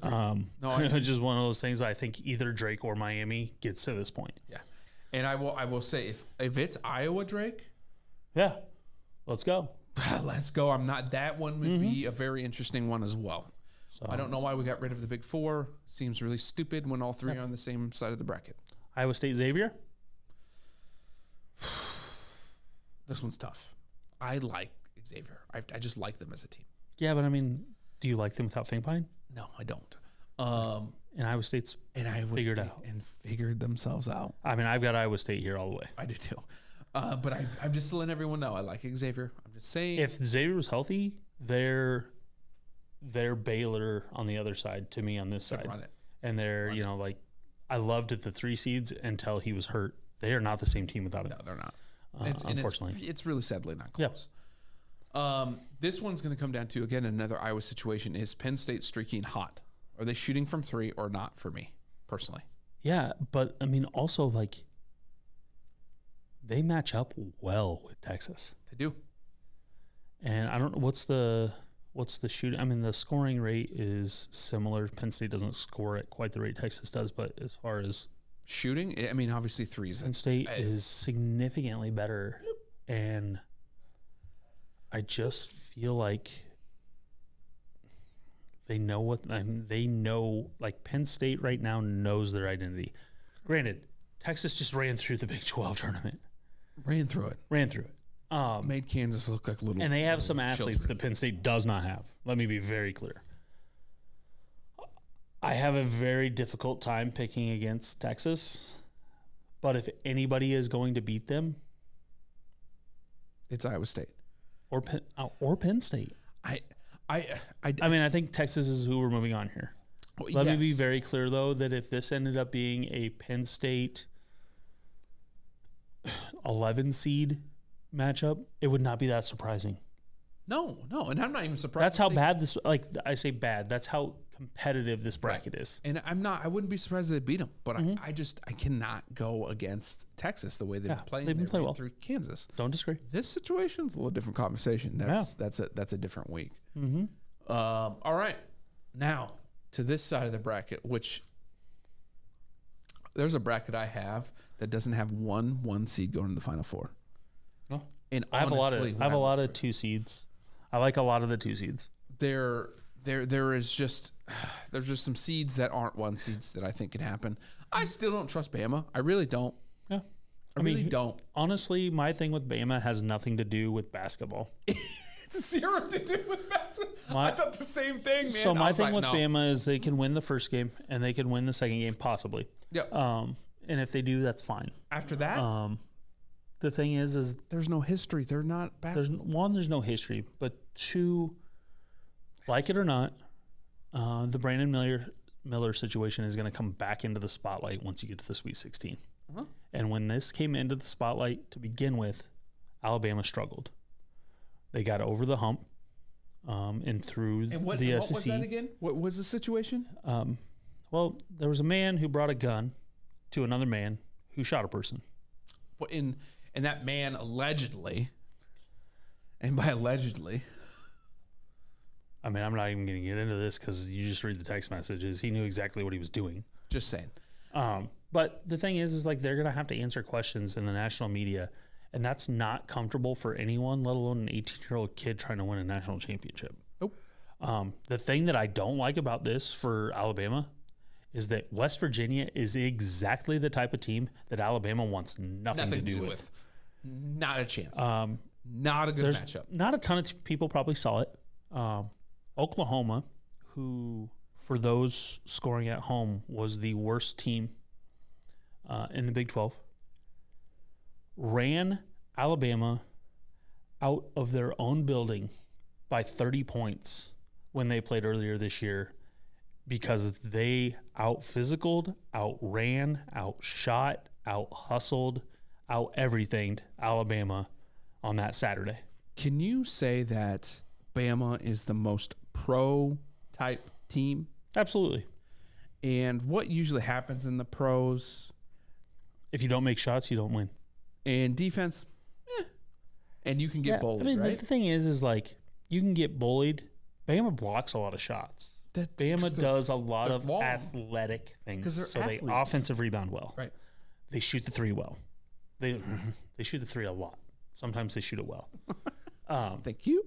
It's just one of those things. I think either Drake or Miami gets to this point. Yeah, and I will say if it's Iowa Drake, yeah, let's go. let's go. I'm not. That one would be a very interesting one as well. So I don't know why we got rid of the Big Four. Seems really stupid when all three are on the same side of the bracket. Iowa State Xavier. This one's tough. I like Xavier. I just like them as a team. Yeah, but I mean, do you like them without Finkpine? No, I don't. And Iowa State's figured out and figured themselves out. I mean, I've got Iowa State here all the way. I do too. But I'm just letting everyone know I like Xavier. I'm just saying. If Xavier was healthy, they're Baylor on the other side to me on this side. Run it. And they're, like, I loved the 3 seeds until he was hurt. They are not the same team without him. No, they're not. Unfortunately. It's really sadly not close. Yeah. This one's going to come down to, again, another Iowa situation. Is Penn State streaking hot? Are they shooting from 3 or not for me, personally? Yeah, but, I mean, also, like, they match up well with Texas. They do. And I don't know, what's the shooting? I mean, the scoring rate is similar. Penn State doesn't score at quite the rate Texas does, but as far as shooting, I mean, obviously threes. Penn State is significantly better. And I just feel like they know like Penn State right now knows their identity. Granted, Texas just ran through the Big 12 tournament. Ran through it. Made Kansas look like little. And they have some athletes children that Penn State does not have. Let me be very clear. I have a very difficult time picking against Texas, but if anybody is going to beat them, it's Iowa State or Penn State. I mean, I think Texas is who we're moving on here. Let me be very clear, though, that if this ended up being a Penn State 11 seed matchup, it would not be that surprising. No, and I'm not even surprised. That's how bad this. Like I say, bad. That's how competitive this bracket is. And I wouldn't be surprised if they beat them, but I cannot go against Texas the way they've been playing. They've been playing well through Kansas. Don't disagree. This situation's a little different conversation. That's a different week. Mm-hmm. All right, now to this side of the bracket, which there's a bracket I have that doesn't have one seed going to the Final Four. Oh. And I have a lot of 2 seeds. I like a lot of the 2 seeds. There is just there's just some seeds that aren't 1 seeds that I think can happen. I still don't trust Bama. I really don't. Yeah. I really don't. Honestly, my thing with Bama has nothing to do with basketball. It's 0 to do with basketball. I thought the same thing, man. So my thing with Bama is they can win the first game and they can win the second game possibly. Yep. And if they do, that's fine. After that, the thing is there's no history. They're not basketball. There's no history, but 2, like it or not, the Brandon Miller situation is going to come back into the spotlight once you get to the Sweet 16. Uh-huh. And when this came into the spotlight to begin with, Alabama struggled. They got over the hump and through the SEC. What was that again? What was the situation? Well, there was a man who brought a gun to another man who shot a person. Well, and that man allegedly, and by allegedly, I mean, I'm not even going to get into this because you just read the text messages. He knew exactly what he was doing. Just saying. But the thing is like they're going to have to answer questions in the national media, And that's not comfortable for anyone, let alone an 18-year-old kid trying to win a national championship. Nope. The thing that I don't like about this for Alabama is that West Virginia is exactly the type of team that Alabama wants nothing to do with. Not a chance. Not a good matchup. Not a ton of people probably saw it. Oklahoma, who for those scoring at home was the worst team in the Big 12, ran Alabama out of their own building by 30 points when they played earlier this year because they out-physicaled, outran, outshot, out-hustled, out-everythinged Alabama on that Saturday. Can you say that Bama is the most pro-type team? Absolutely. And what usually happens in the pros? If you don't make shots, you don't win. And defense, and you can get bullied, I mean, right? the thing is like you can get bullied. Bama blocks a lot of shots. Bama does a lot of athletic things. So athletes. They offensive rebound well. Right. They shoot the three well. They shoot the three a lot. Sometimes they shoot it well. Thank you.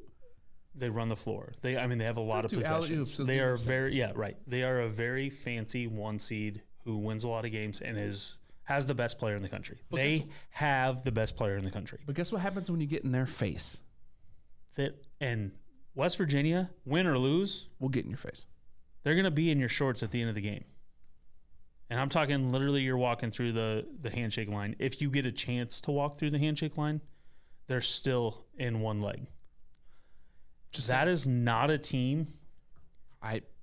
They run the floor. They have a lot of possessions. They are They are a very fancy one seed who wins a lot of games and has the best player in the country. They have the best player in the country. But guess what happens when you get in their face? And West Virginia, win or lose, we'll get in your face. They're going to be in your shorts at the end of the game. And I'm talking literally you're walking through the handshake line. If you get a chance to walk through the handshake line, they're still in one leg. That is not a team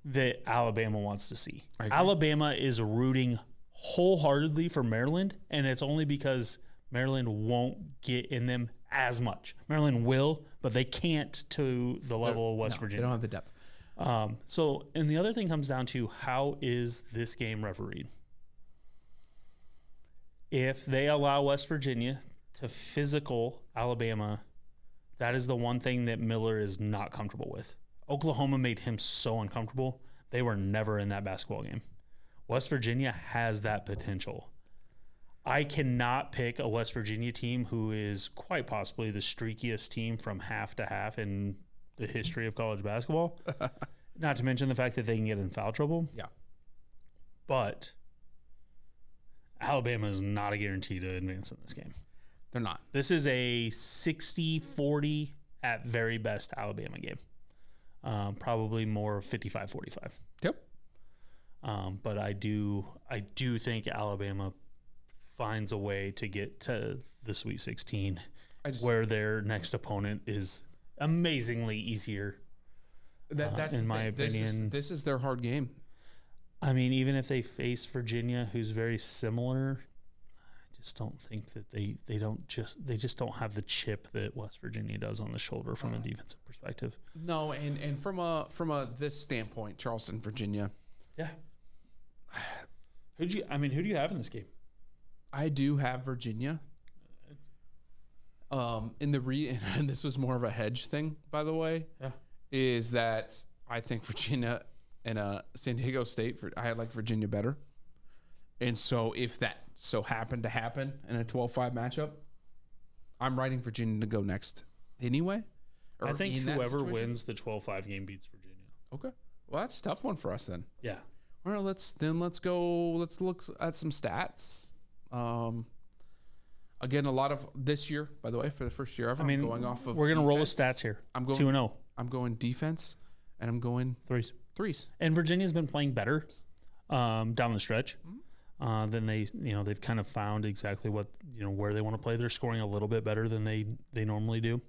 that Alabama wants to see. Alabama is rooting wholeheartedly for Maryland, and it's only because Maryland won't get in them as much. Maryland will, but they can't to the level of West Virginia. They don't have the depth. And the other thing comes down to how is this game refereed? If they allow West Virginia to physical Alabama, that is the one thing that Miller is not comfortable with. Oklahoma made him so uncomfortable. They were never in that basketball game. West Virginia has that potential. I cannot pick a West Virginia team who is quite possibly the streakiest team from half to half in the history of college basketball. Not to mention the fact that they can get in foul trouble. Yeah. But Alabama is not a guarantee to advance in this game. They're not. This is a 60-40 at very best Alabama game. Probably more 55-45. Yep. But I do think Alabama finds a way to get to the Sweet 16 where their next opponent is amazingly easier. That's in my opinion. This is their hard game. I mean, even if they face Virginia, who's very similar, I just don't think that they just don't have the chip that West Virginia does on the shoulder from a defensive perspective. No, and from a this standpoint, Charleston, Virginia. Yeah. Who do you have in this game? I do have Virginia. And this was more of a hedge thing, by the way. Yeah. Is that I think Virginia and San Diego State, I like Virginia better. And so if that so happened to happen in a 12-5 matchup, I'm writing Virginia to go next anyway. I think whoever wins the 12-5 game beats Virginia. Okay. Well, that's a tough one for us then. Yeah. All right, let's look at some stats. Again, a lot of this year, by the way, for the first year ever. We're going to roll with stats here. I'm going 2-0. I'm going defense, and I'm going threes. And Virginia's been playing better down the stretch. Then they've kind of found exactly what where they want to play. They're scoring a little bit better than they normally do.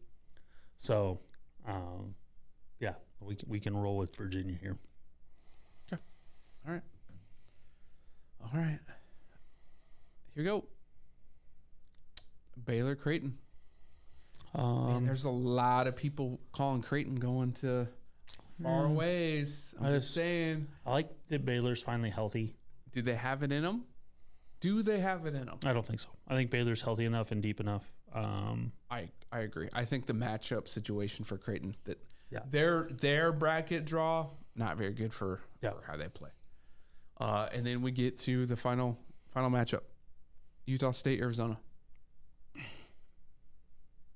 So, we can roll with Virginia here. Okay. All right. Here we go. Baylor Creighton. Man, there's a lot of people calling Creighton going to far ways. I'm just saying. I like that Baylor's finally healthy. Do they have it in them? I don't think so. I think Baylor's healthy enough and deep enough. I agree. I think the matchup situation for Creighton, that their bracket draw, not very good for how they play. And then we get to the final matchup. Utah State, Arizona.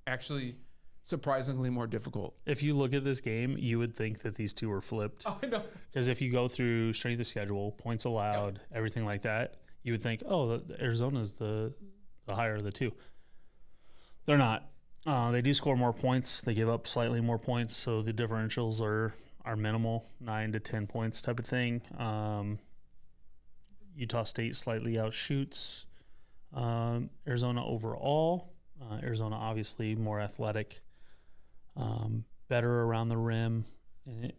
actually surprisingly more difficult. If you look at this game, you would think that these two were flipped. I know. Because if you go through strength of schedule, points allowed, everything like that, you would think, oh, Arizona's the higher of the two. They're not. They do score more points. They give up slightly more points, so the differentials are minimal, 9 to 10 points type of thing. Utah State slightly outshoots Arizona overall. Arizona obviously more athletic, better around the rim,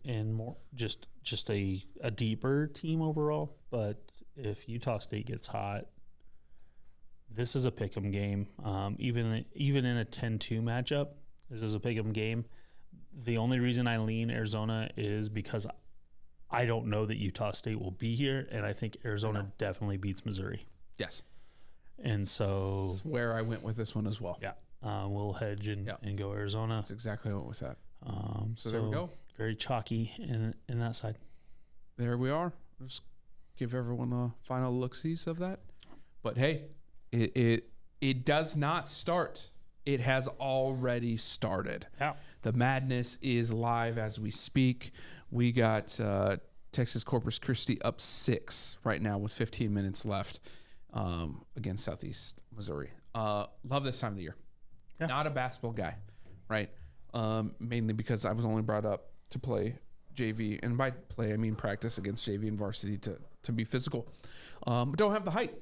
and more just a deeper team overall. But if Utah State gets hot, this is a pick'em game. Even in a 10-2 matchup, this is a pick'em game. The only reason I lean Arizona is because I don't know that Utah State will be here, and I think Arizona definitely beats Missouri. Yes. And so that's where I went with this one as well. Yeah. We'll hedge and go Arizona. That's exactly what was that. So there we go. Very chalky in that side. There we are. Just give everyone a final look-sees of that. But hey, it does not start. It has already started. Yeah. The madness is live as we speak. We got Texas Corpus Christi up 6 right now with 15 minutes left against Southeast Missouri. Love this time of the year. Yeah. Not a basketball guy, right? Mainly because I was only brought up to play JV, and by play I mean practice against JV and varsity to be physical. Don't have the height,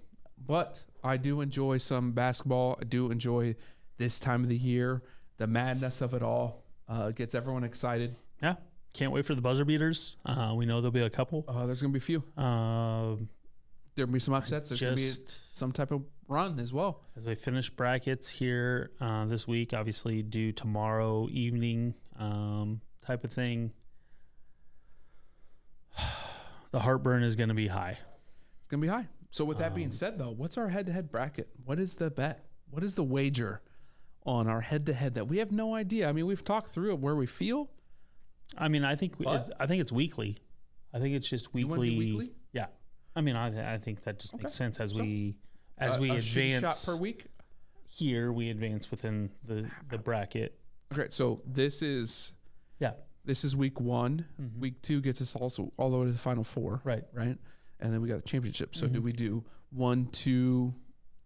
but I do enjoy some basketball. I do enjoy this time of the year. The madness of it all gets everyone excited. Yeah. Can't wait for the buzzer beaters. We know there'll be a couple. There's going to be a few. There'll be some upsets. There's going to be some type of run as well. As we finish brackets here this week, obviously do tomorrow evening type of thing. The heartburn is going to be high. It's going to be high. So with that being said, though, what's our head-to-head bracket? What is the bet? What is the wager on our head-to-head that we have no idea? I mean, we've talked through it where we feel. I mean, I think it's weekly. I think it's just weekly. You want to do weekly? Yeah. I mean, I think that just makes sense as we advance. Shot per week. Here we advance within the bracket. Okay, so this is week 1. Mm-hmm. Week 2 gets us also all the way to the final 4. Right. And then we got the championship. So do we do 1, 2,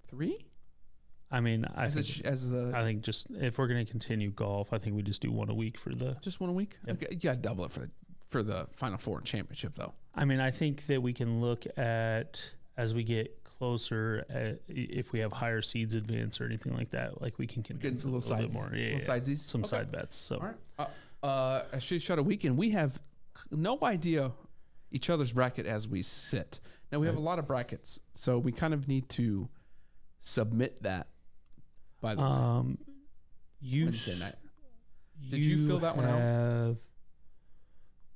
3? I mean, I think just if we're going to continue golf, I think we just do one a week for the just one a week. Yep. Okay, you got to double it for the final 4 and championship, though. I mean, I think that we can look at as we get closer, if we have higher seeds advance or anything like that, like we can condense a little bit more. Yeah, some side bets. So, all right. A shot a weekend. We have no idea each other's bracket as we sit. Now we have a lot of brackets, so we kind of need to submit that. By the way, Wednesday night. Did you fill that one out?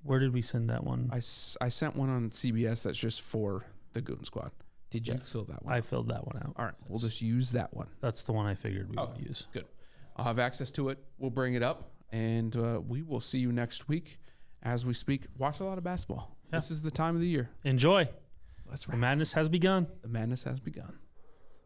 Where did we send that one? I sent one on CBS that's just for the Goonsquad. Did you fill that one out? I filled that one out. All right. We'll just use that one. That's the one I figured we would use. Good. I'll have access to it. We'll bring it up, and we will see you next week as we speak. Watch a lot of basketball. Yeah. This is the time of the year. Enjoy. Let's The madness has begun. The madness has begun.